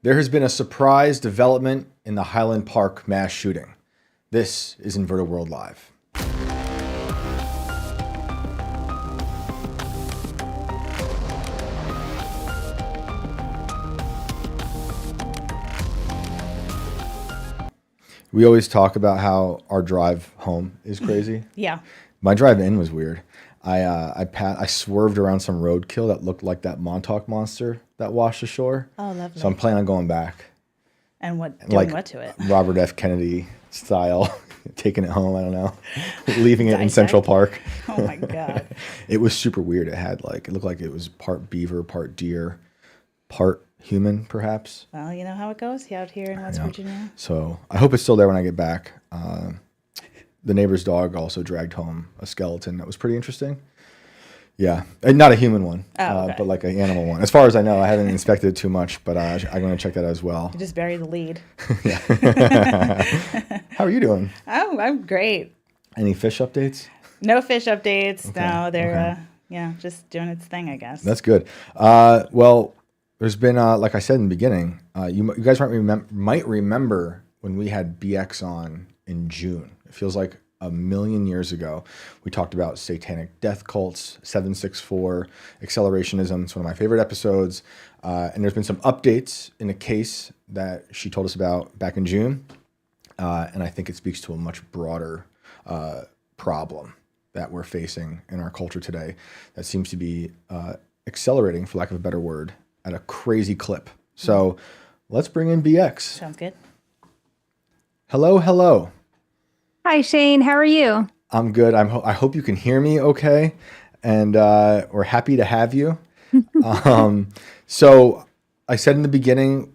There has been a surprise development in the Highland Park mass shooting. This is Inverted World Live. We always talk about how our drive home is crazy. Yeah. My drive in was weird. I swerved around some roadkill that looked like that Montauk monster that washed ashore. Oh, lovely. So I'm planning on going back. And doing what to it? Robert F. Kennedy style, taking it home. I don't know, leaving it in Dissect? Central Park. Oh my God. It was super weird. It looked like it was part beaver, part deer, part human, perhaps. Well, you know how it goes out here in West Virginia. So I hope it's still there when I get back. The neighbor's dog also dragged home a skeleton that was pretty interesting. Yeah, and not a human one, okay. but like an animal one. As far as I know, I haven't inspected it too much, but I'm going to check that as well. You just bury the lead. How are you doing? Oh, I'm great. Any fish updates? No fish updates. Okay, No, they're just doing its thing, I guess. That's good. Well, there's been, like I said in the beginning, you guys might remember when we had BX on in June. It feels like a million years ago. We talked about satanic death cults, 764, accelerationism. It's one of my favorite episodes. And there's been some updates in a case that she told us about back in June. And I think it speaks to a much broader problem that we're facing in our culture today that seems to be accelerating, for lack of a better word, at a crazy clip. So let's bring in BX. Sounds good. Hello. Hi, Shane. How are you? I'm good. I hope you can hear me okay. And we're happy to have you. So I said in the beginning,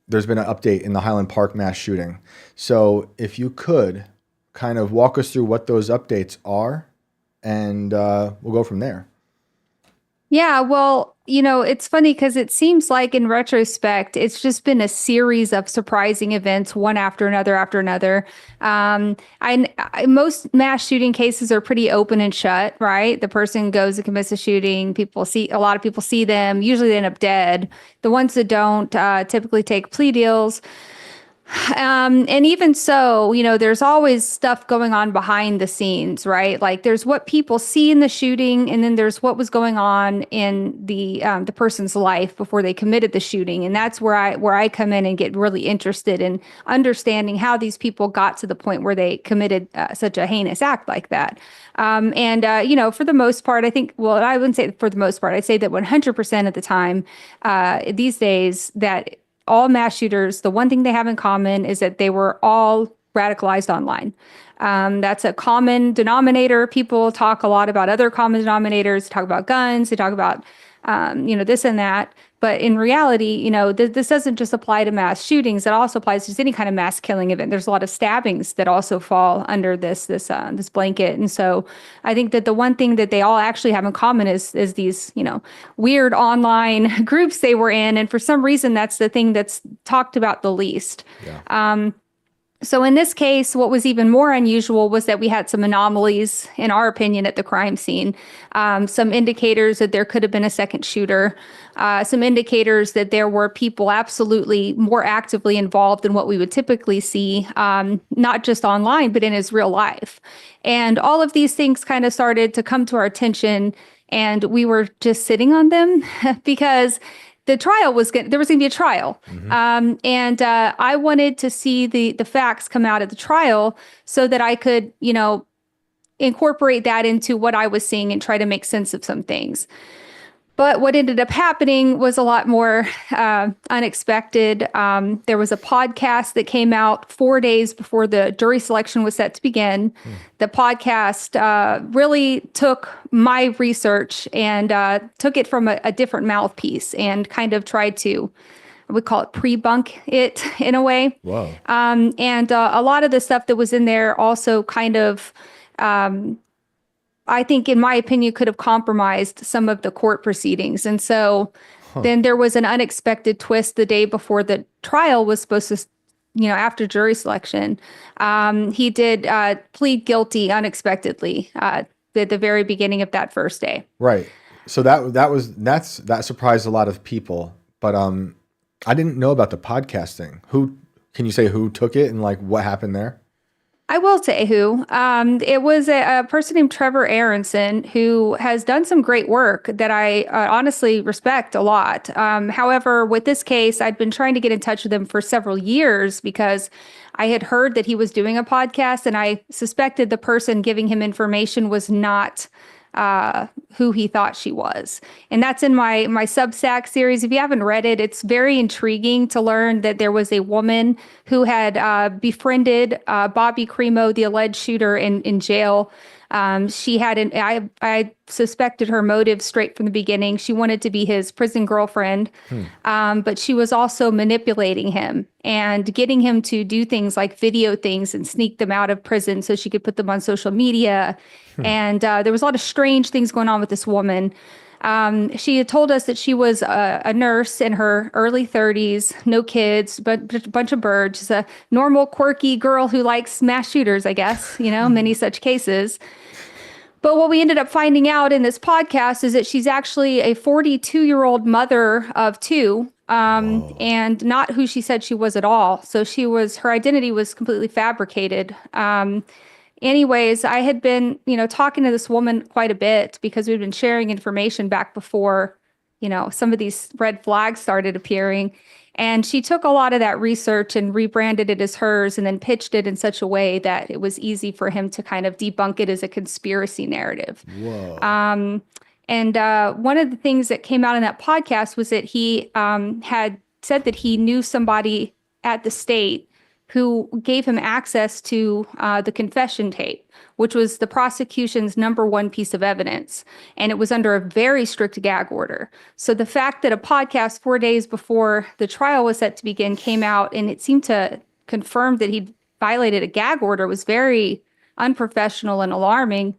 there's been an update in the Highland Park mass shooting. So if you could kind of walk us through what those updates are, and we'll go from there. Yeah, well, it's funny because it seems like in retrospect, it's just been a series of surprising events, one after another. Most mass shooting cases are pretty open and shut, right? The person goes and commits a shooting. A lot of people see them. Usually they end up dead. The ones that don't typically take plea deals. And even so, there's always stuff going on behind the scenes, right? Like there's what people see in the shooting, and then there's what was going on in the person's life before they committed the shooting. And that's where I come in and get really interested in understanding how these people got to the point where they committed such a heinous act like that. For the most part, I think, well, I wouldn't say for the most part, I'd say that 100% of the time these days that all mass shooters, the one thing they have in common is that they were all radicalized online. That's a common denominator. People talk a lot about other common denominators, talk about guns, they talk about, this and that. But in reality, this doesn't just apply to mass shootings. It also applies to any kind of mass killing event. There's a lot of stabbings that also fall under this blanket. And so I think that the one thing that they all actually have in common is these, weird online groups they were in. And for some reason, that's the thing that's talked about the least. Yeah. So in this case, what was even more unusual was that we had some anomalies, in our opinion, at the crime scene. Some indicators that there could have been a second shooter. Some indicators that there were people absolutely more actively involved than what we would typically see, not just online, but in his real life. And all of these things kind of started to come to our attention, and we were just sitting on them because the trial there was going to be a trial. Mm-hmm. I wanted to see the facts come out of the trial so that I could, incorporate that into what I was seeing and try to make sense of some things. But what ended up happening was a lot more unexpected. There was a podcast that came out 4 days before the jury selection was set to begin. The podcast really took my research and took it from a different mouthpiece and kind of tried to, I would call it pre-bunk it in a way. Wow. A lot of the stuff that was in there also kind of I think, in my opinion, could have compromised some of the court proceedings. And so then there was an unexpected twist the day before the trial was supposed to, after jury selection. He did plead guilty unexpectedly at the very beginning of that first day. Right. So that surprised a lot of people. But I didn't know about the podcasting. Who can you say who took it and like what happened there? I will say who. It was a person named Trevor Aronson who has done some great work that I honestly respect a lot. However, with this case, I'd been trying to get in touch with him for several years because I had heard that he was doing a podcast, and I suspected the person giving him information was not who he thought she was. And that's in my Substack series. If you haven't read it, it's very intriguing to learn that there was a woman who had befriended Bobby Cremo, the alleged shooter, in jail. She had I suspected her motive straight from the beginning. She wanted to be his prison girlfriend, but she was also manipulating him and getting him to do things like video things and sneak them out of prison so she could put them on social media. And there was a lot of strange things going on with this woman. She had told us that she was a nurse in her early 30s, no kids, but a bunch of birds. She's a normal, quirky girl who likes mass shooters, I guess, many such cases. But what we ended up finding out in this podcast is that she's actually a 42-year-old mother of two, and not who she said she was at all. So her identity was completely fabricated. Anyways, I had been, talking to this woman quite a bit because we'd been sharing information back before, some of these red flags started appearing. And she took a lot of that research and rebranded it as hers and then pitched it in such a way that it was easy for him to kind of debunk it as a conspiracy narrative. Whoa. And one of the things that came out in that podcast was that he had said that he knew somebody at the state who gave him access to the confession tape, which was the prosecution's number one piece of evidence. And it was under a very strict gag order. So the fact that a podcast 4 days before the trial was set to begin came out and it seemed to confirm that he violated a gag order was very unprofessional and alarming.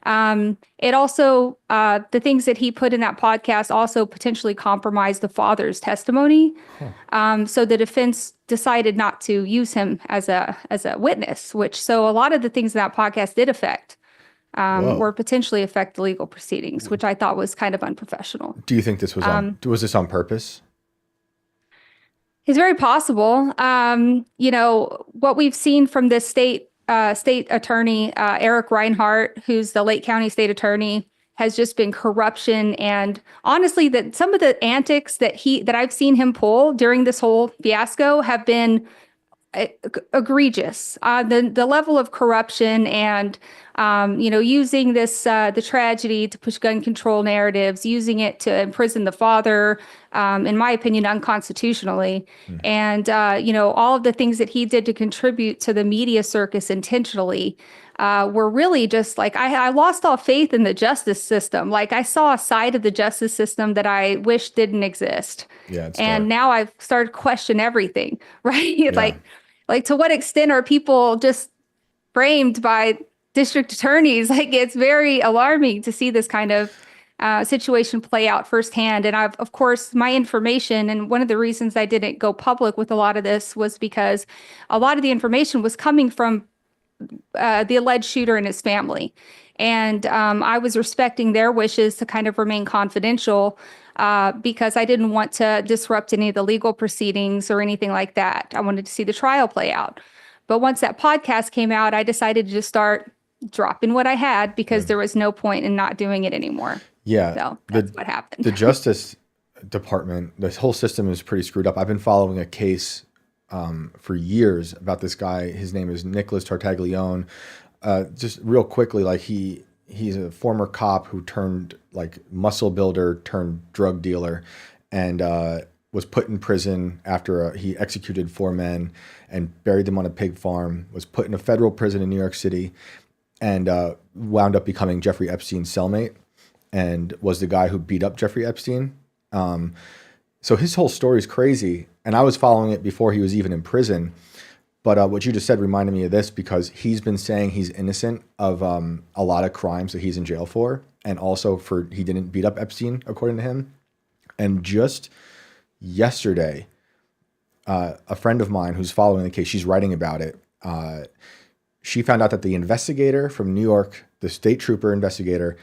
It also, the things that he put in that podcast also potentially compromised the father's testimony. So the defense decided not to use him as a witness, so a lot of the things in that podcast did affect, or potentially affect the legal proceedings, which I thought was kind of unprofessional. Do you think this was was this on purpose? It's very possible. What we've seen from this state attorney, Eric Reinhart, who's the Lake County state attorney, has just been corruption. And honestly, that some of the antics that I've seen him pull during this whole fiasco have been egregious. The level of corruption and, using this, the tragedy to push gun control narratives, using it to imprison the father, in my opinion, unconstitutionally. And, all of the things that he did to contribute to the media circus intentionally, were really just like, I lost all faith in the justice system. Like I saw a side of the justice system that I wish didn't exist. Yeah. And now I've started to question everything, right? Yeah. Like to what extent are people just framed by district attorneys? Like it's very alarming to see this kind of situation play out firsthand. And of course, my information, and one of the reasons I didn't go public with a lot of this was because a lot of the information was coming from the alleged shooter and his family. And I was respecting their wishes to kind of remain confidential because I didn't want to disrupt any of the legal proceedings or anything like that. I wanted to see the trial play out. But once that podcast came out, I decided to just start dropping what I had because there was no point in not doing it anymore. Yeah. So that's what happened. The Justice Department, this whole system is pretty screwed up. I've been following a case for years about this guy. His name is Nicholas Tartaglione. Just real quickly, like he's a former cop who turned like muscle builder turned drug dealer, and was put in prison after he executed 4 men and buried them on a pig farm. Was put in a federal prison in New York City, and wound up becoming Jeffrey Epstein's cellmate, and was the guy who beat up Jeffrey Epstein. So his whole story is crazy, and I was following it before he was even in prison. But what you just said reminded me of this because he's been saying he's innocent of a lot of crimes that he's in jail for, and also he didn't beat up Epstein, according to him. And just yesterday, a friend of mine who's following the case, she's writing about it. She found out that the investigator from New York, the state trooper investigator,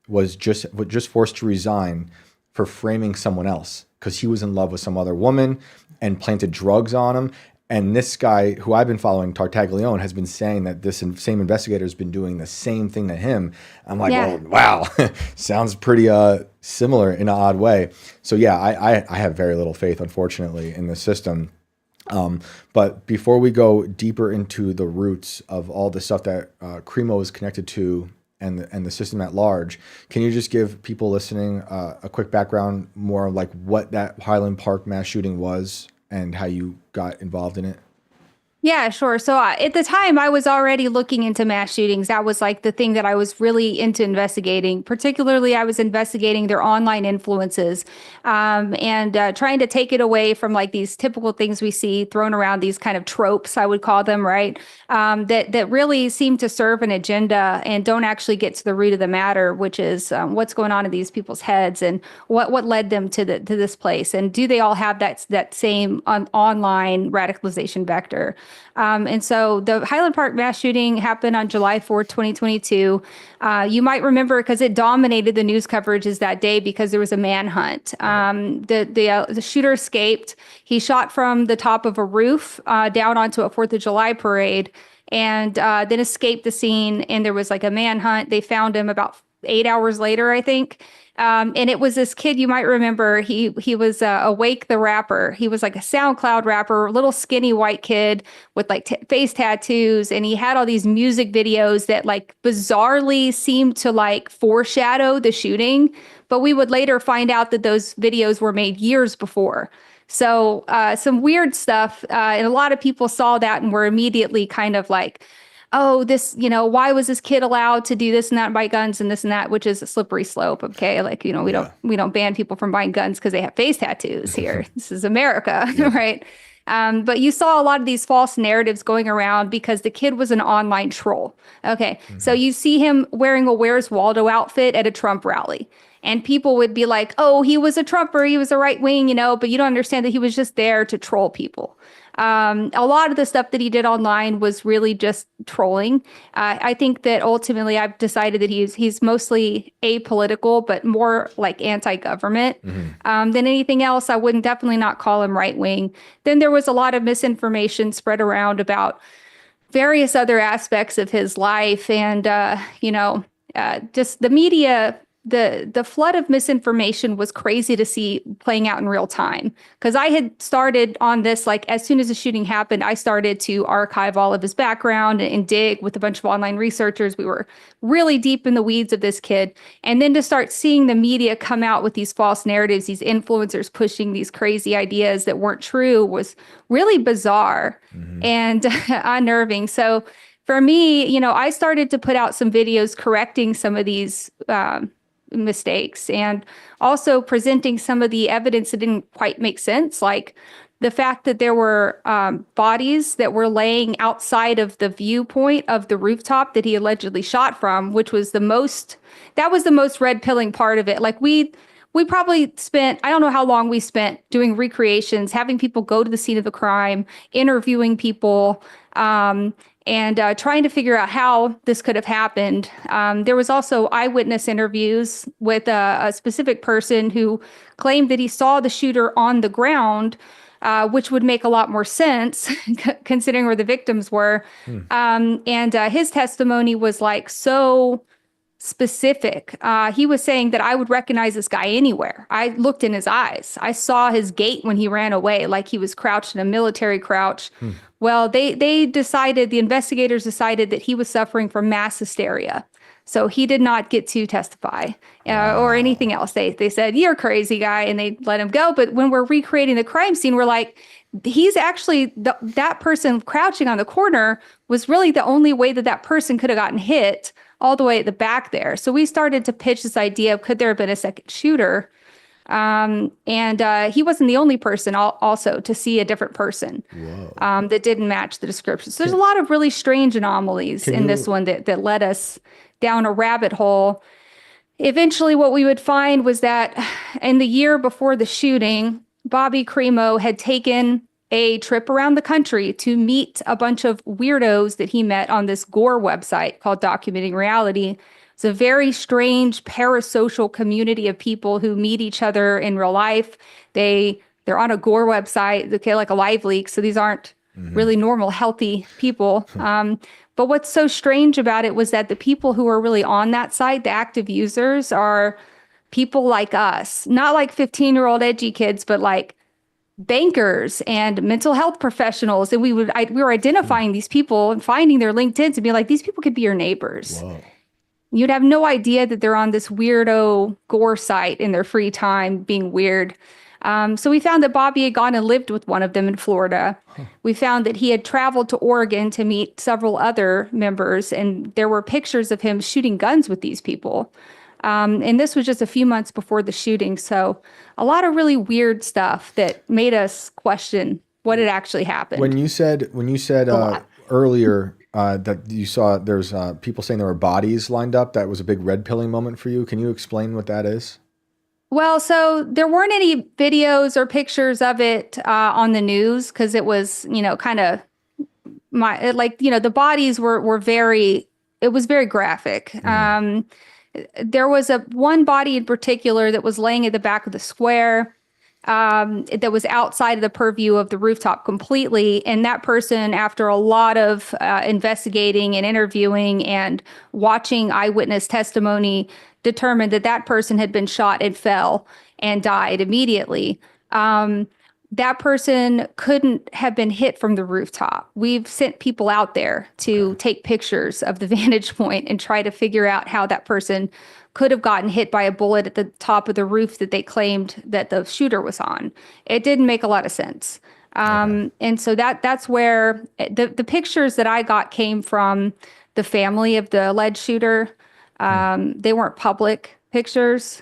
was just forced to resign for framing someone else because he was in love with some other woman and planted drugs on him. And this guy, who I've been following, Tartaglione, has been saying that this same investigator has been doing the same thing to him. I'm like, Yeah. oh, wow, sounds pretty similar in an odd way. So yeah, I have very little faith, unfortunately, in the system. But before we go deeper into the roots of all the stuff that Cremo is connected to and the system at large, can you just give people listening a quick background, more like what that Highland Park mass shooting was and how you got involved in it? Yeah, sure. So at the time, I was already looking into mass shootings. That was like the thing that I was really into investigating. Particularly, I was investigating their online influences and trying to take it away from like these typical things we see thrown around, these kind of tropes, I would call them, right? That really seem to serve an agenda and don't actually get to the root of the matter, which is what's going on in these people's heads and what led them to this place, and do they all have that same online radicalization vector? And so the Highland Park mass shooting happened on July 4th, 2022. You might remember because it dominated the news coverages that day because there was a manhunt. The shooter escaped. He shot from the top of a roof down onto a 4th of July parade and then escaped the scene. And there was like a manhunt. They found him about 8 hours later, I think. And it was this kid, you might remember, he was Awake the rapper. He was like a SoundCloud rapper, little skinny white kid with like face tattoos. And he had all these music videos that like bizarrely seemed to like foreshadow the shooting. But we would later find out that those videos were made years before. So some weird stuff. And a lot of people saw that and were immediately kind of like, oh, this, why was this kid allowed to do this and that and buy guns and this and that, which is a slippery slope. Okay. Like, we don't ban people from buying guns because they have face tattoos here. This is America. Right. But you saw a lot of these false narratives going around because the kid was an online troll. Okay. So you see him wearing a Where's Waldo outfit at a Trump rally. And people would be like, oh, he was a Trumper. He was a right wing, but you don't understand that he was just there to troll people. A lot of the stuff that he did online was really just trolling. I think that ultimately I've decided that he's mostly apolitical, but more like anti-government than anything else. I wouldn't definitely not call him right wing. Then there was a lot of misinformation spread around about various other aspects of his life, and just the media. The flood of misinformation was crazy to see playing out in real time, because I had started on this, like as soon as the shooting happened, I started to archive all of his background and dig with a bunch of online researchers. We were really deep in the weeds of this kid. And then to start seeing the media come out with these false narratives, these influencers pushing these crazy ideas that weren't true, was really bizarre and unnerving. So for me, I started to put out some videos correcting some of these mistakes and also presenting some of the evidence that didn't quite make sense, like the fact that there were bodies that were laying outside of the viewpoint of the rooftop that he allegedly shot from, which was the most red pilling part of it. Like we probably spent, I don't know how long we spent doing recreations, having people go to the scene of the crime, interviewing people, and trying to figure out how this could have happened. There was also eyewitness interviews with a specific person who claimed that he saw the shooter on the ground, which would make a lot more sense considering where the victims were. And his testimony was like so specific. He was saying that I would recognize this guy anywhere. I looked in his eyes. I saw his gait when he ran away, like he was crouched in a military crouch. Well, the investigators decided that he was suffering from mass hysteria. So he did not get to testify or anything else. They said, you're a crazy guy, and they let him go. But when we're recreating the crime scene, we're like, he's actually, that person crouching on the corner was really the only way that person could have gotten hit, all the way at the back there. So we started to pitch this idea of, could there have been a second shooter? And he wasn't the only person also to see a different person that didn't match the description. So there's a lot of really strange anomalies in this one that led us down a rabbit hole. Eventually, what we would find was that in the year before the shooting, Bobby Cremo had taken a trip around the country to meet a bunch of weirdos that he met on this gore website called Documenting Reality. It's a very strange parasocial community of people who meet each other in real life. They're on a gore website, okay, like a live leak. So these aren't really normal, healthy people. But what's so strange about it was that the people who are really on that site, the active users, are people like us, not like 15-year-old edgy kids, but like bankers and mental health professionals. And we were identifying these people and finding their LinkedIns and be like, these people could be your neighbors. Whoa. You'd have no idea that they're on this weirdo gore site in their free time being weird. So we found that Bobby had gone and lived with one of them in Florida. We found that he had traveled to Oregon to meet several other members, and there were pictures of him shooting guns with these people. And this was just a few months before the shooting. So a lot of really weird stuff that made us question what had actually happened. When you said earlier that you saw there's people saying there were bodies lined up, that was a big red pilling moment for you. Can you explain what that is? Well, so there weren't any videos or pictures of it on the news because it was, kind of the bodies were very, it was very graphic. There was one body in particular that was laying at the back of the square that was outside of the purview of the rooftop completely. And that person, after a lot of investigating and interviewing and watching eyewitness testimony, determined that that person had been shot and fell and died immediately. That person couldn't have been hit from the rooftop. We've sent people out there to take pictures of the vantage point and try to figure out how that person could have gotten hit by a bullet at the top of the roof that they claimed that the shooter was on. It didn't make a lot of sense. And so that's where the pictures that I got came from the family of the alleged shooter. They weren't public pictures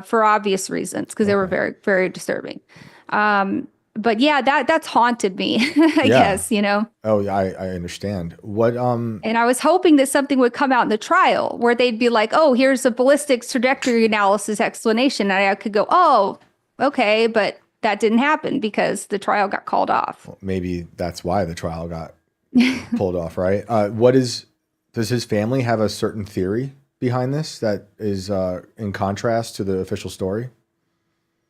for obvious reasons because they were very, very disturbing. But yeah, that's haunted me, I guess, Oh, yeah, I understand. What And I was hoping that something would come out in the trial where they'd be like, oh, here's a ballistics trajectory analysis explanation. And I could go, oh, okay, but that didn't happen because the trial got called off. Well, maybe that's why the trial got pulled off, right? Does his family have a certain theory behind this that is in contrast to the official story?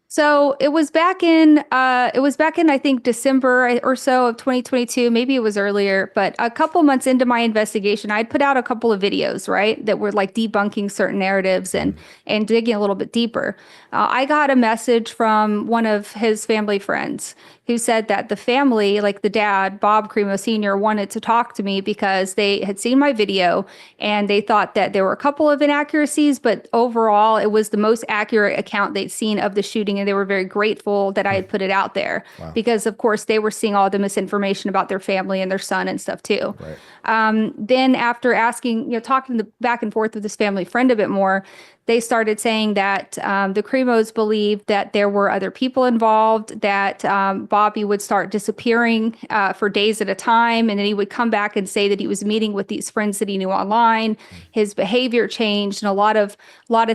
So it was back in I think December or so of 2022, maybe it was earlier, but a couple months into my investigation, I'd put out a couple of videos, right, that were like debunking certain narratives and digging a little bit deeper. I got a message from one of his family friends who said that the family, like the dad, Bob Cremo Sr., wanted to talk to me because they had seen my video and they thought that there were a couple of inaccuracies, but overall it was the most accurate account they'd seen of the shooting, and they were very grateful that I had put it out there. Wow. Because of course they were seeing all the misinformation about their family and their son and stuff too. Right. Then after asking, talking back and forth with this family friend a bit more, they started saying that the Cremos believed that there were other people involved, that Bobby would start disappearing for days at a time, and then he would come back and say that he was meeting with these friends that he knew online. His behavior changed, and a lot of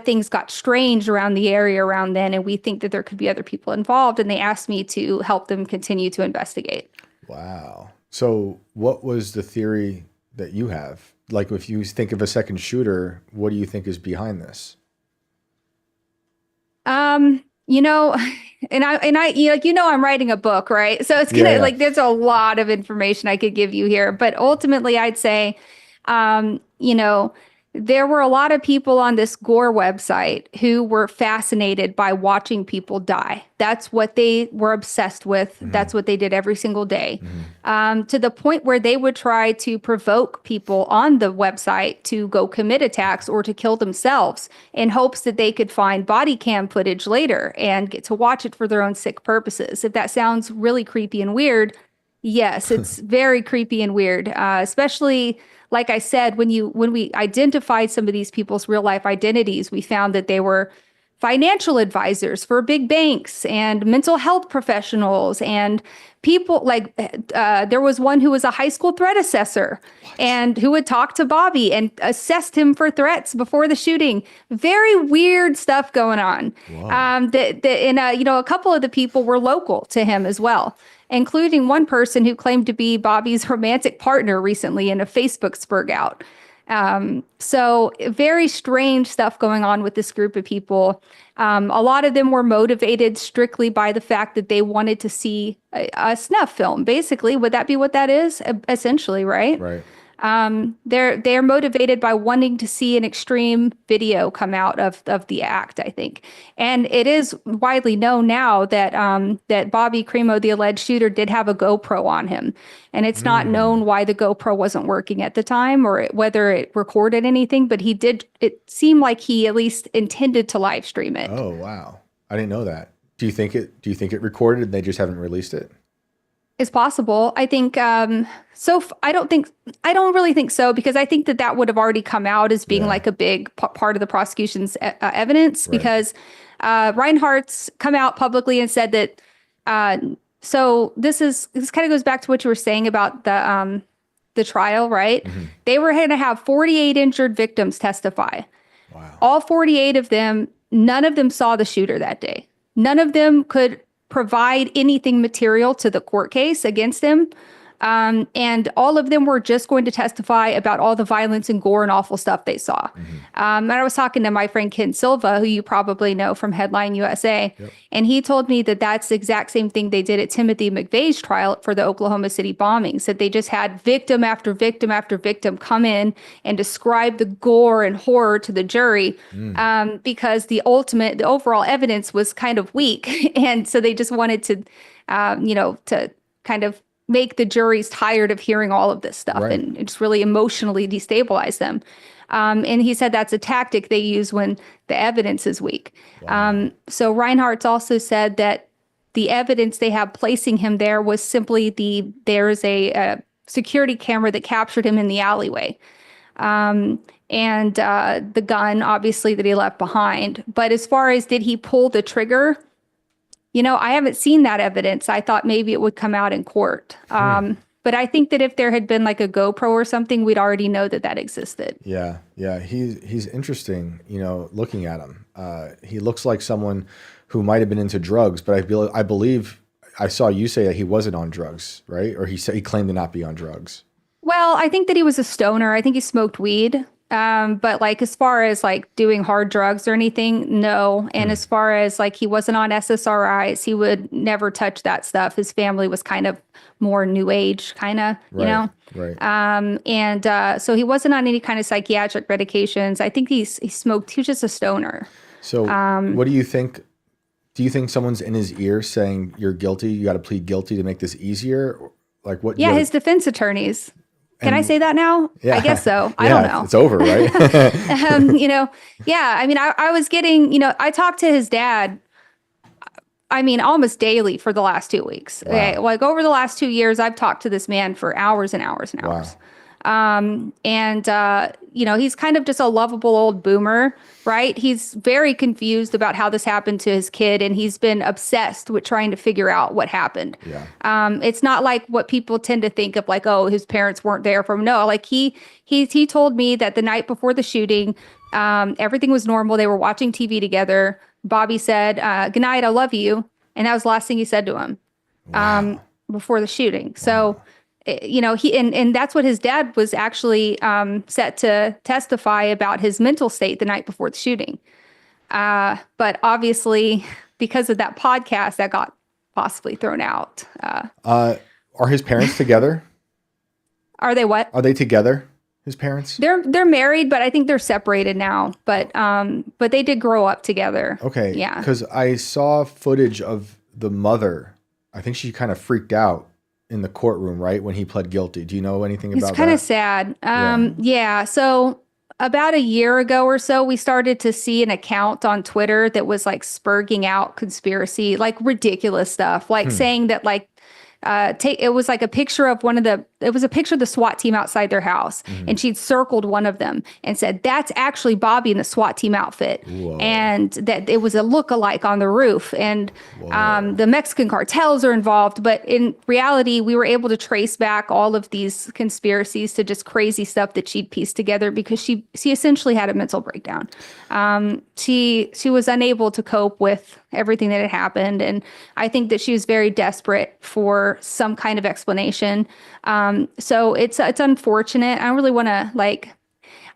things got strange around the area around then, and we think that there could be other people involved, and they asked me to help them continue to investigate. Wow. So what was the theory that you have? Like, if you think of a second shooter, what do you think is behind this? And I'm writing a book, right? So it's gonna there's a lot of information I could give you here, but ultimately I'd say, there were a lot of people on this gore website who were fascinated by watching people die. That's what they were obsessed with. Mm-hmm. That's what they did every single day. Mm-hmm. To the point where they would try to provoke people on the website to go commit attacks or to kill themselves in hopes that they could find body cam footage later and get to watch it for their own sick purposes. If that sounds really creepy and weird, yes, it's very creepy and weird, especially, like I said, when we identified some of these people's real life identities, we found that they were financial advisors for big banks and mental health professionals and people like there was one who was a high school threat assessor and who would talk to Bobby and assessed him for threats before the shooting. Very weird stuff going on. A couple of the people were local to him as well, including one person who claimed to be Bobby's romantic partner recently in a Facebook spurg out. So very strange stuff going on with this group of people. A lot of them were motivated strictly by the fact that they wanted to see a snuff film. Basically, would that be what that is? Essentially, right? Right. They're motivated by wanting to see an extreme video come out of the act, I think. And it is widely known now that that Bobby Cremo, the alleged shooter, did have a GoPro on him. And it's not known why the GoPro wasn't working at the time or whether it recorded anything, but it seemed like he at least intended to live stream it. Oh, wow. I didn't know that. Do you think it recorded and they just haven't released it? Is possible. I think I don't really think so, because I think that would have already come out as being like a big part of the prosecution's evidence, because Reinhardt's come out publicly and said that so this kind of goes back to what you were saying about the trial, right? They were going to have 48 injured victims testify. Wow. All 48 of them, none of them saw the shooter that day. None of them could provide anything material to the court case against him. And all of them were just going to testify about all the violence and gore and awful stuff they saw. And I was talking to my friend Ken Silva, who you probably know from Headline USA, and he told me that that's the exact same thing they did at Timothy McVeigh's trial for the Oklahoma City bombings, that they just had victim after victim after victim come in and describe the gore and horror to the jury, because the overall evidence was kind of weak. And so they just wanted to, to kind of make the juries tired of hearing all of this stuff and just really emotionally destabilize them. And he said that's a tactic they use when the evidence is weak. Wow. So Reinhardt's also said that the evidence they have placing him there was simply there's a security camera that captured him in the alleyway. And the gun, obviously, that he left behind. But as far as did he pull the trigger, I haven't seen that evidence. I thought maybe it would come out in court. But I think that if there had been like a GoPro or something, we'd already know that existed. Yeah. He's interesting, looking at him. He looks like someone who might have been into drugs, but I believe I saw you say that he wasn't on drugs, right? Or he claimed to not be on drugs. Well, I think that he was a stoner. I think he smoked weed. But like, as far as like doing hard drugs or anything, no. And as far as like, he wasn't on SSRIs, he would never touch that stuff. His family was kind of more new age, kind of, Right. So he wasn't on any kind of psychiatric medications. I think he smoked, he was just a stoner. So what do you think? Do you think someone's in his ear saying you're guilty? You got to plead guilty to make this easier? Like what? Yeah. His defense attorneys. Can I say that now? Yeah. I guess so. I don't know. It's over, right? Yeah. I mean, I was getting, I talked to his dad, almost daily for the last 2 weeks. Wow. Okay. Like over the last 2 years, I've talked to this man for hours and hours and hours. Wow. He's kind of just a lovable old boomer, right? He's very confused about how this happened to his kid, and he's been obsessed with trying to figure out what happened. Yeah. It's not like what people tend to think of, like, oh, his parents weren't there for him. No, like he told me that the night before the shooting, everything was normal. They were watching TV together. Bobby said, "Good night, I love you," and that was the last thing he said to him. Wow. Before the shooting. So. And that's what his dad was actually set to testify about, his mental state the night before the shooting. But obviously, because of that podcast, that got possibly thrown out. Are his parents together? Are they what? Are they together? His parents? They're married, but I think they're separated now. But they did grow up together. Okay. Yeah. Because I saw footage of the mother. I think she kind of freaked out in the courtroom, right, when he pled guilty. Do you know anything about that? It's kind of sad. Yeah. So about a year ago or so, we started to see an account on Twitter that was like spurging out conspiracy, like ridiculous stuff, like saying that like it was like a picture of it was a picture of the SWAT team outside their house. And she'd circled one of them and said, that's actually Bobby in the SWAT team outfit. Whoa. And that it was a look-alike on the roof. And the Mexican cartels are involved. But in reality, we were able to trace back all of these conspiracies to just crazy stuff that she'd pieced together, because she essentially had a mental breakdown. She was unable to cope with everything that had happened. And I think that she was very desperate for some kind of explanation. So it's unfortunate. I don't really want to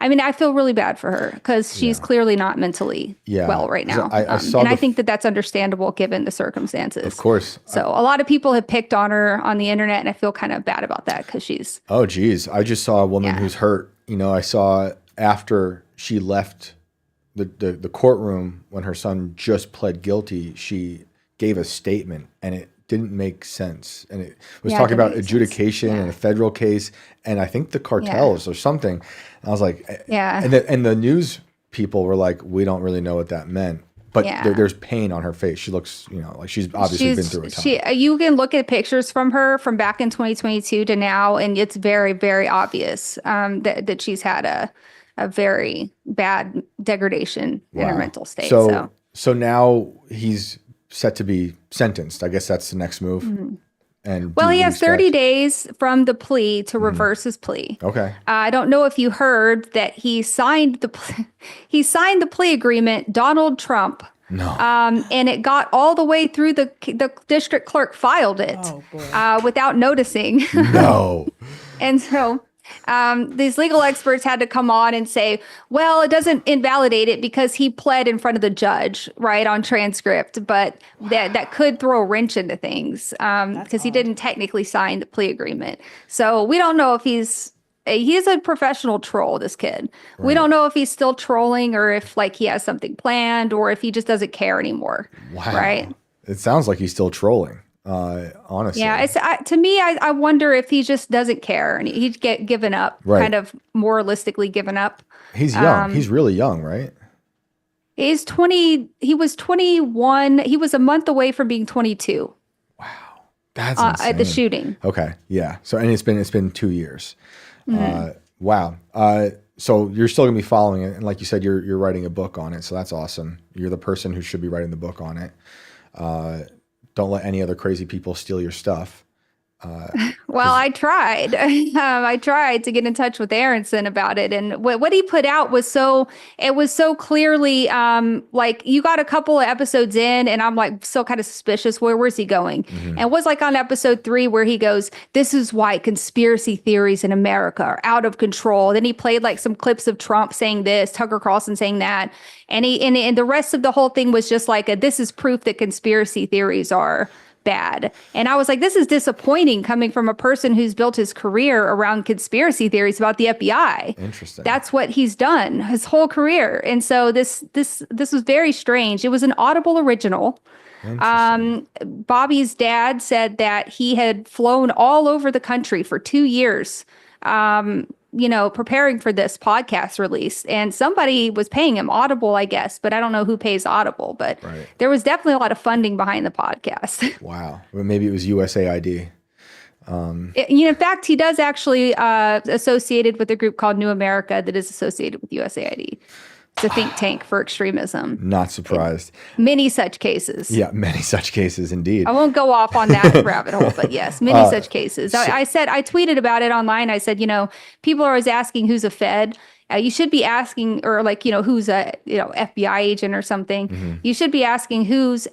I mean, I feel really bad for her because she's clearly not mentally well right now. I think that that's understandable given the circumstances. Of course. So a lot of people have picked on her on the internet, and I feel kind of bad about that because she's. Oh, geez. I just saw a woman who's hurt. You know, I saw after she left the courtroom when her son just pled guilty, she gave a statement and it didn't make sense. And it was talking about adjudication and a federal case. And I think the cartels or something. And I was like, And the news people were like, we don't really know what that meant. But there's pain on her face. She looks, you know, like she's obviously been through a time. You can look at pictures from her from back in 2022 to now, and it's very, very obvious that she's had a very bad degradation in her mental state. So now he's set to be sentenced. I guess that's the next move. Mm-hmm. And he has 30 days from the plea to reverse his plea. Okay. I don't know if you heard that he signed the plea agreement, Donald Trump. No. And it got all the way through the district clerk filed it without noticing. No. And so these legal experts had to come on and say, well, it doesn't invalidate it because he pled in front of the judge, right, on transcript, but that could throw a wrench into things because he didn't technically sign the plea agreement. So we don't know if he's a professional troll, this kid. Right. We don't know if he's still trolling or if like he has something planned or if he just doesn't care anymore. Wow. Right. It sounds like he's still trolling. Honestly. Yeah, to me, I wonder if he just doesn't care and he'd get given up, kind of moralistically given up. He's young. He's really young, right? He's 20. He was 21. He was a month away from being 22. Wow, that's insane. At the shooting. Okay, yeah. So and it's been 2 years. Mm-hmm. Wow. So you're still gonna be following it, and like you said, you're writing a book on it. So that's awesome. You're the person who should be writing the book on it. Don't let any other crazy people steal your stuff. Well, I tried. I tried to get in touch with Aronson about it, and what he put out was so clearly like you got a couple of episodes in, and I'm like still kind of suspicious. Where's he going? Mm-hmm. And it was like on episode 3 where he goes, "This is why conspiracy theories in America are out of control." Then he played like some clips of Trump saying this, Tucker Carlson saying that, and the rest of the whole thing was just like this is proof that conspiracy theories are bad. And I was like, this is disappointing coming from a person who's built his career around conspiracy theories about the FBI. Interesting. That's what he's done his whole career. And so this was very strange. It was an Audible original. Bobby's dad said that he had flown all over the country for 2 years, preparing for this podcast release, and somebody was paying him, Audible, I guess, but I don't know who pays Audible, but there was definitely a lot of funding behind the podcast. Wow. Well, maybe it was USAID. In fact, he does actually associated with a group called New America that is associated with USAID. It's a think tank for extremism. Not surprised. Many such cases. Yeah, many such cases indeed. I won't go off on that rabbit hole, but yes, many such cases. I tweeted about it online. I said, people are always asking who's a Fed. You should be asking, or like, who's a FBI agent or something. Mm-hmm. You should be asking who's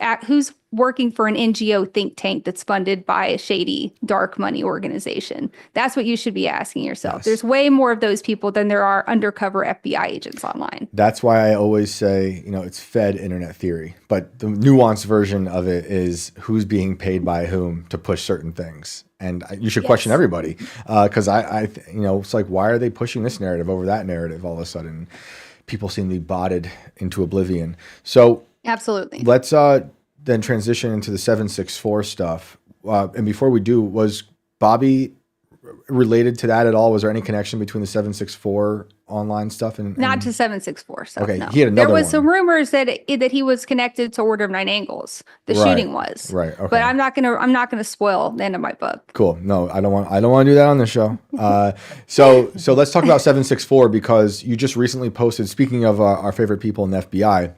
working for an NGO think tank that's funded by a shady dark money organization. That's what you should be asking yourself. Yes. There's way more of those people than there are undercover FBI agents online. That's why I always say, it's Fed internet theory, but the nuanced version of it is who's being paid by whom to push certain things. And you should question everybody because it's like, why are they pushing this narrative over that narrative all of a sudden? People seem to be botted into oblivion. So absolutely. Let's then transition into the 764 stuff. And before we do, was Bobby related to that at all? Was there any connection between the 764 online stuff and not to 764 stuff? Okay, no. He had another There was one. Some rumors that he was connected to Order of Nine Angles. The shooting was right. Okay. But I'm not gonna spoil the end of my book. Cool. No, I don't want to do that on the show. So let's talk about 764 because you just recently posted. Speaking of our favorite people in the FBI,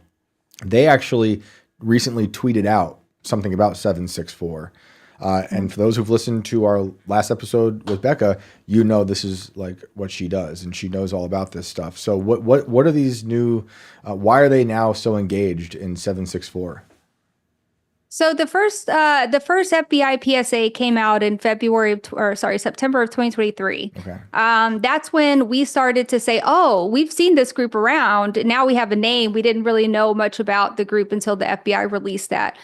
they actually recently tweeted out something about 764. And for those who've listened to our last episode with Becca, this is like what she does, and she knows all about this stuff. So what are these new? Why are they now so engaged in 764? So the first FBI PSA came out in September of 2023. Okay. That's when we started to say, oh, we've seen this group around. Now we have a name. We didn't really know much about the group until the FBI released that.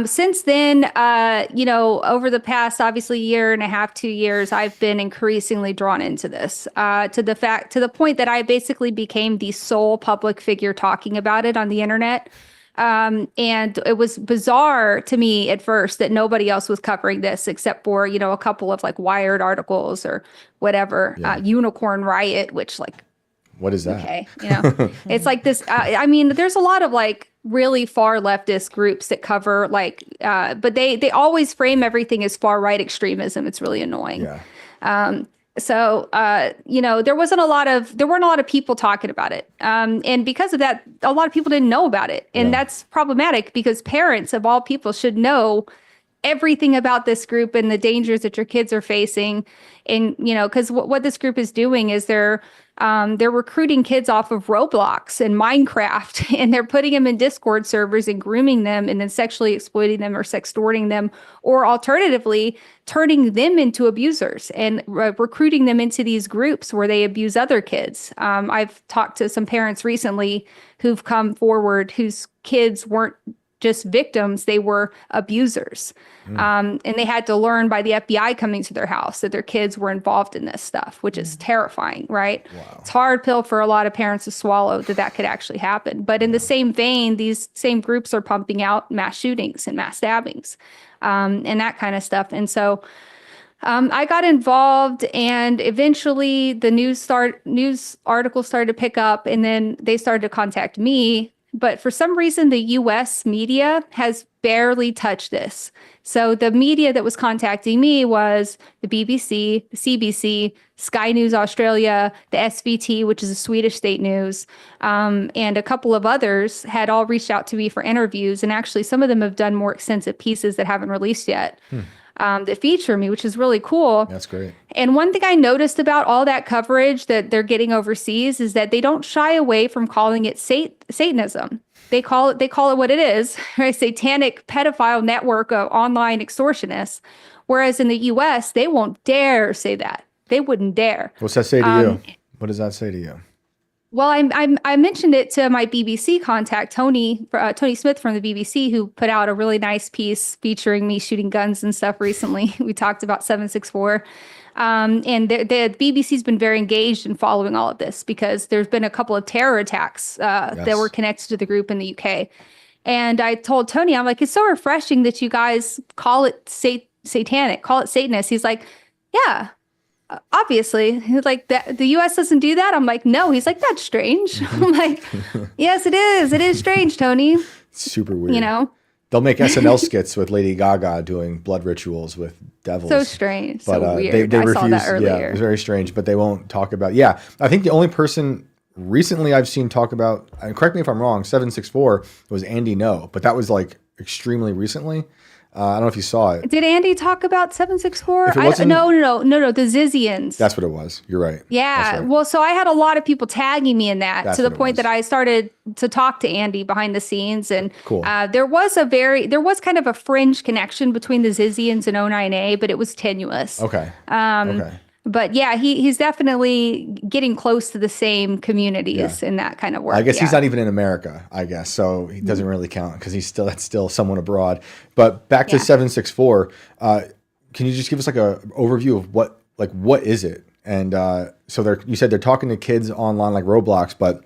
Since then, over the past, obviously, year and a half, 2 years, I've been increasingly drawn into this, to the point that I basically became the sole public figure talking about it on the internet. And it was bizarre to me at first that nobody else was covering this except for, a couple of like Wired articles or whatever, Yeah. Unicorn Riot, which like, What is that? okay, it's like this. There's a lot of like really far leftist groups that cover like, but they always frame everything as far right extremism. It's really annoying. Yeah. So, there weren't a lot of people talking about it. And because of that, a lot of people didn't know about it. And Yeah. that's problematic because parents of all people should know everything about this group and the dangers that your kids are facing. And, because what this group is doing is they're recruiting kids off of Roblox and Minecraft, and they're putting them in Discord servers and grooming them and then sexually exploiting them or sextorting them, or alternatively, turning them into abusers and recruiting them into these groups where they abuse other kids. I've talked to some parents recently who've come forward whose kids weren't just victims, they were abusers. And they had to learn by the FBI coming to their house that their kids were involved in this stuff, which is terrifying, right? Wow. It's a hard pill for a lot of parents to swallow that could actually happen. But in the same vein, these same groups are pumping out mass shootings and mass stabbings, and that kind of stuff. And so I got involved, and eventually the news articles started to pick up, and then they started to contact me. But for some reason, the US media has barely touched this. So the media that was contacting me was the BBC, the CBC, Sky News Australia, the SVT, which is a Swedish state news, and a couple of others had all reached out to me for interviews. And actually, some of them have done more extensive pieces that haven't released yet. That feature me, which is really cool. That's great. And one thing I noticed about all that coverage that they're getting overseas is that they don't shy away from calling it Satanism. They call it what it is, right? Satanic pedophile network of online extortionists. Whereas in the US, they won't dare say that. They wouldn't dare. What's that say to you? What does that say to you? Well, I mentioned it to my BBC contact, Tony Smith from the BBC, who put out a really nice piece featuring me shooting guns and stuff recently. We talked about 764. And the BBC's been very engaged in following all of this because there's been a couple of terror attacks that were connected to the group in the UK. And I told Tony, I'm like, it's so refreshing that you guys call it satanic, call it Satanist. He's like, yeah. Obviously, he's like, the US doesn't do that. I'm like, no. He's like, that's strange. I'm like, yes, it is. It is strange, Tony. It's super weird. They'll make SNL skits with Lady Gaga doing blood rituals with devils. So strange. But, so weird. They I refuse, saw that earlier. Yeah, it's very strange, but they won't talk about. Yeah, I think the only person recently I've seen talk about, and correct me if I'm wrong, 764 was Andy No, but that was like extremely recently. I don't know if you saw it. Did Andy talk about 764? No, the Zizians. That's what it was. You're right. Yeah. That's right. Well, so I had a lot of people tagging me in that That's to the what it point was. that I started to talk to Andy behind the scenes. And Cool. there was kind of a fringe connection between the Zizians and 09A, but it was tenuous. Okay. Okay. But yeah, he's definitely getting close to the same communities in that kind of work. I guess yeah. he's not even in America, I guess. So he doesn't really count because that's still someone abroad. But back to 764, can you just give us like a overview of what is it? And so you said they're talking to kids online like Roblox, but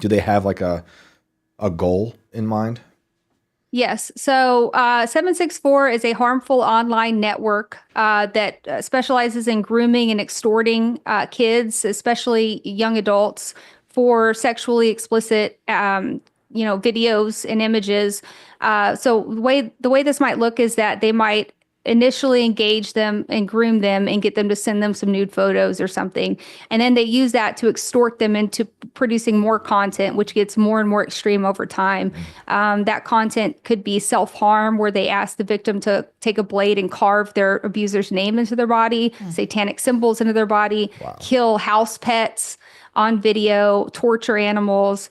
do they have like a goal in mind? Yes. So 764 is a harmful online network that specializes in grooming and extorting kids, especially young adults, for sexually explicit, videos and images. So the way this might look is that they might initially engage them and groom them and get them to send them some nude photos or something. And then they use that to extort them into producing more content, which gets more and more extreme over time. That content could be self-harm, where they ask the victim to take a blade and carve their abuser's name into their body, satanic symbols into their body, kill house pets. on video, torture animals,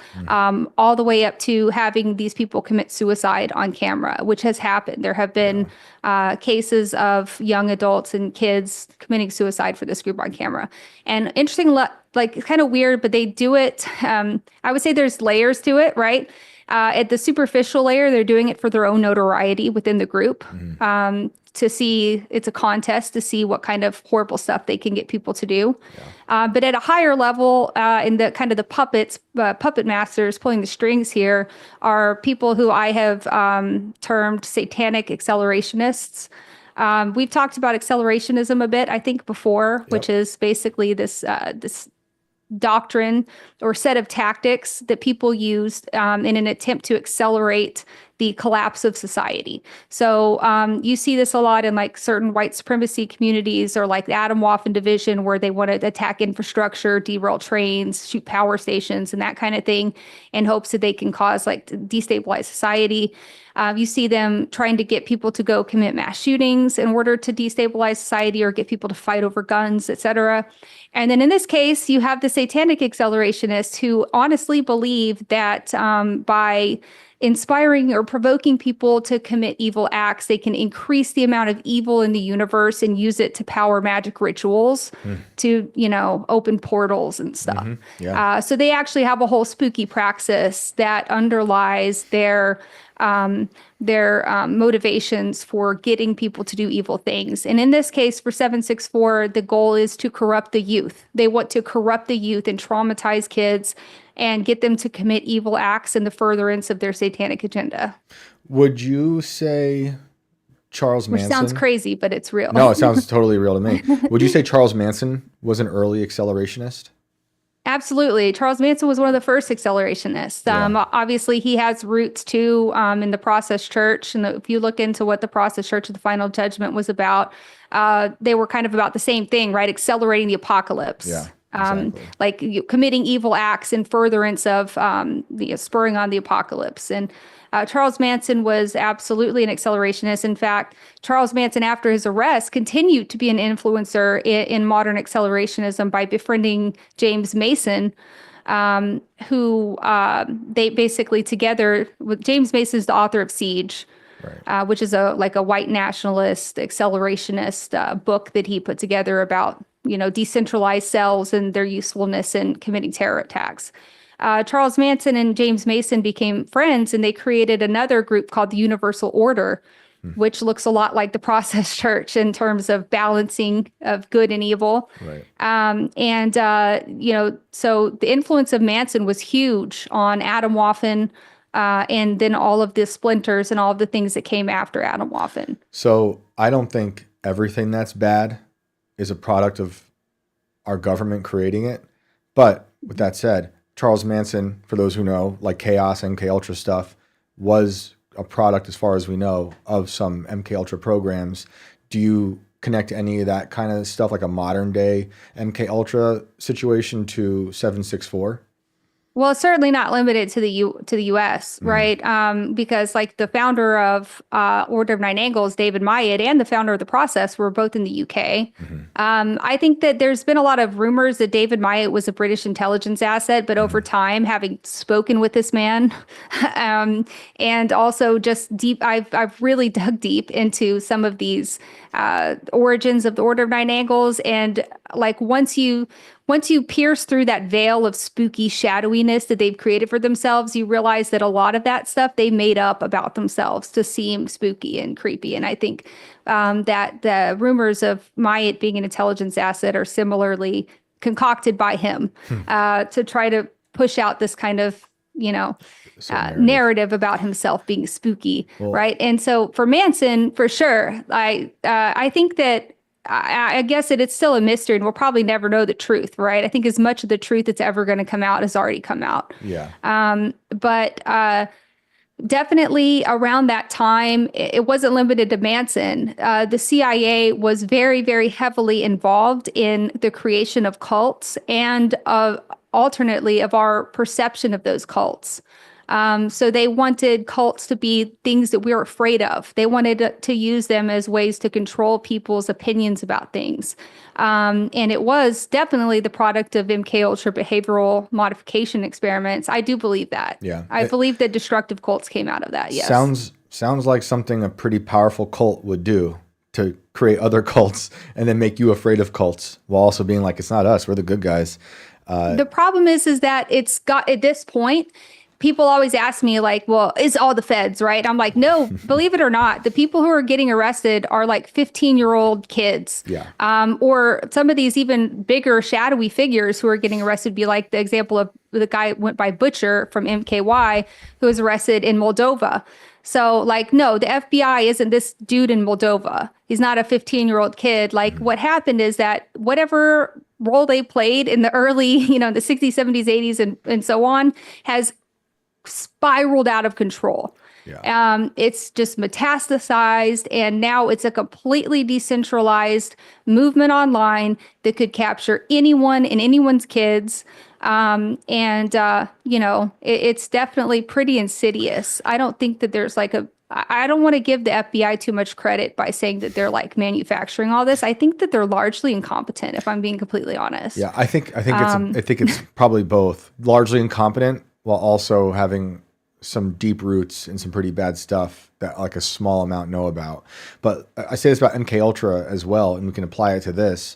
all the way up to having these people commit suicide on camera, which has happened. There have been cases of young adults and kids committing suicide for this group on camera. And interesting, like it's kind of weird, but they do it. I would say there's layers to it, right? At the superficial layer, they're doing it for their own notoriety within the group. To see, it's a contest to see what kind of horrible stuff they can get people to do. But at a higher level, in the kind of the puppet masters pulling the strings here are people who I have termed satanic accelerationists. We've talked about accelerationism a bit, I think, before, which is basically this doctrine or set of tactics that people used in an attempt to accelerate the collapse of society. So you see this a lot in like certain white supremacy communities or like the Atomwaffen division where they want to attack infrastructure, derail trains, shoot power stations and that kind of thing in hopes that they can cause like destabilize society. You see them trying to get people to go commit mass shootings in order to destabilize society or get people to fight over guns, etc. And then in this case, you have the satanic accelerationists who honestly believe that by inspiring or provoking people to commit evil acts, they can increase the amount of evil in the universe and use it to power magic rituals to, open portals and stuff. So they actually have a whole spooky praxis that underlies their motivations for getting people to do evil things. And in this case, for 764, the goal is to corrupt the youth. They want to corrupt the youth and traumatize kids and get them to commit evil acts in the furtherance of their satanic agenda. Would you say Charles Manson? Which sounds crazy, but it's real. No, it sounds totally real to me. Would you say Charles Manson was an early accelerationist? Absolutely. Charles Manson was one of the first accelerationists. Obviously, he has roots too in the Process Church. And if you look into what the Process Church of the Final Judgment was about, they were kind of about the same thing, right? Accelerating the apocalypse. Yeah. Exactly. Like committing evil acts in furtherance of spurring on the apocalypse. And Charles Manson was absolutely an accelerationist. In fact, Charles Manson, after his arrest, continued to be an influencer in modern accelerationism by befriending James Mason, who they basically together with James Mason is the author of Siege. Right. Which is a white nationalist accelerationist book that he put together about decentralized cells and their usefulness in committing terror attacks. Charles Manson and James Mason became friends, and they created another group called the Universal Order, which looks a lot like the Process Church in terms of balancing of good and evil. Right. So the influence of Manson was huge on Atomwaffen. And then all of the splinters and all of the things that came after Atomwaffen. So I don't think everything that's bad is a product of our government creating it. But with that said, Charles Manson, for those who know, like Chaos, MK Ultra stuff, was a product, as far as we know, of some MK Ultra programs. Do you connect any of that kind of stuff, like a modern day MK Ultra situation, to 764? Well, it's certainly not limited to the U.S., right? Because like the founder of Order of Nine Angles, David Myatt, and the founder of the Process were both in the U.K. I think that there's been a lot of rumors that David Myatt was a British intelligence asset, but over time, having spoken with this man, and also just deep, I've really dug deep into some of these origins of the Order of Nine Angles, and like once you pierce through that veil of spooky shadowiness that they've created for themselves, you realize that a lot of that stuff they made up about themselves to seem spooky and creepy. And I think that the rumors of Myatt being an intelligence asset are similarly concocted by him to try to push out this kind of, narrative about himself being spooky, right? And so for Manson, for sure, I think that I guess it's still a mystery, and we'll probably never know the truth, right? I think as much of the truth that's ever going to come out has already come out. Yeah. But definitely around that time, it wasn't limited to Manson. The CIA was very, very heavily involved in the creation of cults and alternately of our perception of those cults. So they wanted cults to be things that we were afraid of. They wanted to use them as ways to control people's opinions about things. And it was definitely the product of MK Ultra behavioral modification experiments. I do believe that. Yeah. I believe that destructive cults came out of that. Yes. Sounds like something a pretty powerful cult would do, to create other cults and then make you afraid of cults while also being like, it's not us, we're the good guys. The problem is that it's got, at this point, people always ask me like, well, is all the feds, right? I'm like, no, believe it or not, the people who are getting arrested are like 15-year-old kids. Yeah. Or some of these even bigger shadowy figures who are getting arrested, be like the example of the guy went by Butcher from MKY, who was arrested in Moldova. So like, no, the FBI isn't this dude in Moldova. He's not a 15-year-old kid. Like what happened is that whatever role they played in the early, the 60s, 70s, 80s, and so on has spiraled out of control. Yeah. It's just metastasized, and now it's a completely decentralized movement online that could capture anyone and anyone's kids. It's definitely pretty insidious. I don't think that there's I don't want to give the FBI too much credit by saying that they're like manufacturing all this. I think that they're largely incompetent, if I'm being completely honest. Yeah, I think it's probably both. Largely incompetent while also having some deep roots and some pretty bad stuff that like a small amount know about. But I say this about MK Ultra as well, and we can apply it to this.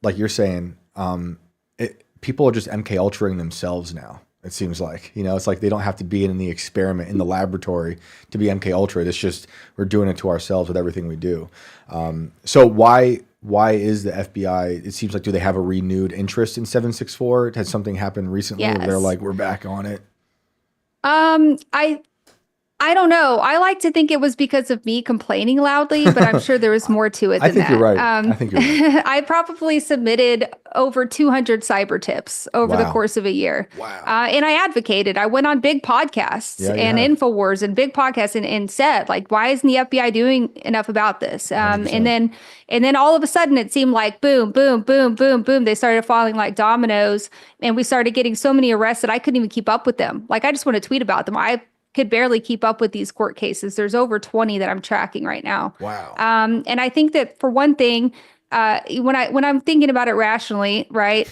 Like you're saying, people are just MK Ultraing themselves now. It seems like, it's like they don't have to be in the experiment in the laboratory to be MK Ultra. It's just we're doing it to ourselves with everything we do. So why is the FBI? It seems like, do they have a renewed interest in 764? Has something happened recently where they're like, we're back on it? I don't know. I like to think it was because of me complaining loudly, but I'm sure there was more to it than that. You're right. I think you're right. I probably submitted over 200 cyber tips over the course of a year. Wow. And I advocated. I went on big podcasts and InfoWars and big podcasts and said, like, why isn't the FBI doing enough about this? And then all of a sudden it seemed like boom, boom, boom, boom, boom. They started falling like dominoes, and we started getting so many arrests that I couldn't even keep up with them. Like, I just want to tweet about them. I could barely keep up with these court cases. There's over 20 that I'm tracking right now. Wow. And I think that for one thing, when I'm thinking about it rationally, right,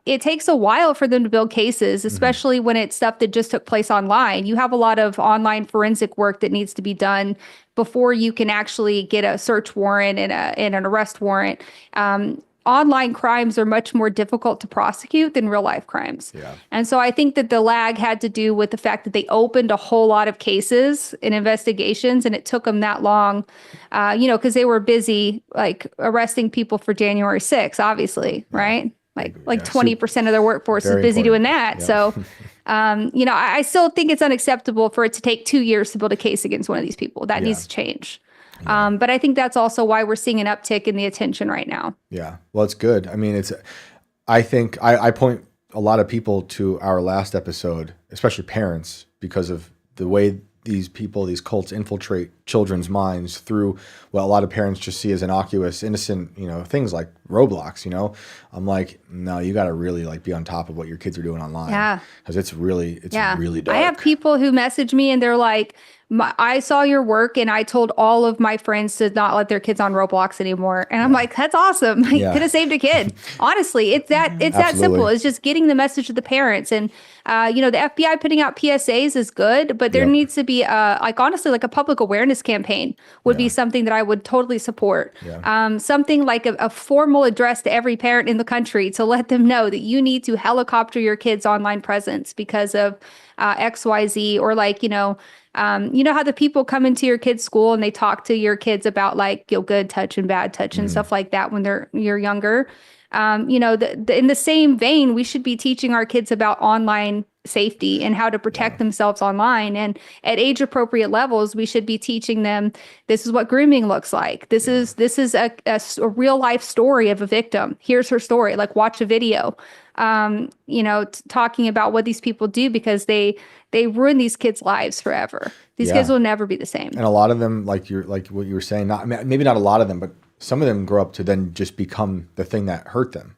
it takes a while for them to build cases, especially when it's stuff that just took place online. You have a lot of online forensic work that needs to be done before you can actually get a search warrant and an arrest warrant. Online crimes are much more difficult to prosecute than real life crimes. Yeah. And so I think that the lag had to do with the fact that they opened a whole lot of cases and investigations, and it took them that long, because they were busy like arresting people for January 6th, obviously, right? Like 20% of their workforce is busy doing that. Yeah. So, I still think it's unacceptable for it to take 2 years to build a case against one of these people. That needs to change. Yeah. But I think that's also why we're seeing an uptick in the attention right now. Yeah. Well, it's good. I mean, I think I point a lot of people to our last episode, especially parents, because of the way these cults infiltrate children's minds through what a lot of parents just see as innocuous, innocent, things like Roblox, I'm like, no, you got to really like be on top of what your kids are doing online. Yeah. Because it's really dark. I have people who message me and they're like, I saw your work and I told all of my friends to not let their kids on Roblox anymore. And I'm like, that's awesome. I could have saved a kid. Honestly, it's that simple. It's just getting the message to the parents. And, the FBI putting out PSAs is good, but there needs to be honestly, like a public awareness campaign would be something that I would totally support. Yeah. Something like a formal address to every parent in the country to let them know that you need to helicopter your kids' online presence because of XYZ, or like, how the people come into your kid's school and they talk to your kids about like good touch and bad touch and stuff like that when you're younger. In the same vein, we should be teaching our kids about online safety and how to protect themselves online. And at age appropriate levels, we should be teaching them this is what grooming looks like. This is a real life story of a victim. Here's her story. Like, watch a video. Talking about what these people do, because they ruin these kids' lives forever. These kids will never be the same. And a lot of them, like what you were saying, maybe not a lot of them, but some of them grow up to then just become the thing that hurt them.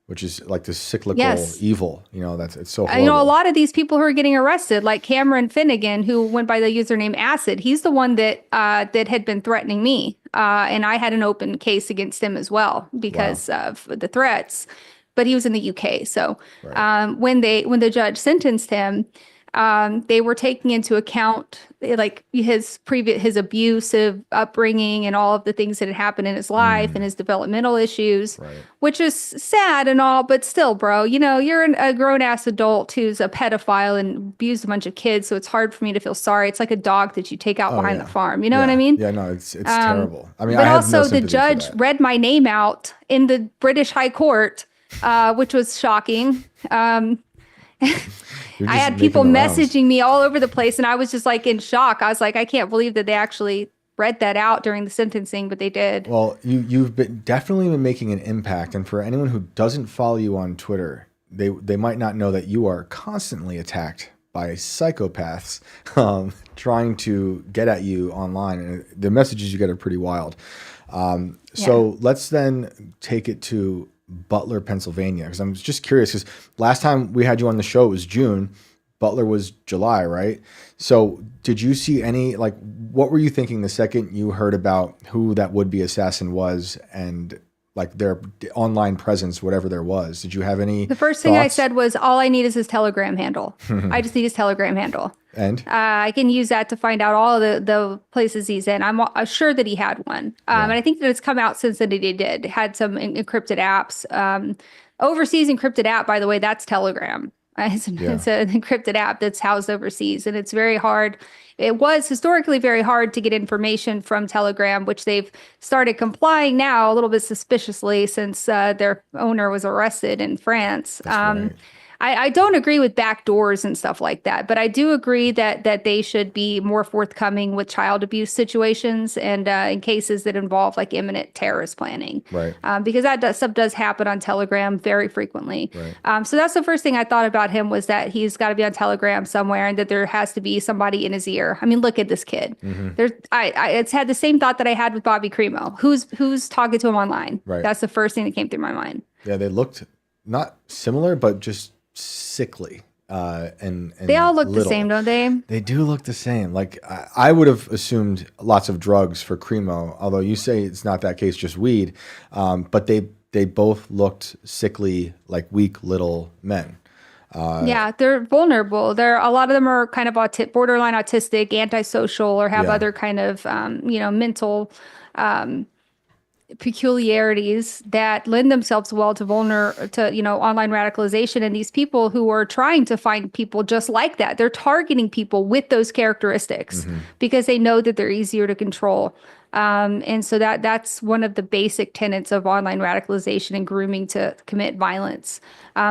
which is like this cyclical Yes. evil. It's so horrible. A lot of these people who are getting arrested, like Cameron Finnegan, who went by the username Acid, he's the one that had been threatening me, and I had an open case against him as well because of the threats. But he was in the UK, so when the judge sentenced him, they were taking into account like his abusive upbringing and all of the things that had happened in his life and his developmental issues, which is sad and all, but still, bro, you're a grown ass adult who's a pedophile and abused a bunch of kids. So it's hard for me to feel sorry. It's like a dog that you take out behind the farm. You know what I mean? Yeah, no, it's terrible. I mean, but I have also no the sympathy for judge that. read my name out in the British High Court, which was shocking. You're I just had people making the rounds. messaging me all over the place, and I was just like in shock. I was like, I can't believe that they actually read that out during the sentencing, but they did. Well, you've definitely been making an impact, and for anyone who doesn't follow you on Twitter, they might not know that you are constantly attacked by psychopaths trying to get at you online, and the messages you get are pretty wild. So let's then take it to Butler, Pennsylvania, because I'm just curious, because last time we had you on the show, it was June. Butler was July, right? So did you see any, like, what were you thinking the second you heard about who that would-be assassin was and like their online presence, whatever there was? Did you have any The first thing I thoughts? said was, all I need is his Telegram handle. I just need his Telegram handle. And I can use that to find out all the places he's in. I'm sure that he had one. And I think that it's come out since that he did. Had some encrypted apps. Overseas encrypted app, by the way, that's Telegram. It's an encrypted app that's housed overseas. And it's very hard. It was historically very hard to get information from Telegram, which they've started complying now a little bit suspiciously since their owner was arrested in France. right. I don't agree with backdoors and stuff like that, but I do agree that they should be more forthcoming with child abuse situations and in cases that involve like imminent terrorist planning. Right. Because stuff does happen on Telegram very frequently. Right. So that's the first thing I thought about him, was that he's got to be on Telegram somewhere and that there has to be somebody in his ear. I mean, look at this kid. It's had the same thought that I had with Bobby Cremo. Who's talking to him online? Right. That's the first thing that came through my mind. Yeah, they looked not similar, but just sickly. And They all look the little. same, don't they? They do look the same. Like I would have assumed lots of drugs for Cremo, although you say it's not that case, just weed. But they both looked sickly, like weak little men. Yeah, they're vulnerable. A lot of them are kind of borderline autistic, antisocial, or have other kind of mental peculiarities that lend themselves well to online radicalization. And these people who are trying to find people just like that, they're targeting people with those characteristics because they know that they're easier to control. And so that's one of the basic tenets of online radicalization and grooming to commit violence.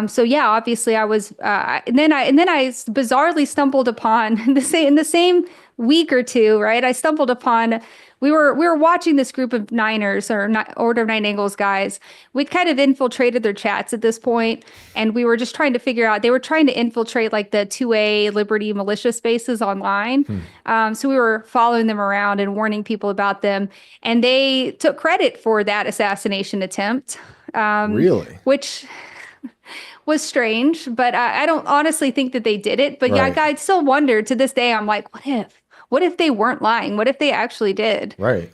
So yeah, obviously I was, and then I bizarrely stumbled upon in the same week or two, right? I stumbled upon, we were watching this group of Niners or Order of Nine Angles guys. We'd kind of infiltrated their chats at this point, and we were just trying to figure out, they were trying to infiltrate like the 2A Liberty militia spaces online. So we were following them around and warning people about them, and they took credit for that assassination attempt. Really? Which was strange, but I don't honestly think that they did it. But yeah, Right. I still wonder to this day. I'm like, what if they weren't lying? What if they actually did? Right.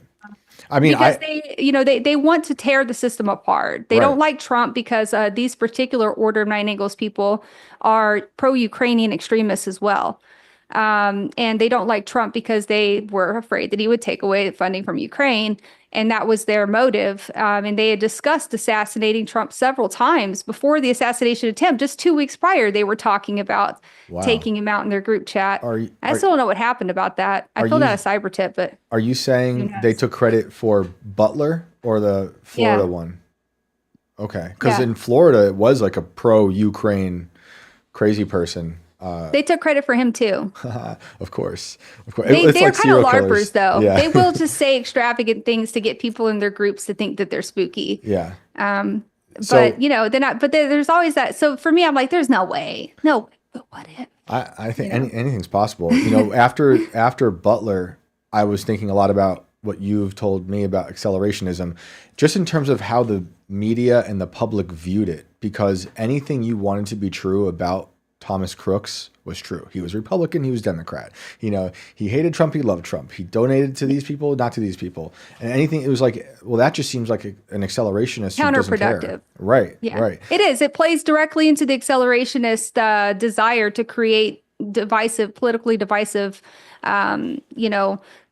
I mean, Because they want to tear the system apart. They don't Right. like Trump because these particular Order of Nine Angles people are pro-Ukrainian extremists as well. And they don't like Trump because they were afraid that he would take away funding from Ukraine. And that was their motive. And they had discussed assassinating Trump several times before the assassination attempt. Just 2 weeks prior, they were talking about taking him out in their group chat. I still don't know what happened about that. I filled out a cyber tip, but Are you saying they took credit for Butler or the Florida one? Okay. Because in Florida, it was like a pro-Ukraine crazy person. they took credit for him too. Of course. They're It's like kind of serial LARPers, killers. though. Yeah. They will just say extravagant things to get people in their groups to think that they're spooky. Yeah. But they're not. But there's always that. So for me, I'm like, there's no way. No, but what if? I think anything's possible. After Butler, I was thinking a lot about what you've told me about accelerationism, just in terms of how the media and the public viewed it, because anything you wanted to be true about Thomas Crooks was true. He was Republican, he was Democrat. He hated Trump, he loved Trump. He donated to these people, not to these people. And anything, it was like, well, that just seems like an accelerationist who doesn't care. Counterproductive. Right, Yeah, right. it is. It plays directly into the accelerationist desire to create politically divisive,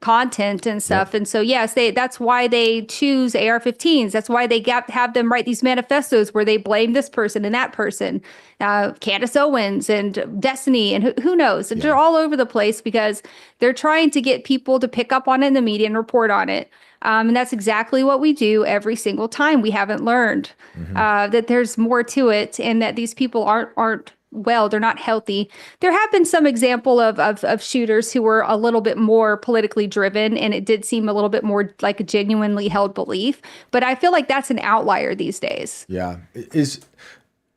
content and stuff. Yep. And so, yes, that's why they choose AR-15s. That's why they have them write these manifestos where they blame this person and that person, Candace Owens and Destiny, and who knows? And they're all over the place because they're trying to get people to pick up on it in the media and report on it. And that's exactly what we do every single time. We haven't learned that there's more to it, and that these people aren't well, they're not healthy. There have been some example of shooters who were a little bit more politically driven, and it did seem a little bit more like a genuinely held belief. But I feel like that's an outlier these days. Yeah.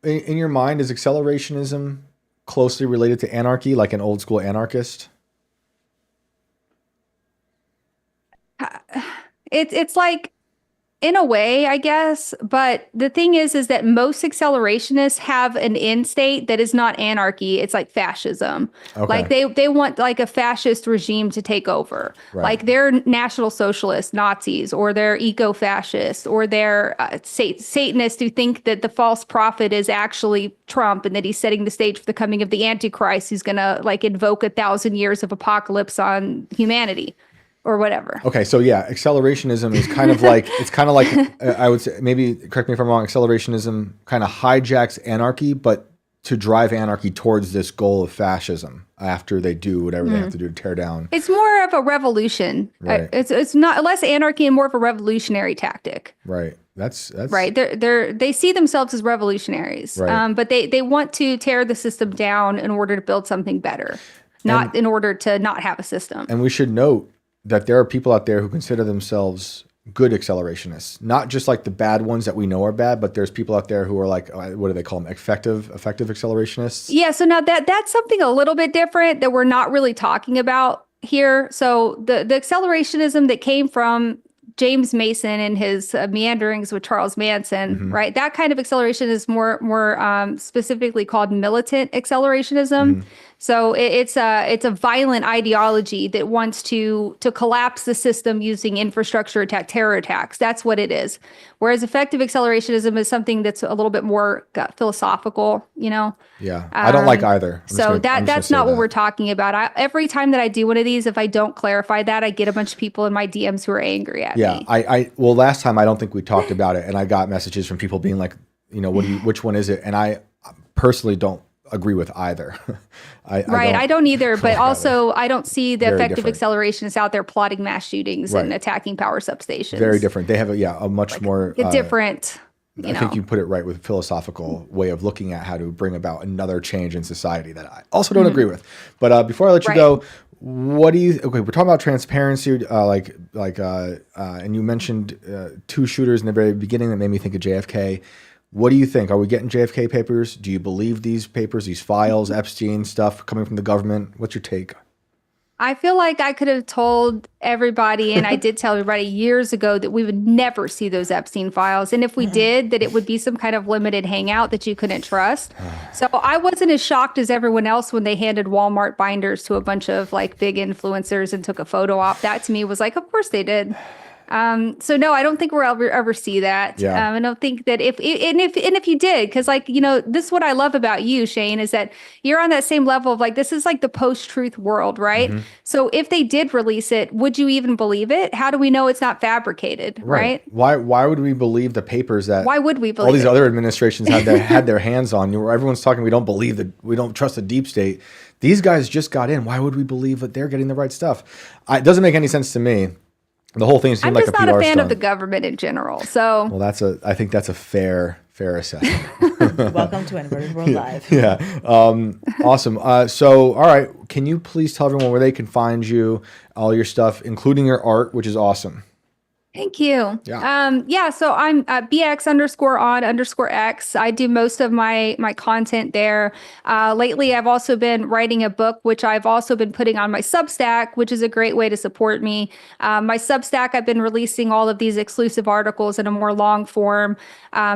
In your mind, is accelerationism closely related to anarchy, like an old school anarchist? It's like, in a way, I guess. But the thing is that most accelerationists have an end state that is not anarchy. It's like fascism. Okay. Like they want like a fascist regime to take over. Right. Like they're National Socialists, Nazis, or they're eco-fascists, or they're Satanists who think that the false prophet is actually Trump and that he's setting the stage for the coming of the Antichrist, who's going to like invoke 1,000 years of apocalypse on humanity. Or whatever. Okay, so yeah, accelerationism is kind of like, I would say, maybe correct me if I'm wrong, accelerationism kind of hijacks anarchy, but to drive anarchy towards this goal of fascism after they do whatever they have to do to tear down. It's more of a revolution. Right. It's not less anarchy and more of a revolutionary tactic. Right. That's right. They see themselves as revolutionaries, right. But they want to tear the system down in order to build something better, not in order to not have a system. And we should note that there are people out there who consider themselves good accelerationists, not just like the bad ones that we know are bad, but there's people out there who are like, what do they call them? Effective accelerationists. Yeah. So now that's something a little bit different that we're not really talking about here. So the accelerationism that came from James Mason and his meanderings with Charles Manson, right? That kind of acceleration is more specifically called militant accelerationism. So it's a violent ideology that wants to collapse the system using infrastructure attack, terror attacks. That's what it is. Whereas effective accelerationism is something that's a little bit more philosophical, Yeah, I don't like either. That's not what we're talking about. Every time that I do one of these, if I don't clarify that, I get a bunch of people in my DMs who are angry at me. Yeah, well, last time I don't think we talked about it, and I got messages from people being like, which one is it? And I personally don't agree with either. I don't either, but also I don't see the effective accelerations out there plotting mass shootings and attacking power substations. Very different. They have a much more different. I think you put it right with philosophical way of looking at how to bring about another change in society that I also don't agree with. But before I let you go, what do you? Okay, we're talking about transparency, and you mentioned two shooters in the very beginning that made me think of JFK. What do you think? Are we getting JFK papers? Do you believe these papers, these files, Epstein stuff coming from the government? What's your take? I feel like I could have told everybody, and I did tell everybody years ago, that we would never see those Epstein files. And if we did, that it would be some kind of limited hangout that you couldn't trust. So I wasn't as shocked as everyone else when they handed Walmart binders to a bunch of like big influencers and took a photo op. That to me was like, of course they did. So no, I don't think we'll ever see that. Yeah. I don't think that if you did, because this is what I love about you, Shane, is that you're on that same level of like, this is like the post-truth world, right? So if they did release it, would you even believe it? How do we know it's not fabricated, right? Why would we believe the papers that why would we believe all these other administrations had their hands on? Everyone's talking, we don't trust the deep state. These guys just got in. Why would we believe that they're getting the right stuff? It doesn't make any sense to me. The whole thing seemed like a PR stunt. I'm just not a fan of the government in general. So I think that's a fair assessment. Welcome to Inverted World Live. Yeah. Awesome. So, all right. Can you please tell everyone where they can find you, all your stuff, including your art, which is awesome? Thank you. Yeah. So I'm BX_on_X. I do most of my content there. Lately, I've also been writing a book, which I've also been putting on my Substack, which is a great way to support me. My Substack, I've been releasing all of these exclusive articles in a more long form.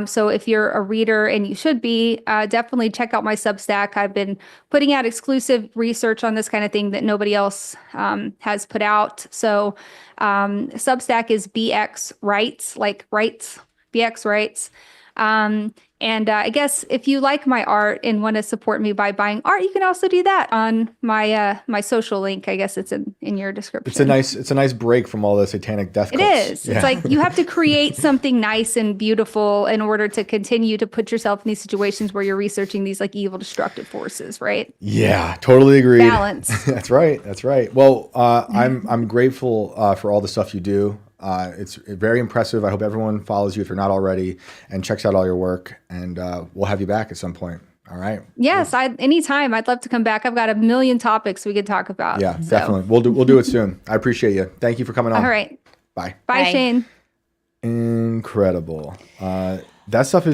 So if you're a reader, and you should be, definitely check out my Substack. I've been putting out exclusive research on this kind of thing that nobody else has put out. So Substack is BX Writes, like rights, BX Writes. And I guess if you like my art and want to support me by buying art, you can also do that on my my social link. I guess it's in your description. It's a nice break from all the satanic death cults. It is. It's like you have to create something nice and beautiful in order to continue to put yourself in these situations where you're researching these like evil, destructive forces, right? Yeah, totally agreed. Balance. That's right. That's right. Well, I'm grateful for all the stuff you do. It's very impressive. I hope everyone follows you if you're not already and checks out all your work. And we'll have you back at some point. All right. Yes, anytime. I'd love to come back. I've got a million topics we could talk about. Yeah, definitely. We'll do it soon. I appreciate you. Thank you for coming on. All right. Bye. Bye, Shane. Incredible. That stuff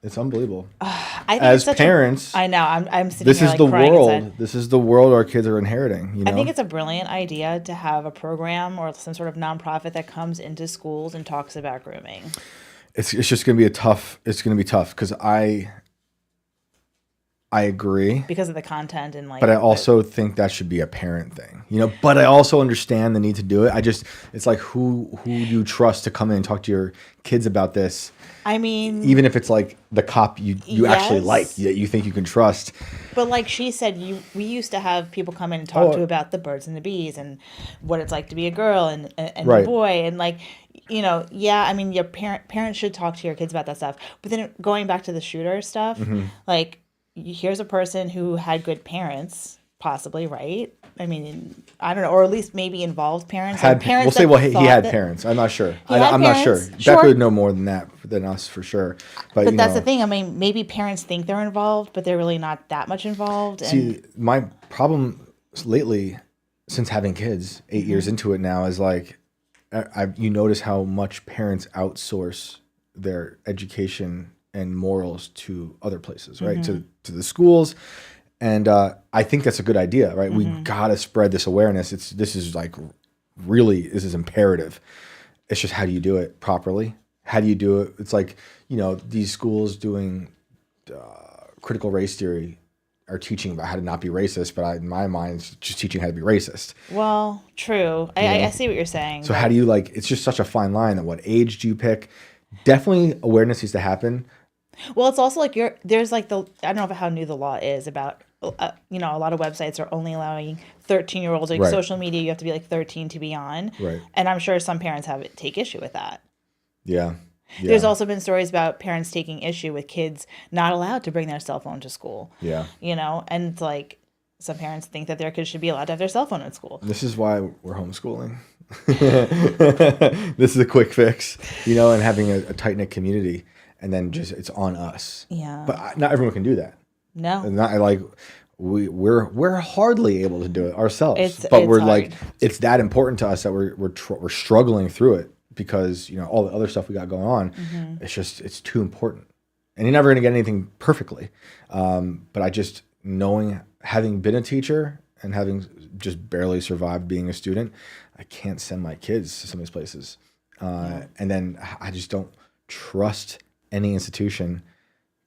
it's unbelievable. I think As parents, I know. I'm sitting this here is like the crying world. inside. This is the world our kids are inheriting. You know? I think it's a brilliant idea to have a program or some sort of nonprofit that comes into schools and talks about grooming. It's just going to be it's going to be tough because I agree Because of the content and like. but I also think that should be a parent thing, you know, but I also understand the need to do it. It's like who you trust to come in and talk to your kids about this. I mean, Even if it's like the cop you actually Yes. like, that you think you can trust. but like she said, we used to have people come in and talk to about the birds and the bees and what it's like to be a girl and Right. a boy and like, you know, yeah, I mean, your parents should talk to your kids about that stuff. But then going back to the shooter stuff, like here's a person who had good parents, possibly, right? I mean, I don't know, or at least maybe involved parents. We'll say, that he thought had that- parents. I'm not sure. He had I'm not sure. parents, sure. Becca would know more than that than us for sure. But you that's know, the thing. I mean, maybe parents think they're involved, but they're really not that much involved. And see, my problem lately, since having kids, 8 Mm-hmm. years into it now, is like, you notice how much parents outsource their education and morals to other places, right? Mm-hmm. To the schools. And I think that's a good idea, right? We Mm-hmm. got to spread this awareness. This is imperative. It's just, how do you do it properly? How do you do it? It's like, you know, these schools doing critical race theory are teaching about how to not be racist, but in my mind, it's just teaching how to be racist. well, true. I see what you're saying. So how do you it's just such a fine line that what age do you pick? Definitely awareness needs to happen. Well, it's also like there's like I don't know how new the law is about, you know, a lot of websites are only allowing 13-year-olds, like Right. social media, you have to be like 13 to be on. Right. And I'm sure some parents take issue with that. Yeah. There's also been stories about parents taking issue with kids not allowed to bring their cell phone to school. Yeah. You know, and it's like some parents think that their kids should be allowed to have their cell phone at school. This is why we're homeschooling. This is a quick fix, you know, and having a tight-knit community, and then just it's on us. Yeah. But not everyone can do that. No. And not like we're hardly able to do it ourselves. It's We're hard. like, it's that important to us that we're struggling through it because, you know, all the other stuff we got going on. Mm-hmm. It's too important, and you're never gonna get anything perfectly. But I just having been a teacher and having just barely survived being a student, I can't send my kids to some of these places. And then I just don't trust any institution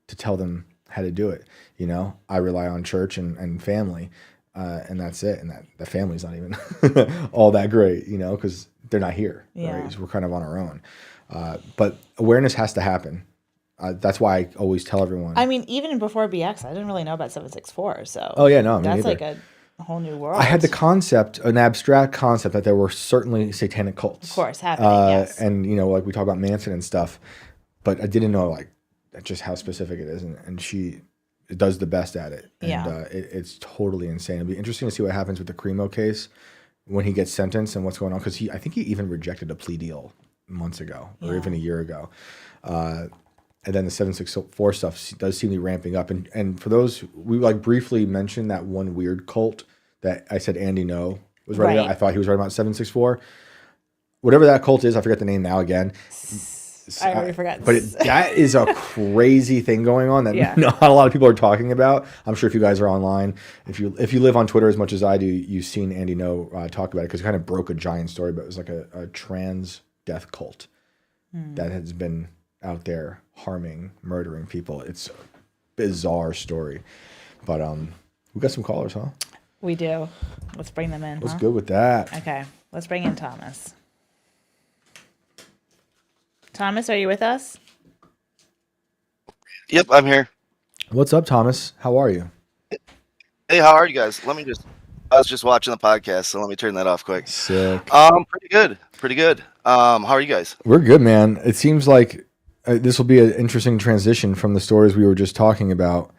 to tell them how to do it. You know, I rely on church and family, and that's it. And that family's not even all that great, you know, because they're not here. Yeah. Right? So we're kind of on our own. But awareness has to happen. That's why I always tell everyone. I mean, even before BX, I didn't really know about 764. So Oh, yeah, no, me that's neither. like a whole new world. I had the concept, an abstract concept, that there were certainly satanic cults. Of course, happening, yes. And, you know, like we talk about Manson and stuff, but I didn't know, like, just how specific it is. And she does the best at it. And Yeah. it's totally insane. It'll be interesting to see what happens with the Cremo case when he gets sentenced and what's going on. Because I think he even rejected a plea deal months ago or even a year ago. And then the 764 stuff does seem to be ramping up. And for those, we like briefly mentioned that one weird cult that I said Andy No was writing Right. about. I thought he was writing about 764. whatever that cult is, I forget the name now again. I already forgot. But that is a crazy thing going on that not a lot of people are talking about. I'm sure if you guys are online, if you live on Twitter as much as I do, you've seen Andy No talk about it because it kind of broke a giant story, but it was like a trans death cult that has been out there harming, murdering people. It's a bizarre story. But we got some callers, huh? We do. Let's bring them in. What's good with that? Okay, let's bring in Thomas. Thomas, are you with us? Yep, I'm here. What's up, Thomas? How are you? Hey, how are you guys? I was just watching the podcast, so let me turn that off quick. Sick. Pretty good. Pretty good. How are you guys? We're good, man. It seems like this will be an interesting transition from the stories we were just talking about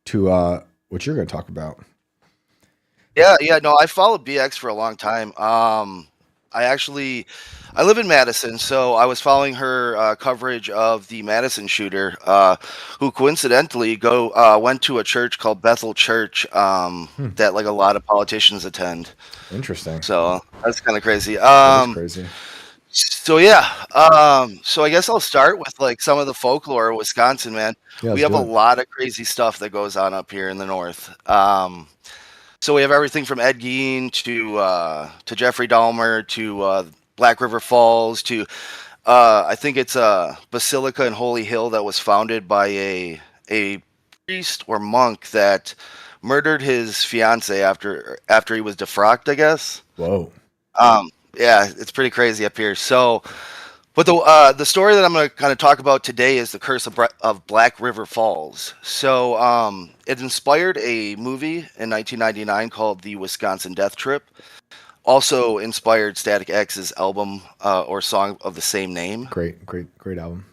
to what you're going to talk about. Yeah, no, I followed BX for a long time. I live in Madison, so I was following her coverage of the Madison shooter, who coincidentally went to a church called Bethel Church that like a lot of politicians attend. Interesting. So that's kind of crazy. That is crazy. So yeah, so I guess I'll start with like some of the folklore of Wisconsin, man. Yeah, we have a lot of crazy stuff that goes on up here in the north. So we have everything from Ed Gein to Jeffrey Dahmer to Black River Falls to I think it's a basilica in Holy Hill that was founded by a priest or monk that murdered his fiance after he was defrocked, I guess. Whoa. Yeah, it's pretty crazy up here. So, but the story that I'm going to kind of talk about today is the curse of Black River Falls. So it inspired a movie in 1999 called The Wisconsin Death Trip. Also inspired Static X's album or song of the same name. Great album.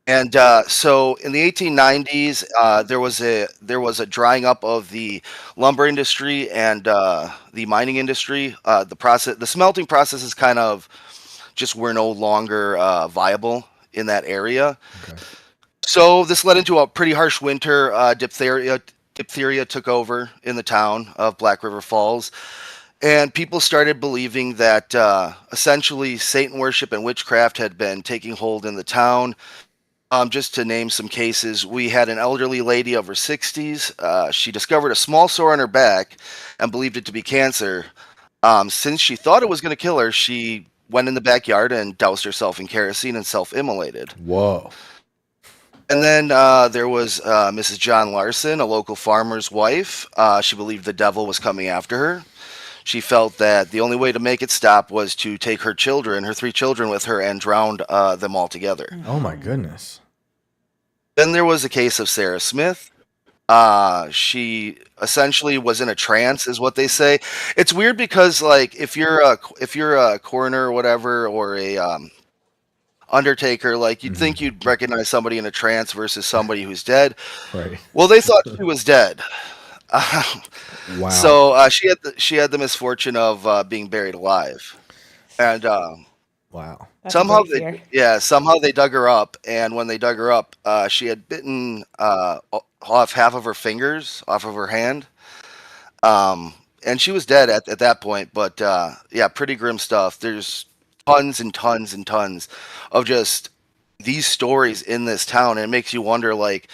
And so in the 1890s, there was a drying up of the lumber industry and the mining industry. The smelting processes kind of just were no longer viable in that area. Okay. So this led into a pretty harsh winter. Diphtheria took over in the town of Black River Falls. And people started believing that essentially Satan worship and witchcraft had been taking hold in the town. Just to name some cases, we had an elderly lady of her 60s. She discovered a small sore on her back and believed it to be cancer. Since she thought it was going to kill her, she went in the backyard and doused herself in kerosene and self-immolated. Whoa. And then there was Mrs. John Larson, a local farmer's wife. She believed the devil was coming after her. She felt that the only way to make it stop was to take her 3 children with her, and drowned them all together. Oh, my goodness. Then there was a case of Sarah Smith. She essentially was in a trance, is what they say. It's weird because, like, if you're a coroner or whatever, or a undertaker, like, you'd think you'd recognize somebody in a trance versus somebody who's dead. Right. Well, they thought she was dead. Wow. So she had the misfortune of being buried alive, and wow. Somehow they dug her up, and when they dug her up, she had bitten off half of her fingers off of her hand, and she was dead at that point. But yeah, pretty grim stuff. There's tons and tons and tons of just these stories in this town, and it makes you wonder, like,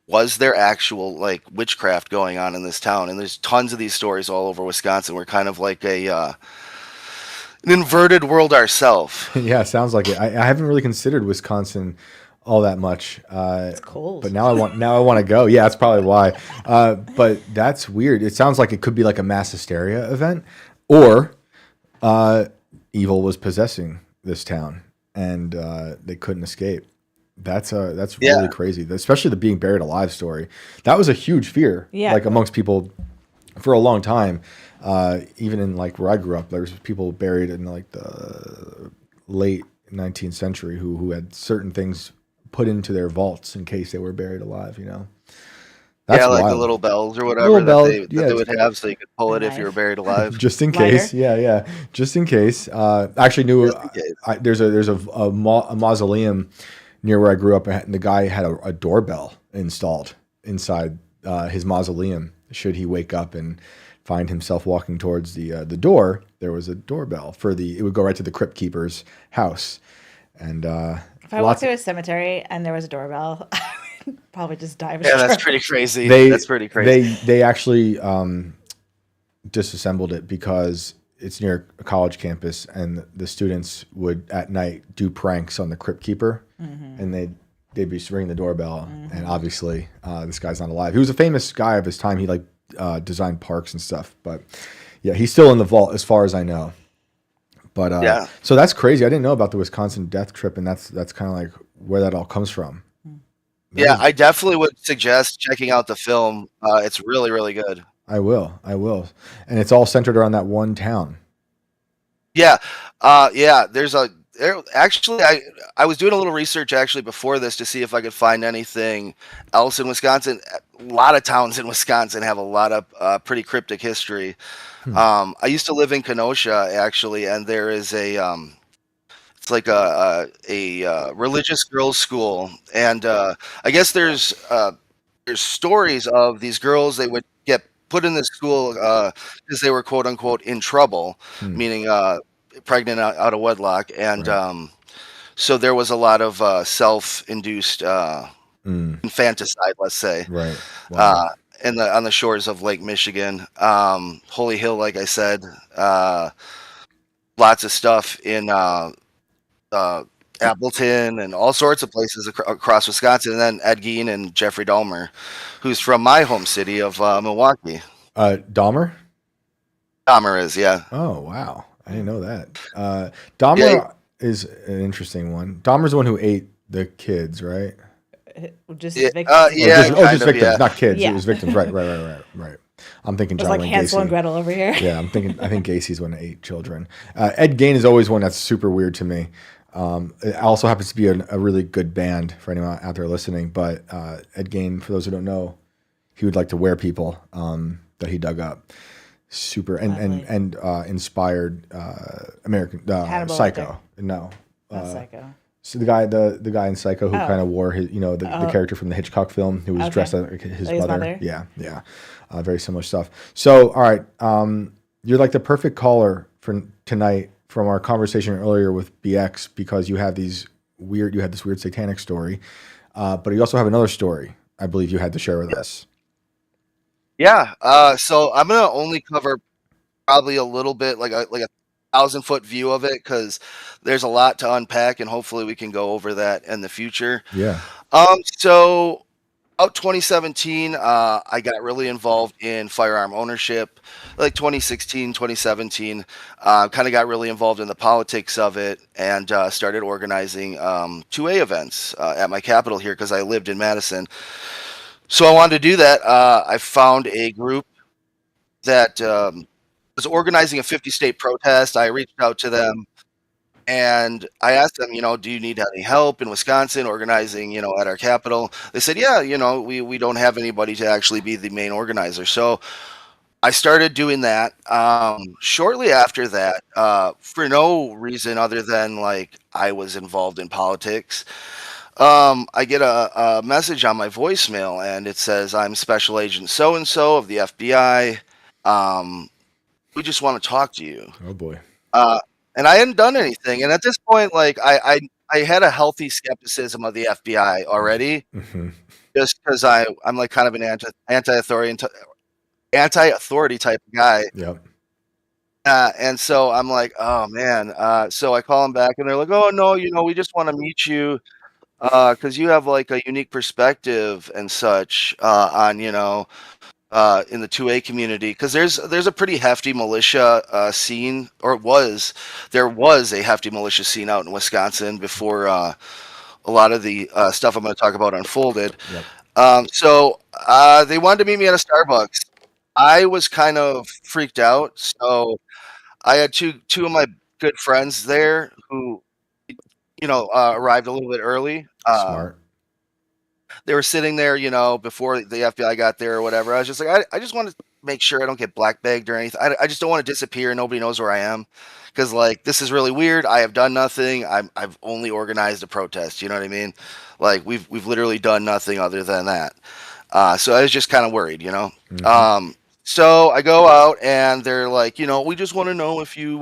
was there actual like witchcraft going on in this town? And there's tons of these stories all over Wisconsin. We're kind of like an inverted world ourselves. Yeah, sounds like it. I haven't really considered Wisconsin all that much. It's cold. But now I want to go. Yeah, that's probably why. But that's weird. It sounds like it could be like a mass hysteria event, or evil was possessing this town and they couldn't escape. That's really crazy, especially the being buried alive story. That was a huge fear, like amongst people for a long time. Even in like where I grew up, there was people buried in like the late 19th century who had certain things put into their vaults in case they were buried alive. You know, that's like wild. The little bells or whatever that they would have, so you could pull it if you were buried alive, just in case. Yeah, just in case. I actually knew there's a mausoleum near where I grew up, and the guy had a doorbell installed inside his mausoleum should he wake up and find himself walking towards the door. There was a doorbell it would go right to the crypt keeper's house. And If I walked through a cemetery and there was a doorbell, I would probably just die of a Yeah, that's stroke. pretty crazy. That's pretty crazy. They actually disassembled it because it's near a college campus, and the students would at night do pranks on the crypt keeper, and they'd be ringing the doorbell, and obviously this guy's not alive. He was a famous guy of his time. He like designed parks and stuff, but yeah, he's still in the vault as far as I know. But so that's crazy. I didn't know about the Wisconsin death trip, and that's kind of like where that all comes from. Yeah, I definitely would suggest checking out the film. It's really, really good. I will. And it's all centered around that one town. Yeah. Actually, I was doing a little research actually before this to see if I could find anything else in Wisconsin. A lot of towns in Wisconsin have a lot of pretty cryptic history. I used to live in Kenosha actually, and there is it's like a religious girls' school, and I guess there's stories of these girls. They would get put in this school because they were quote unquote in trouble, meaning pregnant out of wedlock, and so there was a lot of self-induced infanticide, let's say, Right. Wow. on the shores of Lake Michigan, Holy Hill, like I said, lots of stuff in Appleton and all sorts of places across Wisconsin, and then Ed Gein and Jeffrey Dahmer, who's from my home city of Milwaukee. Dahmer? Dahmer is, yeah. Oh, wow. I didn't know that. Dahmer is an interesting one. Dahmer's the one who ate the kids, right? Just victims. Just victims, not kids. Yeah. It was victims. Right. I'm thinking It's John like Wayne Hansel Gacy. and Gretel over here. Yeah, I think Gacy's one that ate children. Ed Gein is always one that's super weird to me. It also happens to be a really good band for anyone out there listening. But Ed Gein, for those who don't know, he would like to wear people that he dug up. Super and inspired American Psycho. No, Not Psycho. so the guy in Psycho who kind of wore his, the character from the Hitchcock film who was dressed like his mother. Yeah. Very similar stuff. So, all right, you're like the perfect caller for tonight from our conversation earlier with BX because you had this weird satanic story, but you also have another story I believe you had to share with us. Yeah. So I'm gonna only cover probably a little bit, like a 1,000-foot view of it, because there's a lot to unpack, and hopefully we can go over that in the future. Yeah. So about 2017, I got really involved in firearm ownership. Like 2016, 2017, kind of got really involved in the politics of it, and started organizing 2A events at my capital here because I lived in Madison. So I wanted to do that. I found a group that was organizing a 50-state protest. I reached out to them and I asked them, do you need any help in Wisconsin organizing, at our capital? They said, yeah, we don't have anybody to actually be the main organizer. So I started doing that. Shortly after that, for no reason other than like I was involved in politics, I get a message on my voicemail, and it says, I'm Special Agent so-and-so of the FBI. We just want to talk to you. Oh boy. And I hadn't done anything. And at this point, like I had a healthy skepticism of the FBI already, just because I'm like kind of an anti-authority type of guy. Yep. And so I'm like, oh man. So I call them back, and they're like, oh no, we just want to meet you. Because you have like a unique perspective and such on in the 2A community, because there's a pretty hefty militia scene, or there was a hefty militia scene out in Wisconsin before a lot of the stuff I'm going to talk about unfolded. Yep. So they wanted to meet me at a Starbucks. I was kind of freaked out, so I had two of my good friends there who arrived a little bit early. Smart. They were sitting there, before the FBI got there or whatever. I was just like, I just want to make sure I don't get black bagged or anything. I just don't want to disappear. Nobody knows where I am, because like this is really weird. I have done nothing. I've only organized a protest. You know what I mean? Like we've literally done nothing other than that. So I was just kind of worried, So I go out and they're like, we just want to know if you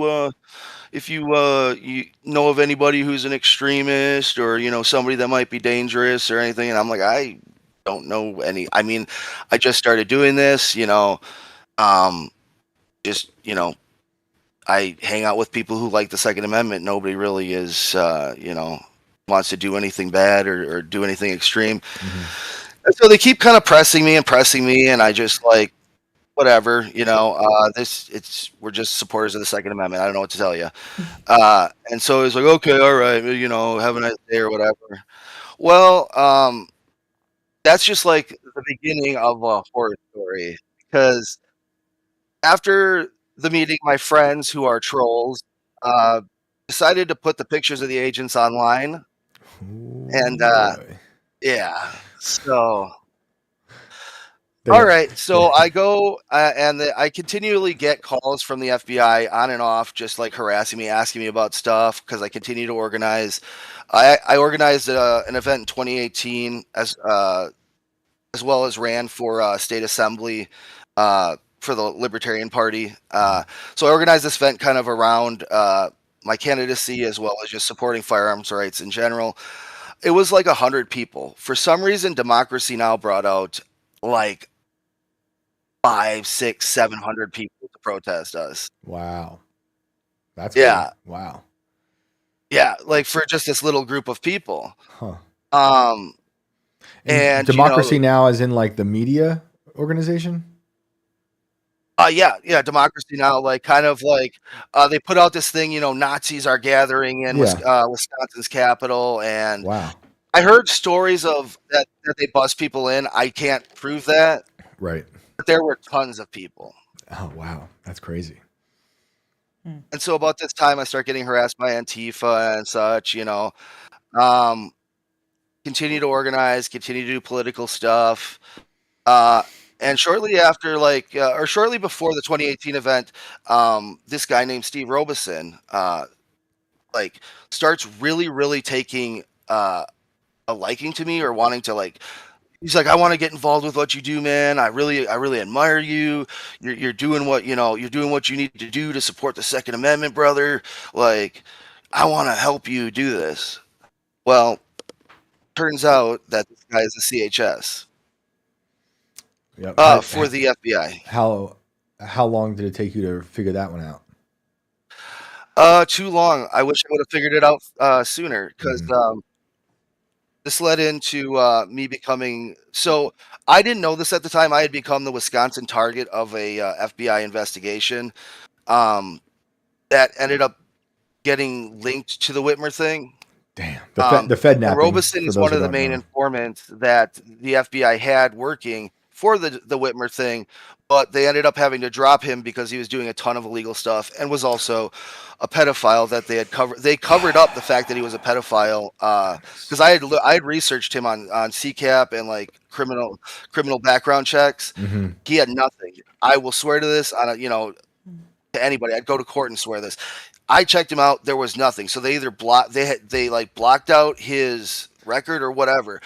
know of anybody who's an extremist or somebody that might be dangerous or anything. And I'm like, I don't know any. I mean, I just started doing this, um, just I hang out with people who like the Second Amendment. Nobody really is, wants to do anything bad or do anything extreme. And so they keep kind of pressing me, and I just like, whatever, we're just supporters of the Second Amendment. I don't know what to tell you. And so it's like, okay, all right, have a nice day or whatever. Well, that's just like the beginning of a horror story, because after the meeting, my friends who are trolls uh, decided to put the pictures of the agents online, and Boy. yeah, so. They All got, right, so I go and I continually get calls from the FBI on and off, just like harassing me, asking me about stuff because I continue to organize. I organized an event in 2018 as well as ran for state assembly for the Libertarian Party. So I organized this event kind of around my candidacy as well as just supporting firearms rights in general. It was like 100 people. For some reason, Democracy Now! Brought out like 5, 6, 700 people to protest us. wow. That's Yeah, big. Wow. yeah, like for just this little group of people. Huh. Um, And and Democracy Now! Is in like the media organization? yeah, Democracy Now! Like kind of like they put out this thing, Nazis are gathering in Yeah. Wisconsin's capital, and Wow. I heard stories of that they bust people in. I can't prove that, Right. but there were tons of people. Oh, wow. That's crazy. And so about this time, I start getting harassed by Antifa and such. Um, continue to organize, continue to do political stuff. And shortly after, or shortly before the 2018 event, this guy named Steve Robeson, like, starts really, really taking a liking to me or wanting to like. He's like, I want to get involved with what you do, man. I really admire you. You're doing what you're doing what you need to do to support the Second Amendment, brother. Like, I want to help you do this. Well, turns out that this guy is a CHS Yep. for the FBI. How long did it take you to figure that one out? Too long. I wish I would have figured it out sooner, because this led into me becoming. So I didn't know this at the time. I had become the Wisconsin target of a FBI investigation that ended up getting linked to the Whitmer thing. Damn. The Fed napping. Robeson for is those one who of the don't main know. informants that the FBI had working for the Whitmer thing, but they ended up having to drop him because he was doing a ton of illegal stuff and was also a pedophile that they had covered. They covered up the fact that he was a pedophile because I had researched him on CCAP and like criminal background checks. He had nothing. I will swear to this on to anybody. I'd go to court and swear this. I checked him out. There was nothing. So they either blocked out his record or whatever.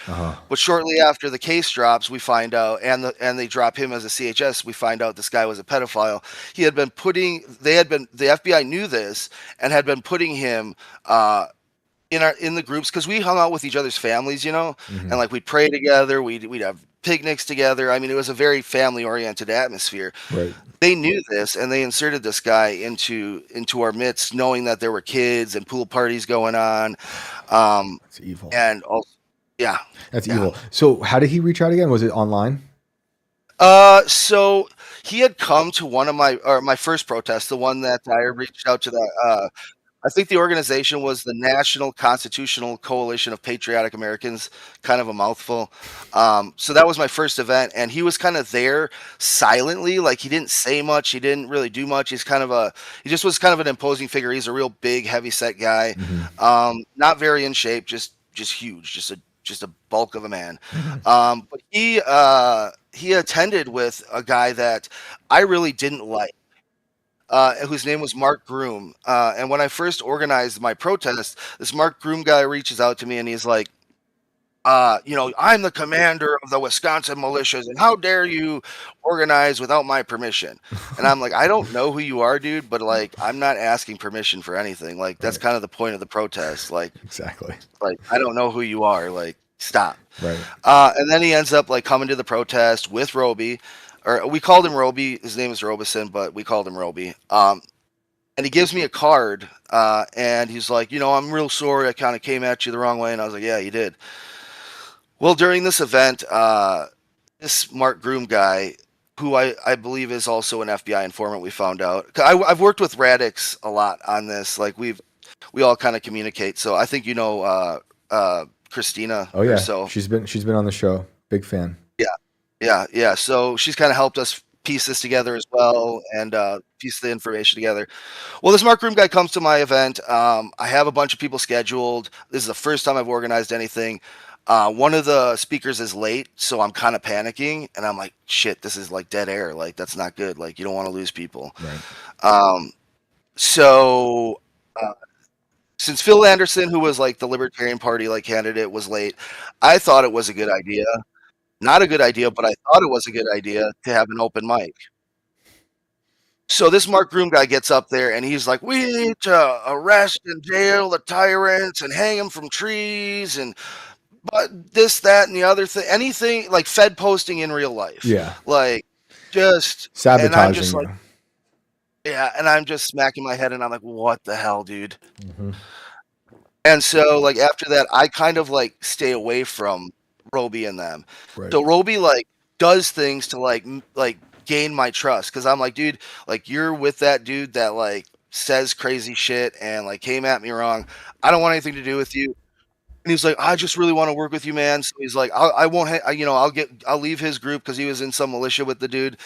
But shortly after the case drops, we find out, and they drop him as a CHS. We find out this guy was a pedophile. He had been the FBI knew this and had been putting him in the groups because we hung out with each other's families, and like we'd pray together. We'd have picnics together. I mean, it was a very family oriented atmosphere. Right. They knew this, and they inserted this guy into our midst, knowing that there were kids and pool parties going on. That's evil. And also, yeah, That's evil. So how did he reach out again? Was it online? So he had come to one of my first protests, the one that I reached out to I think the organization was the National Constitutional Coalition of Patriotic Americans, kind of a mouthful. So that was my first event, and he was kind of there silently, like he didn't say much, he didn't really do much. He just was kind of an imposing figure. He's a real big, heavy set guy, not very in shape, just huge, just a bulk of a man. But he attended with a guy that I really didn't like. Whose name was Mark Groom. And when I first organized my protest, this Mark Groom guy reaches out to me and he's like, I'm the commander of the Wisconsin militias, and how dare you organize without my permission? And I'm like, I don't know who you are, dude, but like, I'm not asking permission for anything. Like, that's Right. kind of the point of the protest. Exactly. Like, I don't know who you are. Like, stop. Right. And then he ends up like coming to the protest with Roby, or we called him Roby. His name is Robeson, but we called him Roby. And he gives me a card, and he's like, I'm real sorry. I kind of came at you the wrong way. And I was like, yeah, you did. Well, during this event, this Mark Groom guy, who I believe is also an FBI informant, we found out. I've worked with Radix a lot on this. Like we all kind of communicate. So I think Christina. Oh yeah. So She's been on the show. Big fan. Yeah. So she's kind of helped us piece this together as well and piece the information together. Well, this Mark Groom guy comes to my event. I have a bunch of people scheduled. This is the first time I've organized anything. One of the speakers is late, so I'm kind of panicking, and I'm like, shit, this is like dead air. Like, that's not good. Like, you don't want to lose people. Right. So since Phil Anderson, who was like the Libertarian Party like candidate, was late, I thought it was a good idea. Not a good idea, but I thought it was a good idea to have an open mic. So this Mark Groom guy gets up there and he's like, we need to arrest and jail the tyrants and hang them from trees and but this, that, and the other thing, anything like Fed posting in real life. Yeah. Like just sabotaging and I'm just you. like, yeah, and I'm just smacking my head and I'm like, what the hell, dude? Mm-hmm. And so like after that, I kind of like stay away from Roby and them. Right. So Roby like does things to like gain my trust because I'm like, dude, like you're with that dude that like says crazy shit and like came at me wrong. I don't want anything to do with you. And he's like, I just really want to work with you, man. So he's like, I won't, I'll leave his group because he was in some militia with the dude.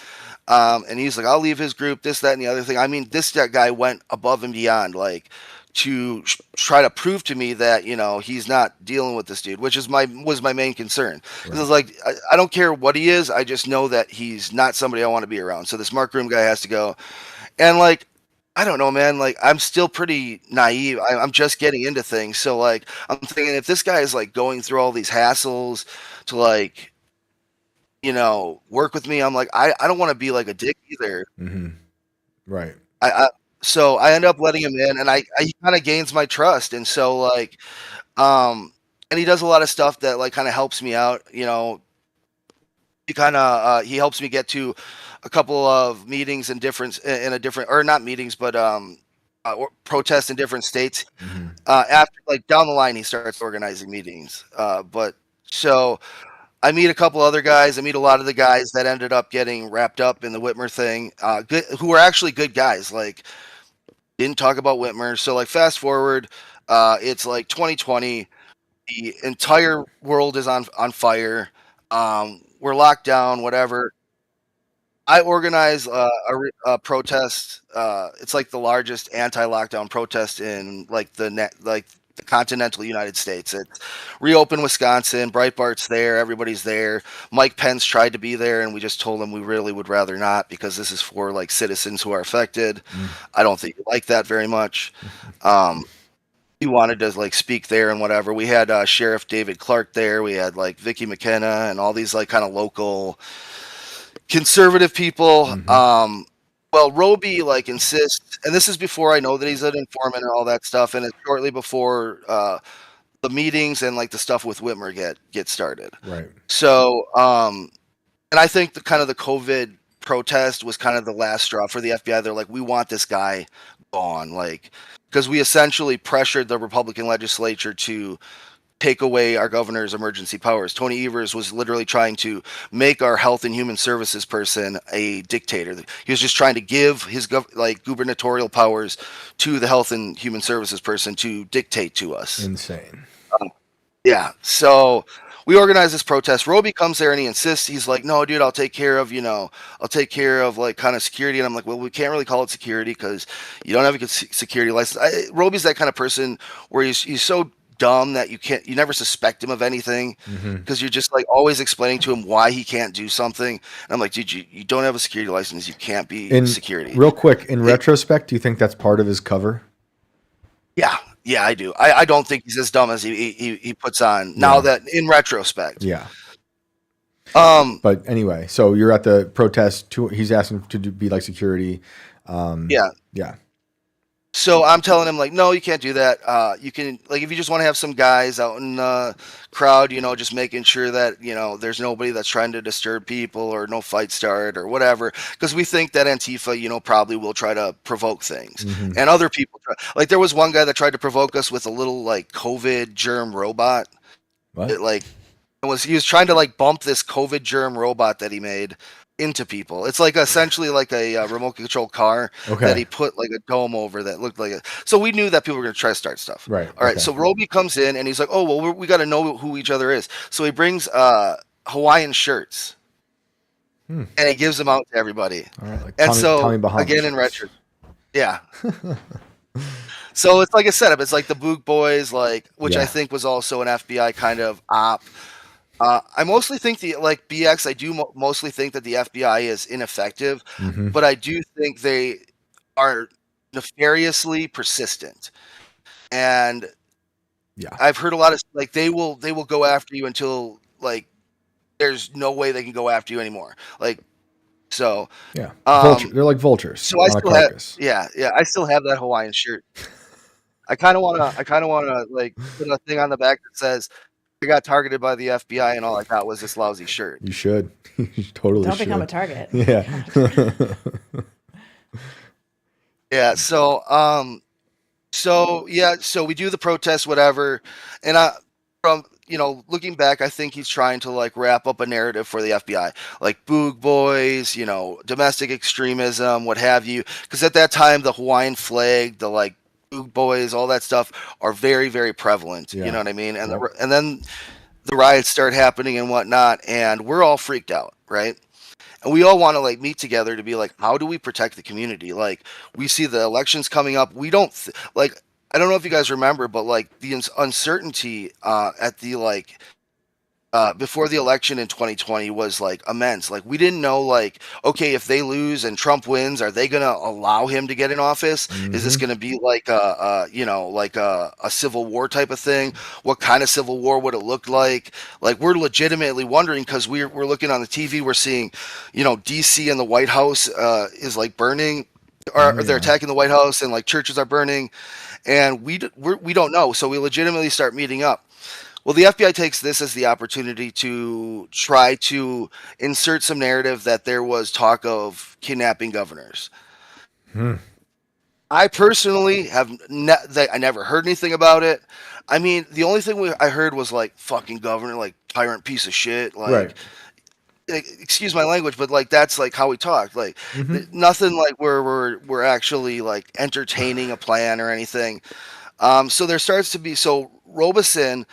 And he's like, I'll leave his group, this, that, and the other thing. I mean, that guy went above and beyond, like to try to prove to me that, he's not dealing with this dude, which was my main concern. Right. I was like, I don't care what he is. I just know that he's not somebody I want to be around. So this Mark Groom guy has to go. And like, I don't know, man. Like, I'm still pretty naive. I'm just getting into things. So, like, I'm thinking if this guy is, like, going through all these hassles to, like, work with me, I'm like, I don't want to be, like, a dick either. Mm-hmm. Right. So I end up letting him in, and he kind of gains my trust. And so, like, and he does a lot of stuff that, like, kind of helps me out, he helps me get to a couple of meetings not meetings, but protests in different states. Mm-hmm. After like down the line, he starts organizing meetings. But so I meet a couple other guys. I meet a lot of the guys that ended up getting wrapped up in the Whitmer thing, who were actually good guys. Like didn't talk about Whitmer. So like fast forward, it's like 2020. The entire world is on fire. We're locked down, whatever. I organize a protest. It's like the largest anti-lockdown protest in like the continental United States. It's reopen Wisconsin. Breitbart's there. Everybody's there. Mike Pence tried to be there, and we just told him we really would rather not because this is for like citizens who are affected. I don't think you like that very much. He wanted to like speak there and whatever. We had Sheriff David Clark there. We had like Vicky McKenna and all these like kind of local conservative people. Mm-hmm. Well, Roby like insists, and this is before I know that he's an informant and all that stuff, and it's shortly before the meetings and like the stuff with Whitmer get started. Right. So, and I think the kind of the COVID protest was kind of the last straw for the FBI. They're like, we want this guy gone, like because we essentially pressured the Republican legislature to take away our governor's emergency powers. Tony Evers was literally trying to make our health and human services person a dictator. He was just trying to give his gubernatorial powers to the health and human services person to dictate to us. Insane. Yeah. So we organize this protest. Roby comes there and he insists. He's like, no, dude, I'll take care of like kind of security. And I'm like, well, we can't really call it security because you don't have a good security license. Roby's that kind of person where he's so dumb that you never suspect him of anything because you're just like always explaining to him why he can't do something. And I'm like, dude, you don't have a security license. You can't be in security. Real quick, in retrospect, do you think that's part of his cover? Yeah. Yeah, I do. I don't think he's as dumb as he puts on now Yeah. that in retrospect. Yeah. Um, But anyway, so you're at the protest. He's asking to be like security. yeah. Yeah. So I'm telling him like, no, you can't do that. You can like if you just want to have some guys out in the crowd, you know, just making sure that you know there's nobody that's trying to disturb people or no fight start or whatever. Because we think that Antifa, you know, probably will try to provoke things, and other people try. Like there was one guy that tried to provoke us with a little like COVID germ robot. What? It like he was trying to like bump this COVID germ robot that he made into people. It's like essentially like a remote control car that he put like a dome over that looked like it. So we knew that people were going to try to start stuff. Right. All right. So Roby comes in and he's like, "Oh well, we got to know who each other is." So he brings Hawaiian shirts and he gives them out to everybody. All right. Like And Tommy so Bahama again in shirts. retro, yeah. So it's like a setup. It's like the Boog Boys, like which I think was also an FBI kind of op. I mostly think like BX. I do mostly think that the FBI is ineffective, but I do think they are nefariously persistent. And I've heard a lot of like they will go after you until like there's no way they can go after you anymore. Like so. Yeah. They're like vultures. So I still have I still have that Hawaiian shirt. I kind of wanna like put a thing on the back that says I got targeted by the FBI and all I got was this lousy shirt. You should. You totally Don't should. become a target. Yeah. Yeah. So so we do the protest, whatever, and from looking back, I think he's trying to like wrap up a narrative for the FBI, like Boog Boys, domestic extremism, what have you, because at that time the Hawaiian flag, the like Boog Boys, all that stuff are very, very prevalent. You know what I mean? And and then the riots start happening and whatnot, and we're all freaked out, right? And we all want to like meet together to be like, how do we protect the community? Like we see the elections coming up. We don't like. I don't know if you guys remember, but like the uncertainty at the like before the election in 2020 was like immense. Like we didn't know like, okay, if they lose and Trump wins, are they going to allow him to get in office? Is this going to be like a civil war type of thing? What kind of civil war would it look like? Like we're legitimately wondering because we're looking on the TV, we're seeing, DC and the White House is like burning or they're attacking the White House and like churches are burning and we don't know. So we legitimately start meeting up. Well, the FBI takes this as the opportunity to try to insert some narrative that there was talk of kidnapping governors. I personally have I never heard anything about it. I mean, the only thing I heard was like fucking governor, like tyrant piece of shit, like excuse my language, but like that's like how we talk. Like nothing like we're actually like entertaining a plan or anything. So there starts to be Robeson.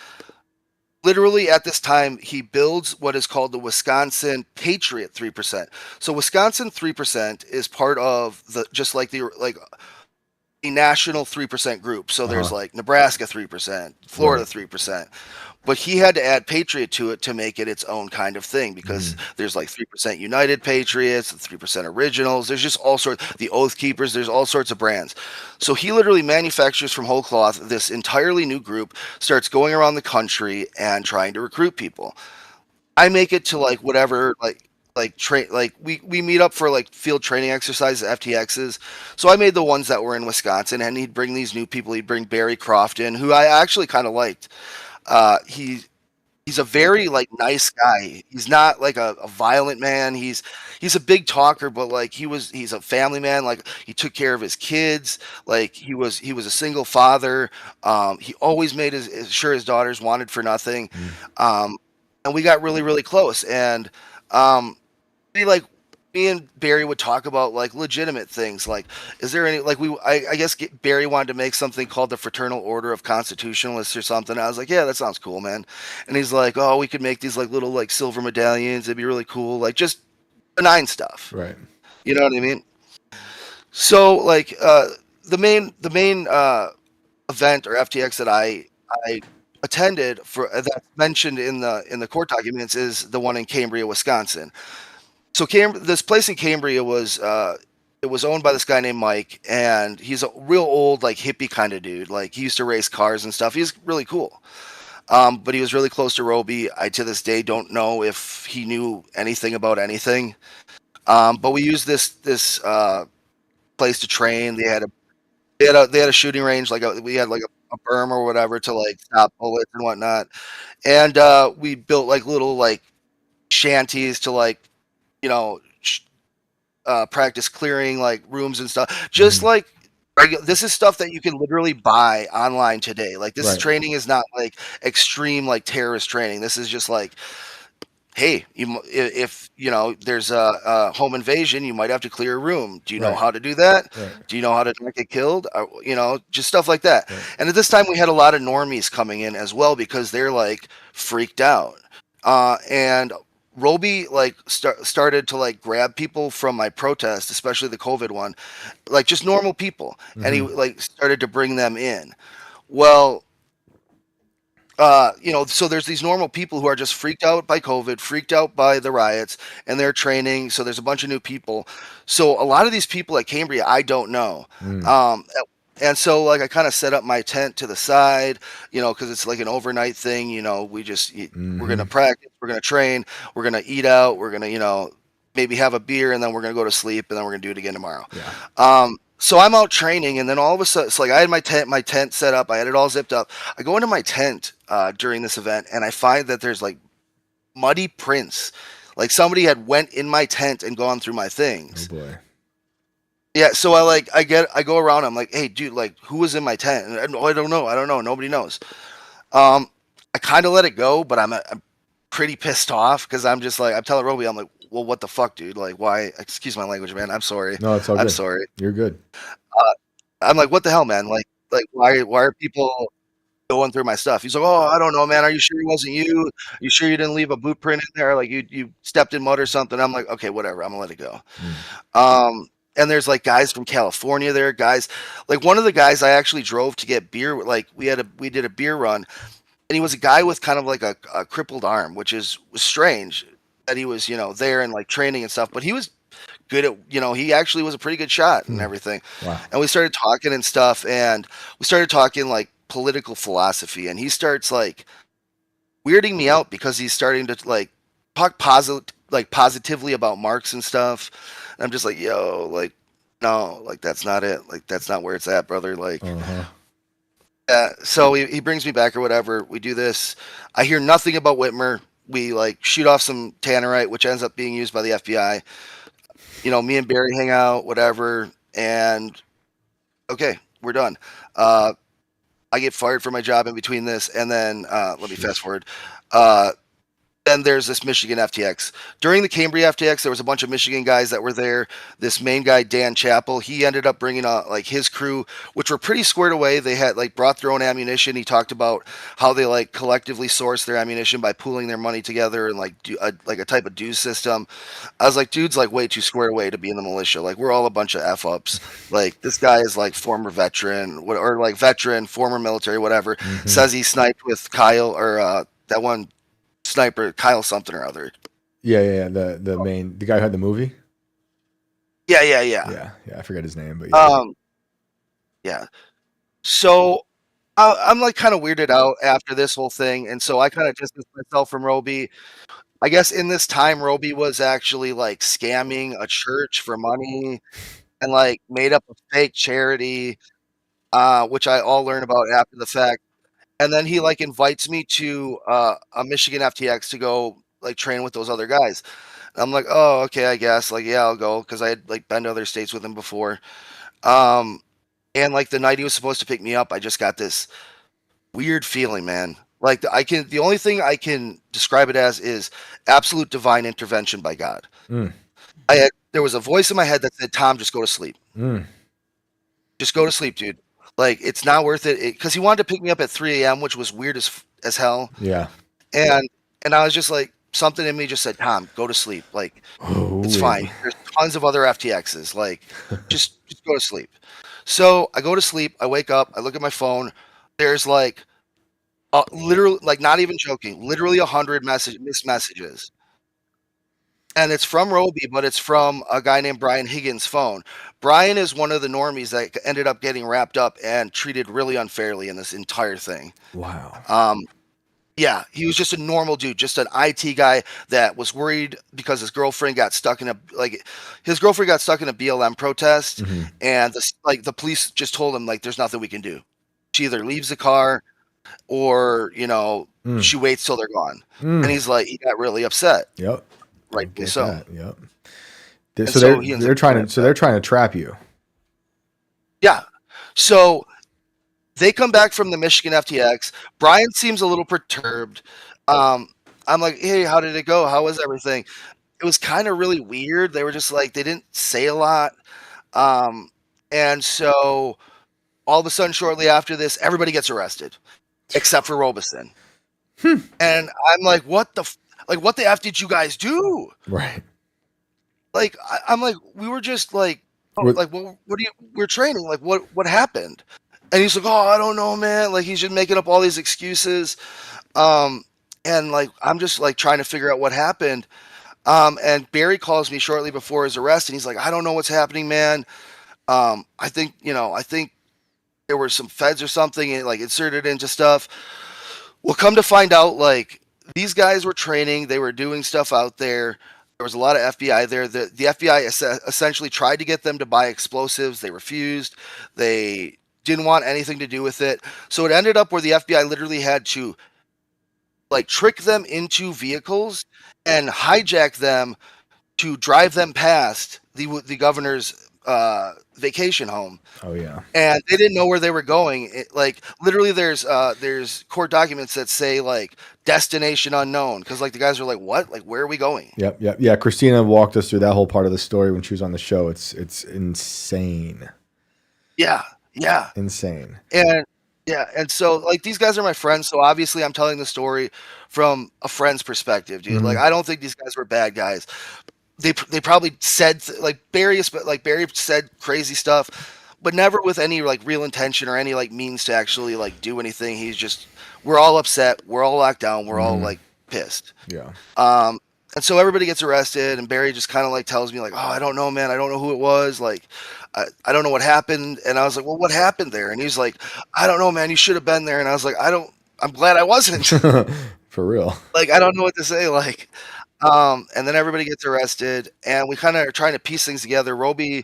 Literally at this time, he builds what is called the Wisconsin Patriot 3%. So Wisconsin 3% is part of a national 3% group. So there's like Nebraska 3%, Florida 3%. But he had to add Patriot to it to make it its own kind of thing because there's like 3% United Patriots, 3% Originals. There's just all sorts, the Oath Keepers, there's all sorts of brands. So he literally manufactures from whole cloth this entirely new group, starts going around the country and trying to recruit people. I make it to like whatever, we meet up for like field training exercises, FTXs. So I made the ones that were in Wisconsin and he'd bring these new people. He'd bring Barry Croft in, who I actually kind of liked. He's a very like nice guy. He's not like a violent man. He's a big talker, but like he's a family man. Like he took care of his kids. Like he was a single father. He always made sure his daughters wanted for nothing. And we got really, really close. And me and Barry would talk about like legitimate things. Like, is there any like I guess Barry wanted to make something called the Fraternal Order of Constitutionalists or something. I was like, yeah, that sounds cool, man. And he's like, oh, we could make these like little like silver medallions. It'd be really cool. Like just benign stuff. Right. You know what I mean? So like the main event or FTX that I attended for that's mentioned in the court documents is the one in Cambria, Wisconsin. So this place in Cambria was it was owned by this guy named Mike, and he's a real old, like hippie kind of dude. Like he used to race cars and stuff. He's really cool. But he was really close to Roby. I to this day don't know if he knew anything about anything. But we used this place to train. They had a shooting range, we had like a berm or whatever to like stop bullets and whatnot. And we built like little like shanties to like you know practice clearing like rooms and stuff. Just like this is stuff that you can literally buy online today. Like this Right. training is not like extreme like terrorist training. This is just like, hey, if there's a home invasion, you might have to clear a room. Do you know Right. how to do that? Right. Do you know how to not get killed? Just stuff like that. Right. And at this time, we had a lot of normies coming in as well because they're like freaked out. And Roby like started to like grab people from my protest, especially the COVID one, like just normal people, and he like started to bring them in. Well, so there's these normal people who are just freaked out by COVID, freaked out by the riots, and they're training. So there's a bunch of new people. So a lot of these people at Cambria, I don't know. And so like I kind of set up my tent to the side, because it's like an overnight thing. We just we're gonna practice, we're gonna train, we're gonna eat out, we're gonna maybe have a beer, and then we're gonna go to sleep, and then we're gonna do it again tomorrow. Yeah. So I'm out training, and then all of a sudden, it's like I had my tent set up. I had it all zipped up. I go into my tent during this event, and I find that there's like muddy prints, like somebody had went in my tent and gone through my things. Oh boy. Yeah, so I go around. I'm like, hey, dude, like who was in my tent? And I don't know. Nobody knows. I kind of let it go, but I'm pretty pissed off because I'm just like I'm telling Roby, I'm like, well, what the fuck, dude? Like, why? Excuse my language, man. I'm sorry. No, it's all good. I'm sorry. You're good. I'm like, what the hell, man? Like why are people going through my stuff? He's like, oh, I don't know, man. Are you sure it wasn't you? You sure you didn't leave a boot print in there? Like you stepped in mud or something? I'm like, okay, whatever. I'm gonna let it go. And there's like guys from California there, guys. Like one of the guys I actually drove to get beer. Like we did a beer run, and he was a guy with kind of like a crippled arm, which was strange that he was there and like training and stuff. But he was good at he actually was a pretty good shot and everything. Wow. And we started talking and stuff, and we started talking like political philosophy, and he starts like weirding me out because he's starting to like talk positively about Marx and stuff. And I'm just like, yo, like, no, like that's not it. Like that's not where it's at, brother. Like, so he brings me back or whatever. We do this. I hear nothing about Whitmer. We like shoot off some tannerite, which ends up being used by the FBI. Me and Barry hang out, whatever, and okay, we're done. I get fired from my job in between this, and then let me fast forward. Then there's this Michigan FTX. During the Cambria FTX, there was a bunch of Michigan guys that were there. This main guy, Dan Chappell, he ended up bringing like his crew, which were pretty squared away. They had like brought their own ammunition. He talked about how they like collectively source their ammunition by pooling their money together and like do a type of dues system. I was like, dude's like way too squared away to be in the militia. Like we're all a bunch of F-ups. Like this guy is like former veteran or like veteran, former military, whatever. Says he sniped with Kyle or that one sniper, Kyle something or other. Yeah. The guy who had the movie. Yeah. Yeah. I forget his name, but yeah. Yeah. So I'm like kind of weirded out after this whole thing, and so I kind of distanced myself from Roby. I guess in this time, Roby was actually like scamming a church for money and like made up a fake charity, which I all learned about after the fact. And then he like invites me to a Michigan FTX to go like train with those other guys. And I'm like, oh, okay, I guess. Like, yeah, I'll go because I had like been to other states with him before. And like the night he was supposed to pick me up, I just got this weird feeling, man. Like the only thing I can describe it as is absolute divine intervention by God. There was a voice in my head that said, Tom, just go to sleep. Just go to sleep, dude. Like it's not worth it because he wanted to pick me up at 3 a.m., which was weird as hell. Yeah. And I was just like, something in me just said, Tom, go to sleep. Like it's fine. There's tons of other FTXs. Like just go to sleep. So I go to sleep. I wake up. I look at my phone. There's like literally, like not even joking, literally 100 missed messages. And it's from Roby, but it's from a guy named Brian Higgins' phone. Brian is one of the normies that ended up getting wrapped up and treated really unfairly in this entire thing. Wow. Yeah, he was just a normal dude, just an IT guy that was worried because his girlfriend got stuck in a BLM protest, and the police just told him like there's nothing we can do. She either leaves the car or she waits till they're gone. And he got really upset. Yep. Rightfully so. That. Yep. So they're trying to trap you. Yeah. So they come back from the Michigan FTX. Brian seems a little perturbed. I'm like, hey, how did it go? How was everything? It was kind of really weird. They were just like, they didn't say a lot. And so all of a sudden, shortly after this, everybody gets arrested except for Robeson. And I'm like, what the F did you guys do? Right. Like, I'm like, we were just like, we're training. Like, what happened? And he's like, oh, I don't know, man. Like, he's just making up all these excuses. And like, I'm just like trying to figure out what happened. And Barry calls me shortly before his arrest, and he's like, I don't know what's happening, man. I think there were some feds or something like inserted into stuff. Well, come to find out, like, these guys were training. They were doing stuff out there. There was a lot of FBI there. The FBI essentially tried to get them to buy explosives. They refused. They didn't want anything to do with it. So it ended up where the FBI literally had to like trick them into vehicles and hijack them to drive them past the governor's vacation home. Oh yeah. And they didn't know where they were going. Like literally there's court documents that say like destination unknown, because like the guys are like, what? Like, where are we going? Yep. Yeah. Christina walked us through that whole part of the story when she was on the show. It's insane. Yeah. Insane. And so like these guys are my friends, so obviously I'm telling the story from a friend's perspective, dude. Like I don't think these guys were bad guys. They probably said like Barry said crazy stuff, but never with any like real intention or any like means to actually like do anything. He's just, we're all upset, we're all locked down, we're all like pissed. Yeah. And so everybody gets arrested, and Barry just kind of like tells me like, oh, I don't know, man. I don't know who it was. Like, I don't know what happened. And I was like, well, what happened there? And he's like, I don't know, man. You should have been there. And I was like, I'm glad I wasn't. For real. Like, I don't know what to say. Like, and then everybody gets arrested, and we kind of are trying to piece things together. Roby,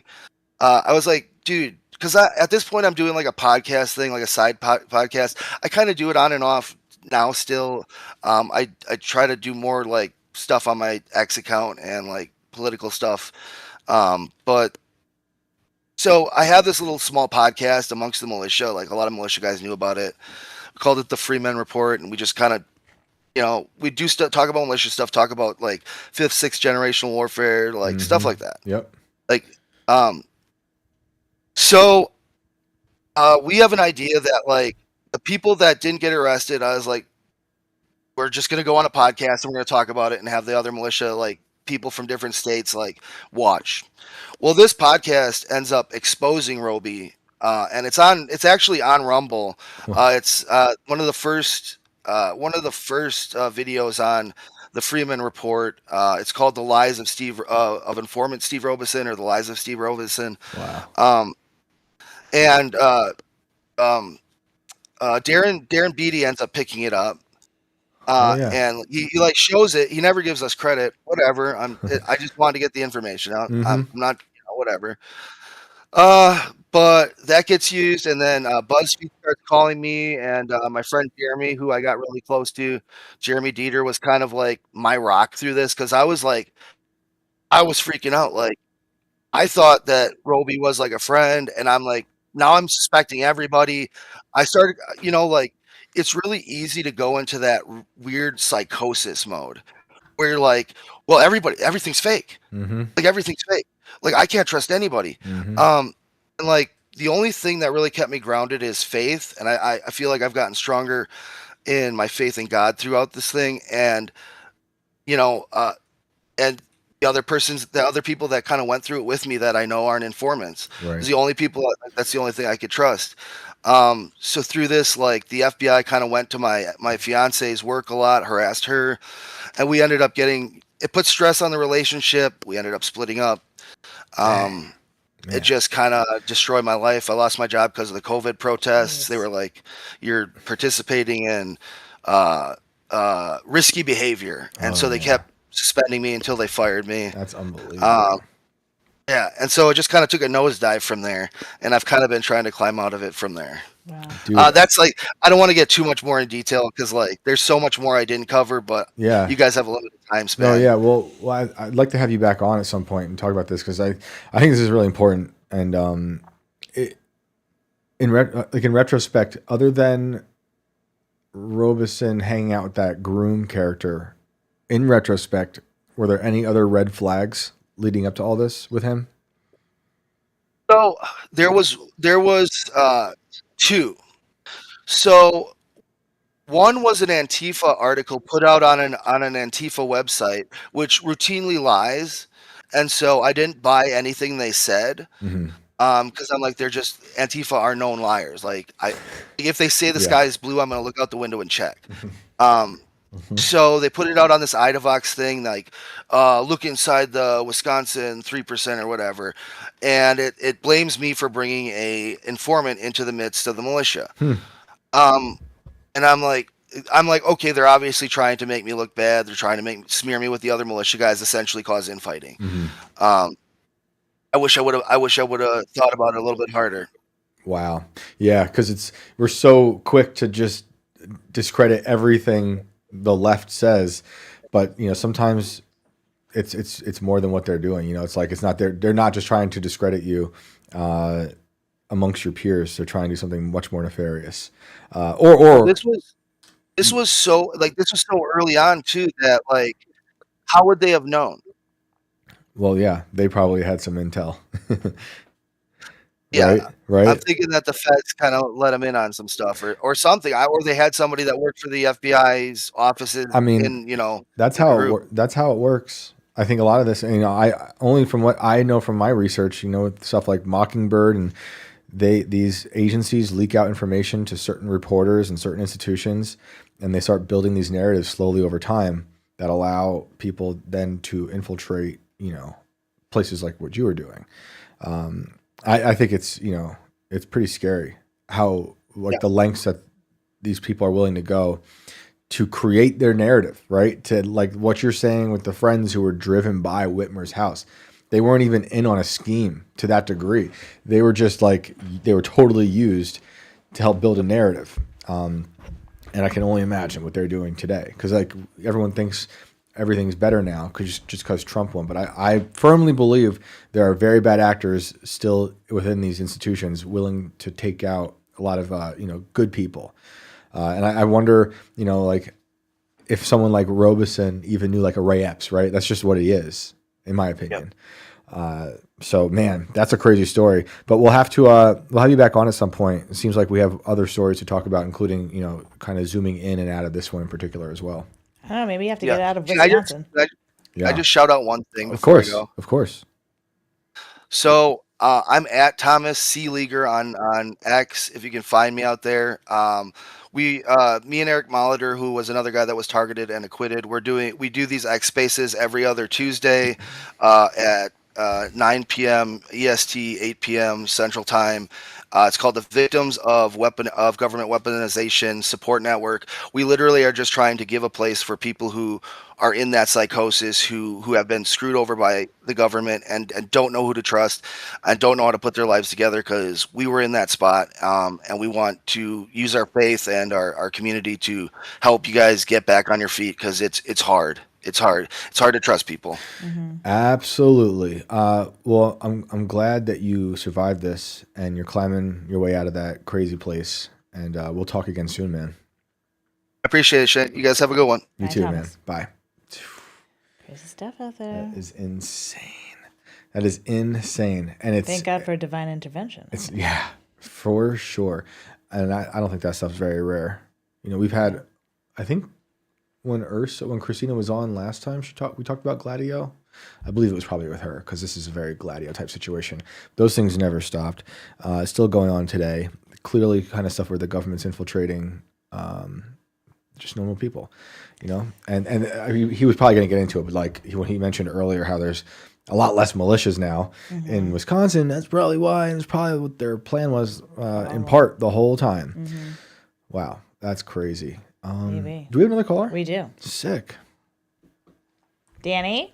I was like, dude, because at this point I'm doing like a podcast thing, like a side podcast. I kind of do it on and off now still. I try to do more like stuff on my X account and like political stuff. But so I have this little small podcast amongst the militia. Like a lot of militia guys knew about it. We called it the Freeman Report, and we just kind of, we do talk about militia stuff, talk about like 5th, 6th generational warfare, like stuff like that. Yep. Like, so we have an idea that like the people that didn't get arrested, I was like, we're just going to go on a podcast and we're going to talk about it and have the other militia, like people from different states, like watch. Well, this podcast ends up exposing Roby, and it's actually on Rumble. It's one of the first videos on the Freeman Report. It's called "The Lies of Informant Steve Robeson," or "The Lies of Steve Robeson." Wow. And Darren Beatty ends up picking it up. And he like shows it. He never gives us credit. Whatever. I just wanted to get the information out. I'm not, whatever. But that gets used, and then BuzzFeed starts calling me, and my friend Jeremy, who I got really close to, Jeremy Dieter, was kind of like my rock through this, because I was freaking out. Like, I thought that Roby was like a friend, and I'm like, now I'm suspecting everybody. I started, like, it's really easy to go into that weird psychosis mode where you're like, well, everything's fake. Like, everything's fake. Like, I can't trust anybody. And like, the only thing that really kept me grounded is faith. And I feel like I've gotten stronger in my faith in God throughout this thing. And, and the other people that kind of went through it with me that I know aren't informants. Right. That's the only thing I could trust. So through this, like, the FBI kind of went to my fiance's work a lot, harassed her, and we ended up getting it put stress on the relationship. We ended up splitting up. Man. It just kind of destroyed my life. I lost my job because of the COVID protests. They were like, "You're participating in risky behavior," and so they kept suspending me until they fired me. That's unbelievable. Yeah, and so it just kind of took a nosedive from there, and I've kind of been trying to climb out of it from there. Wow. Dude, That's like, I don't want to get too much more in detail because like there's so much more I didn't cover, but yeah. you guys have a limited time span. No, yeah. Well, I'd like to have you back on at some point and talk about this because I think this is really important. And in retrospect, other than Robeson hanging out with that groom character, in retrospect, were there any other red flags leading up to all this with him? So there was two. So one was an Antifa article put out on an Antifa website, which routinely lies, and so I didn't buy anything they said. Because I'm like, they're just, Antifa are known liars. Like, if they say the sky is blue, I'm gonna look out the window and check. So they put it out on this IDAVOX thing, like, look inside the Wisconsin 3% or whatever, and it blames me for bringing a informant into the midst of the militia. And I'm like, okay, they're obviously trying to make me look bad. They're trying to smear me with the other militia guys, essentially cause infighting. I wish I would have thought about it a little bit harder. Wow. Yeah, because we're so quick to just discredit everything the left says, but sometimes it's more than what they're doing. It's like they're not just trying to discredit you amongst your peers. They're trying to do something much more nefarious. Or this was so early on too that like, how would they have known? Well, yeah, they probably had some intel. Yeah, right. I'm thinking that the feds kind of let them in on some stuff or something, or they had somebody that worked for the FBI's offices. I mean, that's how it works. I think a lot of this, I only from what I know from my research, with stuff like Mockingbird, and these agencies leak out information to certain reporters and certain institutions, and they start building these narratives slowly over time that allow people then to infiltrate places like what you were doing. I think it's pretty scary how the lengths that these people are willing to go to create their narrative, right? To like what you're saying with the friends who were driven by Whitmer's house. They weren't even in on a scheme to that degree. They were just they were totally used to help build a narrative. And I can only imagine what they're doing today because everyone thinks everything's better now just because Trump won. But I firmly believe there are very bad actors still within these institutions willing to take out a lot of good people. And I wonder, if someone like Robeson even knew like a Ray Epps, right? That's just what he is, in my opinion. So man, that's a crazy story. But we'll have you back on at some point. It seems like we have other stories to talk about, including kind of zooming in and out of this one in particular as well. I don't know. Maybe you have to get out of Wisconsin. I just shout out one thing before I go. Of course. So I'm at Thomas C. Leaguer on X. If you can find me out there. Me and Eric Molitor, who was another guy that was targeted and acquitted, we do these X spaces every other Tuesday at 9 p.m. EST, 8 p.m. Central Time. It's called the Victims of Government Weaponization Support Network. We literally are just trying to give a place for people who are in that psychosis, who have been screwed over by the government and don't know who to trust and don't know how to put their lives together, because we were in that spot, and we want to use our faith and our community to help you guys get back on your feet, because it's hard. It's hard to trust people. Mm-hmm. Absolutely. Well, I'm glad that you survived this and you're climbing your way out of that crazy place. And we'll talk again soon, man. I appreciate it, Shane. You guys have a good one. You too, Thomas. Man. Bye. Crazy stuff out there. That is insane. And it's thank God for divine intervention. Yeah, for sure. And I don't think that stuff's very rare. We've had, I think, when Christina was on last time, we talked about Gladio. I believe it was probably with her, because this is a very Gladio type situation. Those things never stopped. It's still going on today. Clearly kind of stuff where the government's infiltrating just normal people, you know. And he was probably going to get into it, but like when he mentioned earlier how there's a lot less militias now in Wisconsin. That's probably why, and it's probably what their plan was in part the whole time. Wow, that's crazy. Maybe. Do we have another caller? We do. Sick. Danny?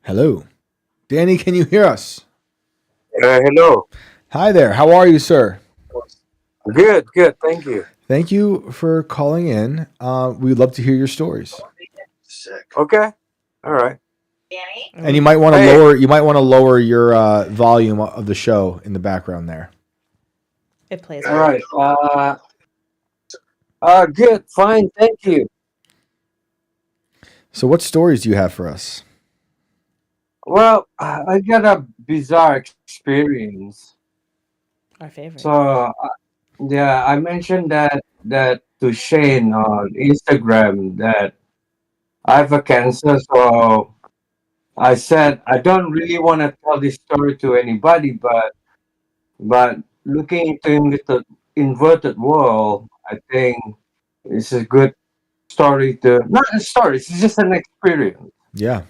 Hello. Danny, can you hear us? Hello. Hi there. How are you, sir? Good. Thank you. Thank you for calling in. We'd love to hear your stories. Sick. Okay. All right. Danny? And you might want to lower your volume of the show in the background there. It plays. All right. Good. Fine. Thank you. So what stories do you have for us? Well, I got a bizarre experience. Our favorite. So, yeah, I mentioned that to Shane on Instagram that I have a cancer. So I said I don't really want to tell this story to anybody, but looking into the inverted world, I think it's a good story to not a story. It's just an experience. Yeah.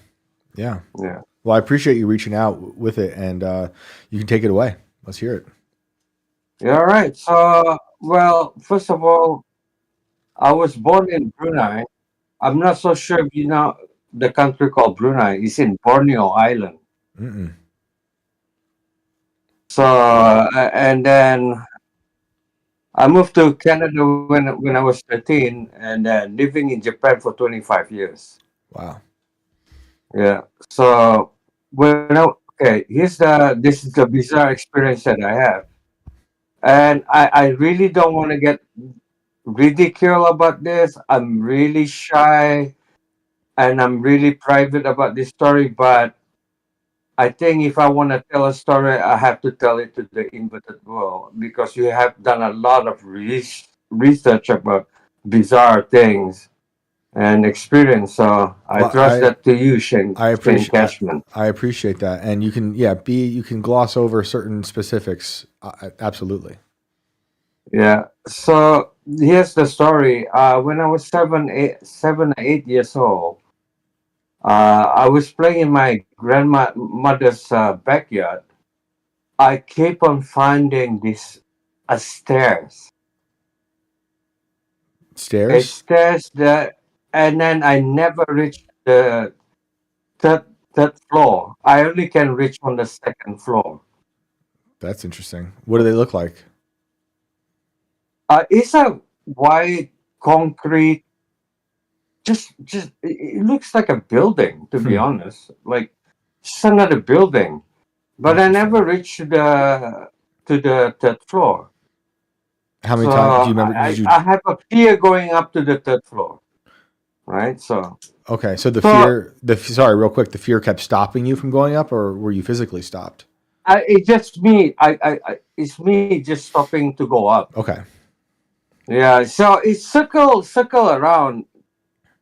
Yeah. Well, I appreciate you reaching out with it, and you can take it away. Let's hear it. Yeah. All right. So, well, first of all, I was born in Brunei. I'm not so sure if you know the country called Brunei. It's in Borneo Island. Mm-mm. So, and then I moved to Canada when I was 13, and then living in Japan for 25 years. Wow. Yeah. So this is the bizarre experience that I have, and I really don't want to get ridicule about this. I'm really shy, and I'm really private about this story. But I think if I want to tell a story, I have to tell it to the inverted world because you have done a lot of research about bizarre things and experience. So I Well, trust that to you, Shane Cashman. I appreciate that, and you can gloss over certain specifics. Absolutely. Yeah. So here's the story. When I was 8 years old, I was playing in my grandmother's backyard. I keep on finding this stairs, Stairs. and then I never reached the third third floor. I only can reach on the second floor. That's interesting. What do they look like? It's a white concrete. Just it looks like a building, to be honest. Like it's another building, but I never reached to the third floor. How many So times do you remember? I have a fear going up to the third floor, right? So Okay, so real quick, the fear kept stopping you from going up, or were you physically stopped? it's just me. It's me just stopping to go up. Okay. Yeah. So it's circle around.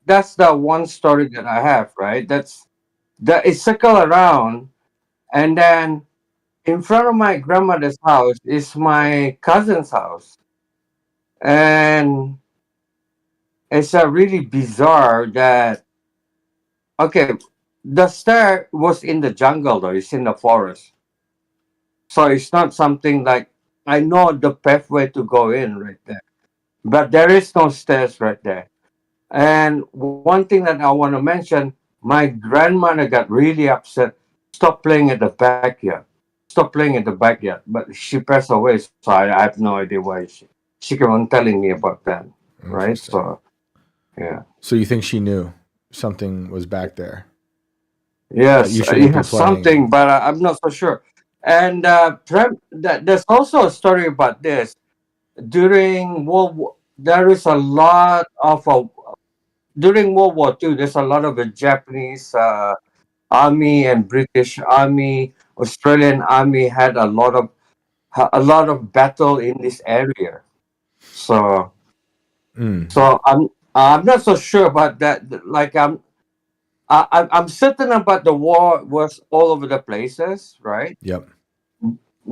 That's the one story that I have, right? It circle around, and then in front of my grandmother's house is my cousin's house, and it's a really bizarre that okay, the stair was in the jungle though, it's in the forest. So it's not something like I know the pathway to go in right there. But there is no stairs right there. And one thing that I want to mention, my grandmother got really upset. Stop playing at the backyard. Stop playing at the backyard. But she passed away, so I have no idea why she kept on telling me about that. Right? So yeah. So you think she knew something was back there? Yes, You shouldn't you be have playing. something, but I'm not so sure. And there's also a story about this. During there is a lot of during World War II. There's a lot of the Japanese army and British army, Australian army had a lot of battle in this area. So I'm not so sure about that. Like I'm certain about the war was all over the places, right? Yep.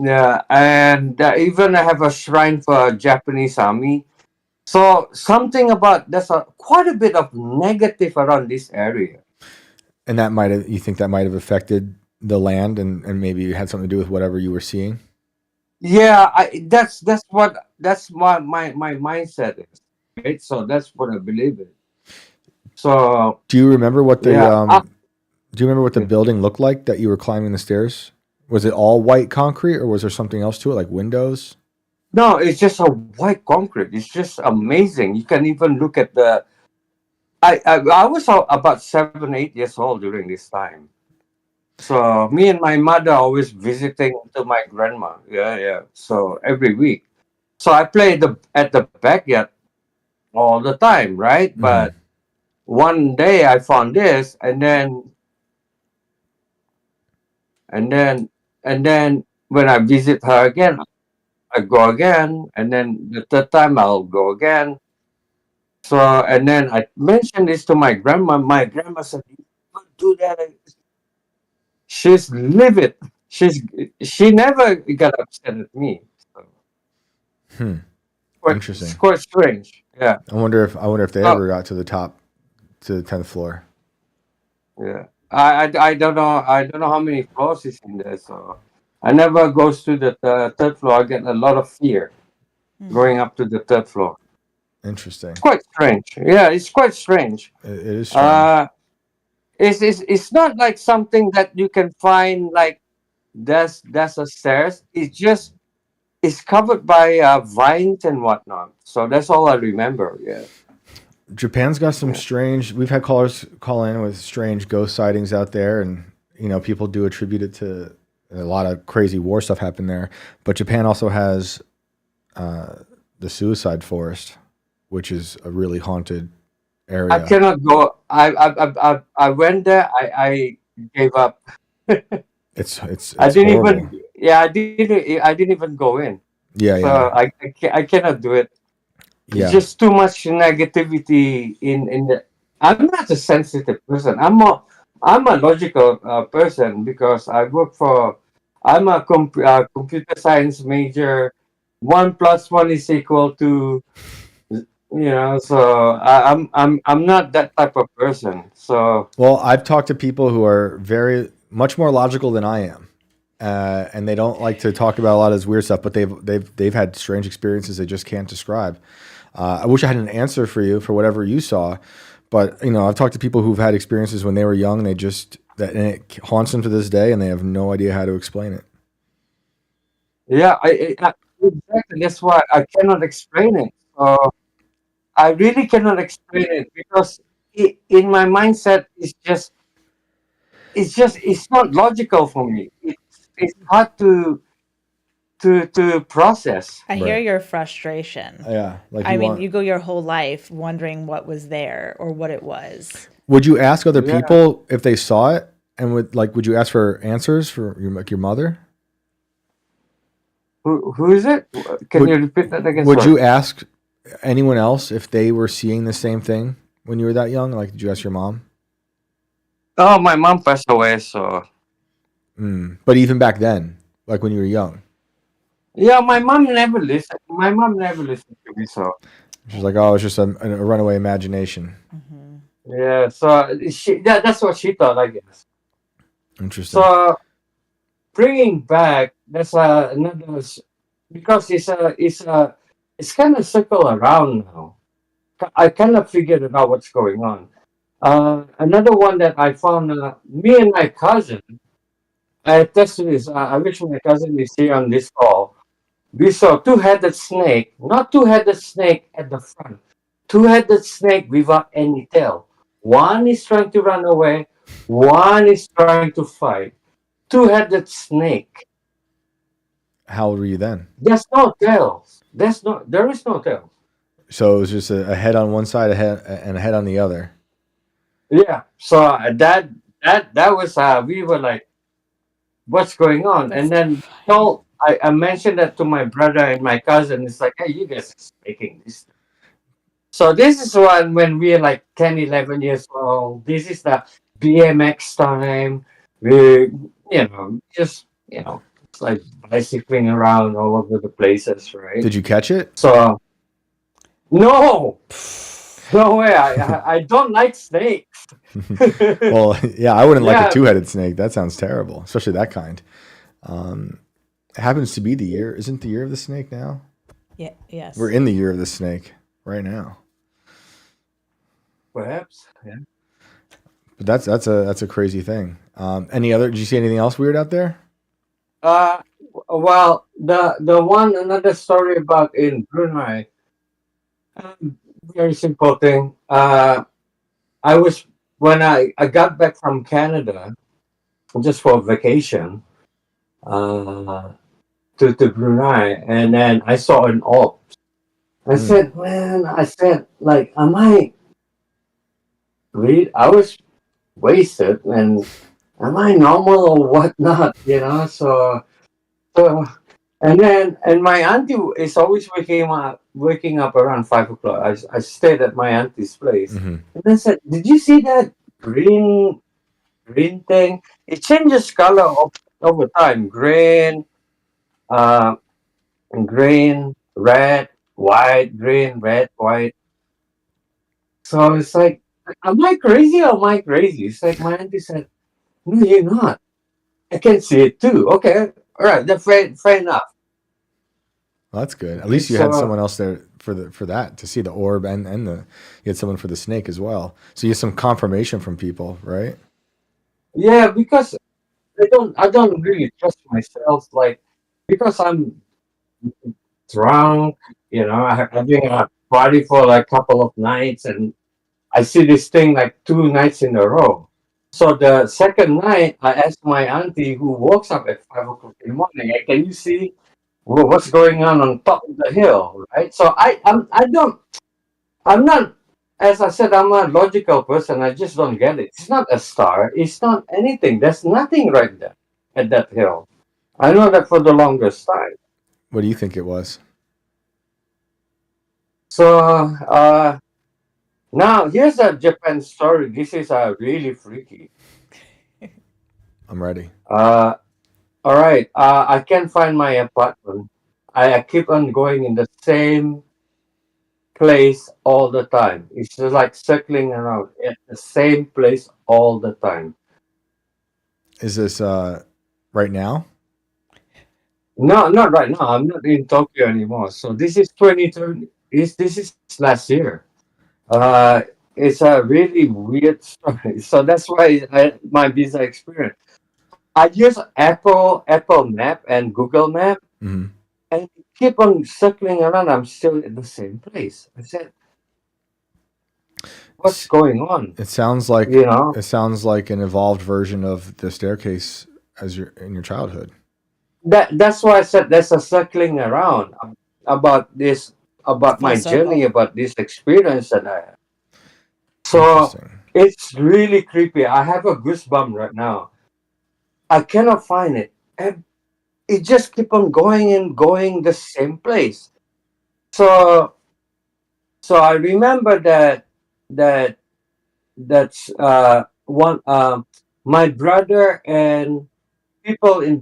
Yeah, and even I have a shrine for Japanese army. So something about there's quite a bit of negative around this area. And that might have, you think that might have affected the land and maybe had something to do with whatever you were seeing? Yeah, that's my mindset is, right? So that's what I believe in. So Do you remember what the yeah, do you remember what the building looked like that you were climbing the stairs? Was it all white concrete or was there something else to it, like windows? no, it's just a white concrete. It's just amazing. You can even look at the. I was about 7 8 years old during this time. So me and my mother always visiting to my grandma. Yeah, yeah. So every week. So I play at the backyard all the time, right? But one day I found this, and then and then when I visit her again, I go again, and then the third time I'll go again. So and then I mentioned this to my grandma. My grandma said, "You don't do that." She's livid. She's she never got upset at me. So Hmm. quite, it's Interesting. quite strange. Yeah. I wonder if they Oh, ever got to the top, to the 10th floor. yeah. I don't know. I don't know how many floors is in there. So I never goes to the third floor. I get a lot of fear going up to the third floor. Interesting. It's quite strange. Yeah, it's quite strange. It is strange. It's not like something that you can find like that's a stairs. It's just it's covered by vines and whatnot. So that's all I remember. Yeah. Japan's got some Yeah. strange. We've had callers call in with strange ghost sightings out there, and people do attribute it to a lot of crazy war stuff happened there. But Japan also has the suicide forest, which is a really haunted I area. cannot go. I went there. I gave up. It's I didn't horrible. even. Yeah, I didn't even go in. Yeah, So yeah, I cannot do it. It's yeah. just too much negativity in the. I'm not a sensitive person. I'm a logical person because I work for. I'm a computer science major. 1 plus 1 is equal to, So I'm not that type of person. So Well, I've talked to people who are very much more logical than I am, and they don't like to talk about a lot of this weird stuff. But they've had strange experiences they just can't describe. I wish I had an answer for you for whatever you saw, but I've talked to people who've had experiences when they were young. And and it haunts them to this day, and they have no idea how to explain it. yeah, exactly. That's why I cannot explain it. So I really cannot explain it because in my mindset, it's not logical for me. It's hard to process. I hear Right. your frustration. Yeah, like I you mean, want. you go your whole life wondering what was there or what it was. Would you ask other Yeah. people if they saw it, and would you ask for answers for your mother? Who is it? Can Would you repeat that again? Would Sorry. you ask anyone else if they were seeing the same thing when you were that young? Like, did you ask your mom? Oh, my mom passed away, so But even back then, like when you were young, yeah, my mom never listened. My mom never listened to me, so she's like, "Oh, it's just a runaway imagination." yeah. So that's what she thought, I guess. Interesting. So bringing back that's another because it's kind of circle around now. I kind of figured it out what's going on. Another one that I found, me and my cousin, I tested this. I wish my cousin is here on this call. We saw two-headed snake, not two-headed snake at the front, two-headed snake without any tail. One is trying to run away, one is trying to fight. Two-headed snake. How old were you then? There's no tails. There is no tail. So it was just a head on one side, and a head on the other. Yeah. So that was we were like, what's going on? And then I mentioned that to my brother and my cousin. It's like, hey, you guys are making this. So this is one when we're like 10, 11 years old. This is the BMX time. We, it's like bicycling around all over the places, right? Did you catch it? So No, no way. I don't like snakes. Well, yeah, I wouldn't like a Yeah, two-headed snake. That sounds terrible, especially that kind. It happens to be the year. Isn't the year of the snake now? Yeah. Yes. We're in the year of the snake right now. perhaps. Yeah. But that's a crazy thing. Any other? Did you see anything else weird out there? Uh, well, the one another story about in Brunei. Very simple thing. I was when I got back from Canada just for vacation uh, to Brunei, and then I saw an orb. I said, man, I said, like, am I read? I was wasted, and am I normal or whatnot? So and my auntie is always waking up around 5 o'clock. I stayed at my auntie's place, Mhm. and I said, "Did you see that green thing? It changes color over time. Uh, green, red, white, green, red, white. So it's like, am I crazy or am I crazy? It's like my auntie said, no, you're not. I can see it too. Okay, all right, then fair enough. Well, that's good. At least you It's had someone else there for that to see the orb and you had someone for the snake as well. So you had some confirmation from people, right? yeah, because I don't really trust myself, like, because I'm drunk, having a party for like a couple of nights, and I see this thing like 2 nights in a row. So the second night, I asked my auntie who walks up at 5 o'clock in the morning, "Hey, can you see what's going on top of the hill?" Right. So I'm not, as I said, I'm a logical person. I just don't get it. It's not a star. It's not anything. There's nothing right there at that hill. I know that for the longest time. What do you think it was? So now here's a Japan story. This is really freaky. I'm ready. All right. I can't find my apartment. I keep on going in the same place all the time. It's just like circling around at the same place all the time. Is this right now? No, not right now. I'm not in Tokyo anymore. So this is 2020. This is last year. Uh, it's a really weird story. So that's why my visa experience. I use Apple Map and Google Map, Hmm. and keep on circling around. I'm still in the same place. I said, "What's going on?" It sounds like You know. an evolved version of the staircase as in your childhood. That's why I said there's a circling around about this, about Full my journey, circle. about this experience that I have. So Interesting. it's really creepy. I have a goosebump right now. I cannot find it. And it just keep on going and going the same place. So I remember that that's one my brother and people in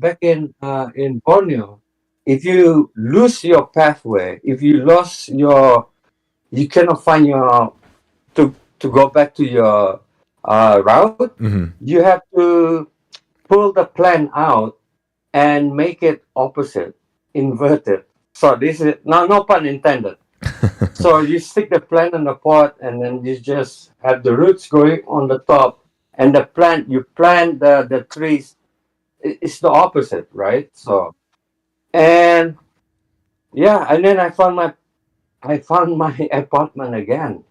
Borneo. If you lose your pathway, if you lost your, you cannot find your to go back to your route. Hmm. You have to pull the plan out and make it opposite, inverted. So this is no pun intended. So you stick the plant in the pot, and then you just have the roots going on the top, and you plant the trees. It's the opposite, right? So and yeah, and then I found my apartment again.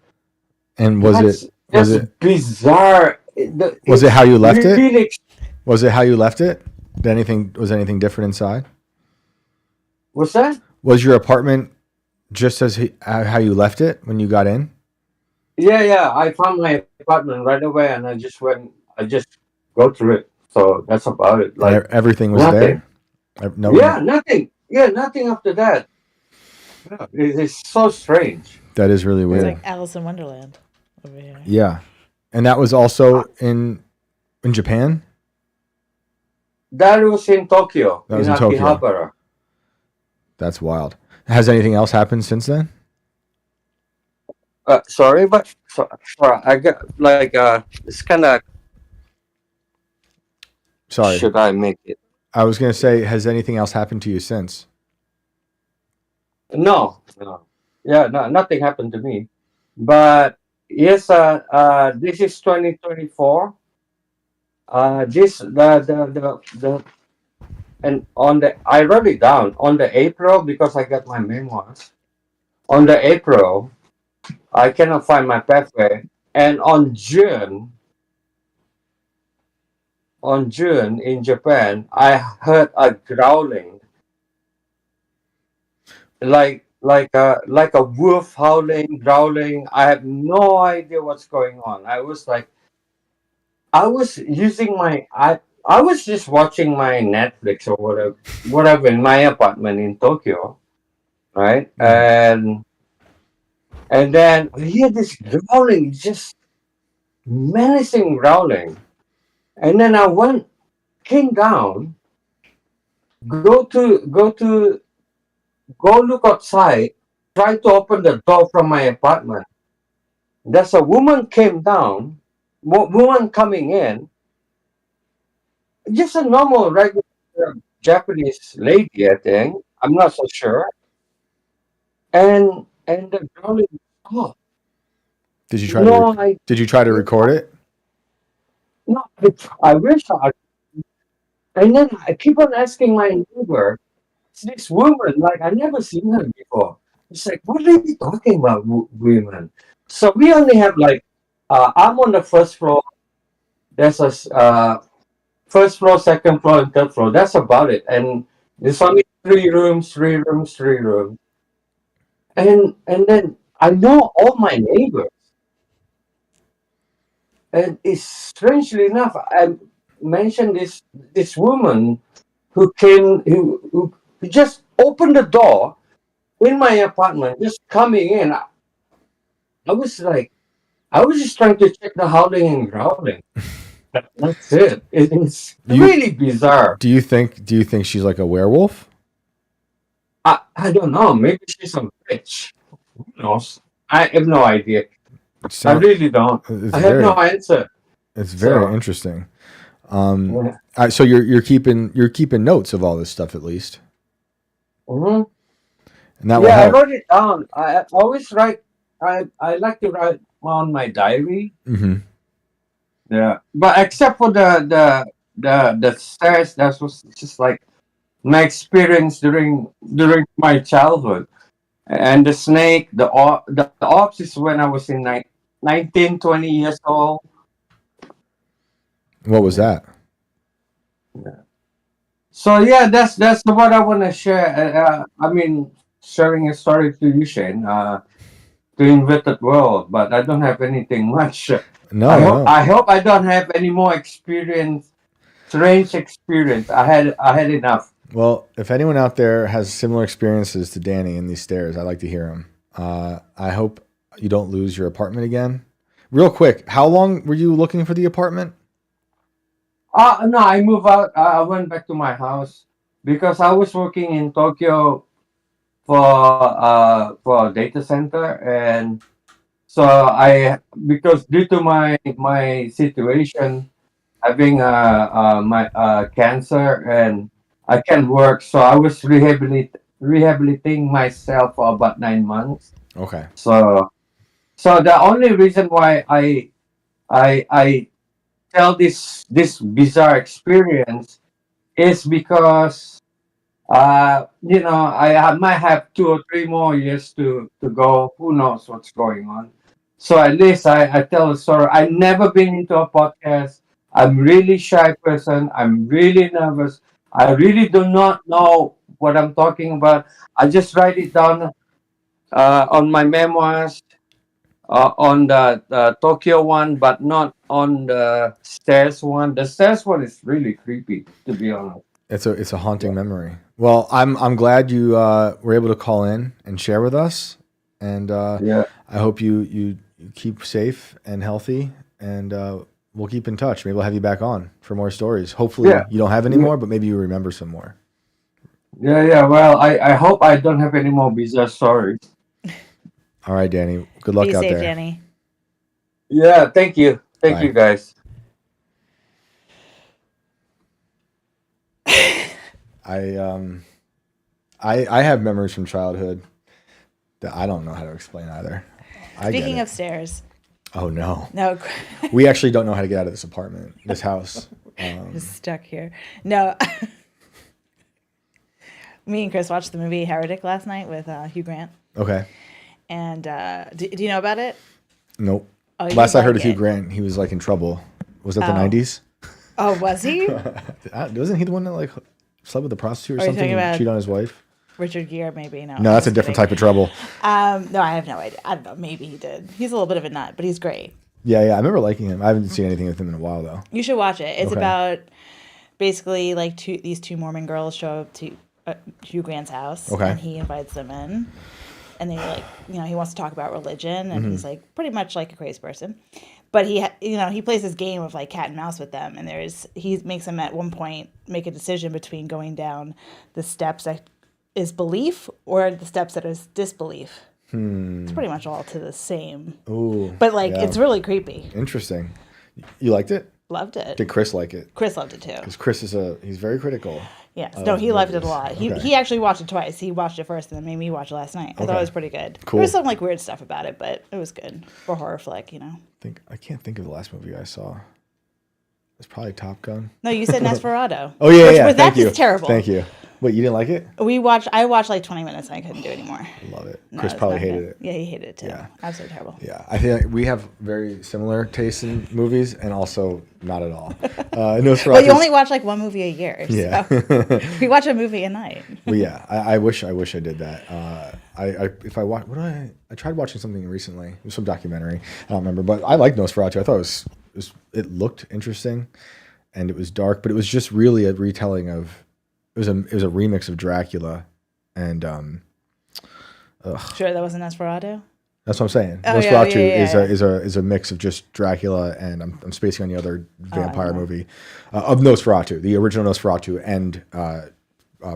And That's was just it bizarre. was it It's how you left it? really. Was it how you left it? Was anything different inside? What's that? Was your apartment just as how you left it when you got in? Yeah. I found my apartment right away, and I just went. I just go through it. So that's about it. And Like everything was nothing. there? No, Yeah, nothing. Yeah, nothing after that. Yeah, it's so strange. that is really It's Yeah. weird. like Alice in Wonderland over here. Yeah. And that was also in Japan? That was in Tokyo, That in was in Tokyo. Akihabara. That's wild. Has anything else happened since then? Sorry, but sorry, I got like it's kind of. Sorry. Should I make it? I was going to say, has anything else happened to you since? No, no. Yeah, no, nothing happened to me. But yes, this is 2024. This the and on the I wrote it down on the April because I got my memoirs. On the April, I cannot find my pathway, and on June in Japan, I heard a growling, like a wolf howling, growling. I have no idea what's going on. I was using I was just watching my Netflix or whatever in my apartment in Tokyo, right? And then I hear this growling, just menacing growling. And then came down, go look outside, try to open the door from my apartment. There's a woman came down, woman coming in, just a normal regular Japanese lady, I think. I'm not so sure. And the growling stopped. Did you try to No, I did you try to record it? no, I wish I. And then I keep on asking my neighbor, it's this woman, like I never seen her before. It's like, what are you talking about, women? So we only have like, I'm on the first floor. There's first floor, second floor, and third floor. That's about it. And there's only three rooms, three rooms, three rooms. And then I know all my neighbors. And it's strangely enough, I mentioned this woman who came who just opened the door in my apartment, just coming in. I was like, I was just trying to check the howling and growling. That's it. It's You really bizarre. do you think she's like a werewolf? I don't know. Maybe she's a bitch. Who knows? I have no idea. I Sound, really don't. it's I have no very answer. it's very So interesting. yeah. So you're keeping notes of all this stuff at least, hmm and that will Yeah, I help. wrote it down. I always write. I like to write on my diary. Hmm. Yeah, but except for the stairs, that was just like my experience during my childhood. And the snake, the ops is when I was in 19, 20 years old. What was that? So yeah, that's what I want to share. I mean, sharing a story to you, Shane, to inverted world. But I don't have anything much. No, no. I hope I don't have any more experience, strange experience. I had enough. Well, if anyone out there has similar experiences to Danny in these stairs, I'd like to hear them. I hope you don't lose your apartment again. Real quick, how long were you looking for the apartment? No, I moved out. I went back to my house because I was working in Tokyo for a data center, and so because due to my situation, having my cancer, and I can't work, so I was rehabilitating myself for about 9 months. Okay. So the only reason why I tell this bizarre experience is because might have 2 or 3 more years to go. Who knows what's going on? So at least I tell a story. I've never been into a podcast. I'm really shy person. I'm really nervous. I really do not know what I'm talking about. I just write it down on my memoirs, on the Tokyo one, but not on the stairs one. The stairs one is really creepy, to be honest. It's a haunting memory. Well, I'm glad you were able to call in and share with us, and Yeah. I hope you keep safe and healthy, and we'll keep in touch. Maybe we'll have you back on for more stories. Hopefully, Yeah. you don't have any more, but maybe you remember some more. Yeah. Well, I hope I don't have any more bizarre stories. All right, Danny. Good luck Be out safe, there. Danny. Yeah, thank you. Thank Bye. you, guys. I have memories from childhood that I don't know how to explain either. Speaking of stairs. Oh no. No. We actually don't know how to get out of this apartment, this house. Just stuck here. No. Me and Chris watched the movie Heretic last night with Hugh Grant. Okay. And do you know about it? Nope. Oh, Last I heard of it. Hugh Grant, he was like in trouble. Was that the 90s? Oh, was he? Wasn't he the one that like slept with a prostitute or Are you something talking and about- cheated on his wife? Richard Gere, maybe. No, No, that's a different type of trouble. No, I have no idea. I don't know. Maybe he did. He's a little bit of a nut, but he's great. Yeah. I remember liking him. I haven't seen anything with him in a while though. You should watch it. It's Okay. about basically like these two Mormon girls show up to Hugh Grant's house, Okay. and he invites them in, and they like, he wants to talk about religion, and Mm-hmm. he's like pretty much like a crazy person, but he plays this game of like cat and mouse with them, and he makes them at one point make a decision between going down the steps that is belief or the steps that is disbelief. It's pretty much all to the same, Ooh. but like yeah. it's really creepy. Interesting. You liked it? Loved it. Did Chris like it? Chris loved it too. Because Chris he's very critical. Yes. No, he loved it a movies. lot. Okay. He actually watched it twice. He watched it first and then made me watch it last night. I thought Okay. it was pretty good. Cool. There was some like weird stuff about it, but it was good for a horror flick, I can't think of the last movie I saw. It's probably Top Gun. No, you said Nosferatu. Oh yeah, Which yeah. was- Thank that's you. just terrible. Thank you. Wait, you didn't like it? I watched like 20 minutes and I couldn't do it anymore. Love it. No, Chris it's probably not hated good. it. Yeah, he hated it too. Yeah. Absolutely terrible. Yeah, I think we have very similar tastes in movies, and also not at all. Nosferatu. Well, you only watch like one movie a year. So Yeah. we watch a movie a night. Well, yeah, I wish I did that. If I watch, I tried watching something recently. It was some documentary. I don't remember, but I liked Nosferatu. I thought it looked interesting, and it was dark, but it was just really a retelling of. It was a remix of Dracula, and Sure, that wasn't Nosferatu? that's what I'm saying. Oh, yeah, Nosferatu yeah. is a mix of just Dracula and I'm spacing on the other vampire know. movie of Nosferatu, the original Nosferatu, and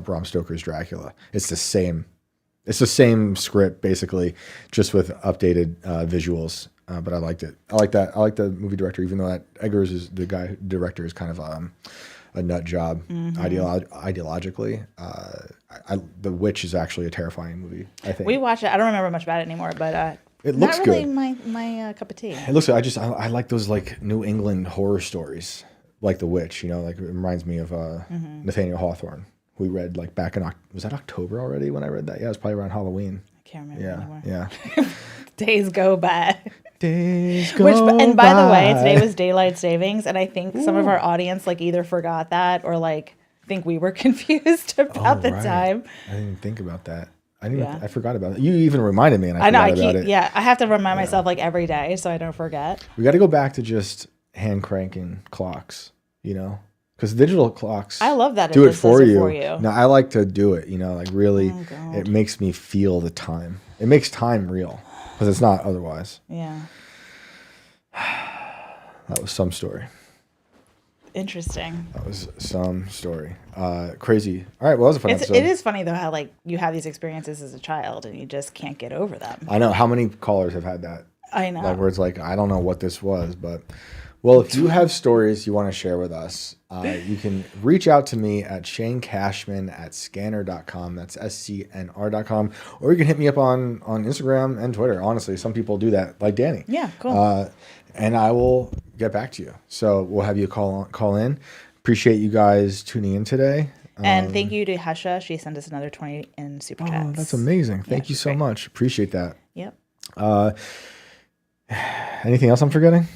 Bram Stoker's Dracula. It's the same script basically, just with updated visuals. But I liked it. I like that. I like the movie director, even though that Eggers is the director is kind of a nut job ideologically. The Witch is actually a terrifying movie, I think. We watch it. I don't remember much about it anymore, but It looks not really good. my cup of tea. It looks good. I like those like New England horror stories, like The Witch. Like it reminds me of Nathaniel Hawthorne. We read like back in was that October already when I read that? Yeah, it was probably around Halloween. I can't remember Yeah, anymore. yeah. Days go by. Days go And by the way, by. today was daylight savings, and I think some of our audience like either forgot that or like think we were confused about the right. time. I didn't even think about that. I didn't. Yeah. I forgot about it. You even reminded me, and I I know. I forgot about keep. it. Yeah, I have to remind myself like every day so I don't forget. We got to go back to just hand cranking clocks. Because digital clocks. I love that Do it just for does you. for you. No, I like to do it. Like really, Oh, God. it makes me feel the time. It makes time real because it's not otherwise. Yeah. That was some story. Interesting. That was some story. Crazy. All right. Well, that was a fun episode. It is funny though how like you have these experiences as a child and you just can't get over them. I know how many callers have had that. I know. Like where it's like, I don't know what this was, but well, if you have stories you want to share with us, you can reach out to me at shanecashman@scanner.com. That's SCNR.com. Or you can hit me up on Instagram and Twitter. Honestly, some people do that, like Danny. Yeah, cool. And I will get back to you. So we'll have you call in. Appreciate you guys tuning in today. And thank you to Husha. She sent us another 20 in super chats. Oh, that's amazing. Thank you she's so great. much. Appreciate that. Yep. Anything else I'm forgetting?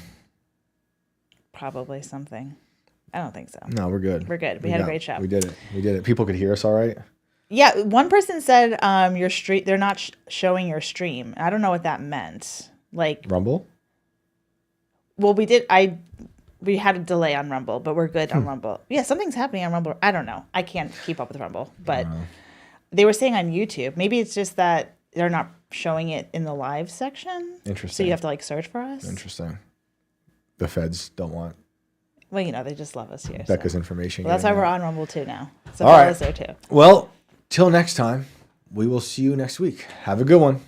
Probably something. I don't think so. No, we're good. We're good. We had a great show. We did it. People could hear us all right. Yeah, one person said your stream. They're not showing your stream. I don't know what that meant. Like, Rumble? well, we had a delay on Rumble, but we're good on Rumble. Yeah, something's happening on Rumble. I don't know. I can't keep up with Rumble, but they were saying on YouTube. Maybe it's just that they're not showing it in the live section. Interesting. So you have to like search for us. Interesting. The feds don't want Well, they just love us here. so. Becca's information. Well, that's why getting we're out. on Rumble too now. So All follow right. us there too. Well, till next time, we will see you next week. Have a good one.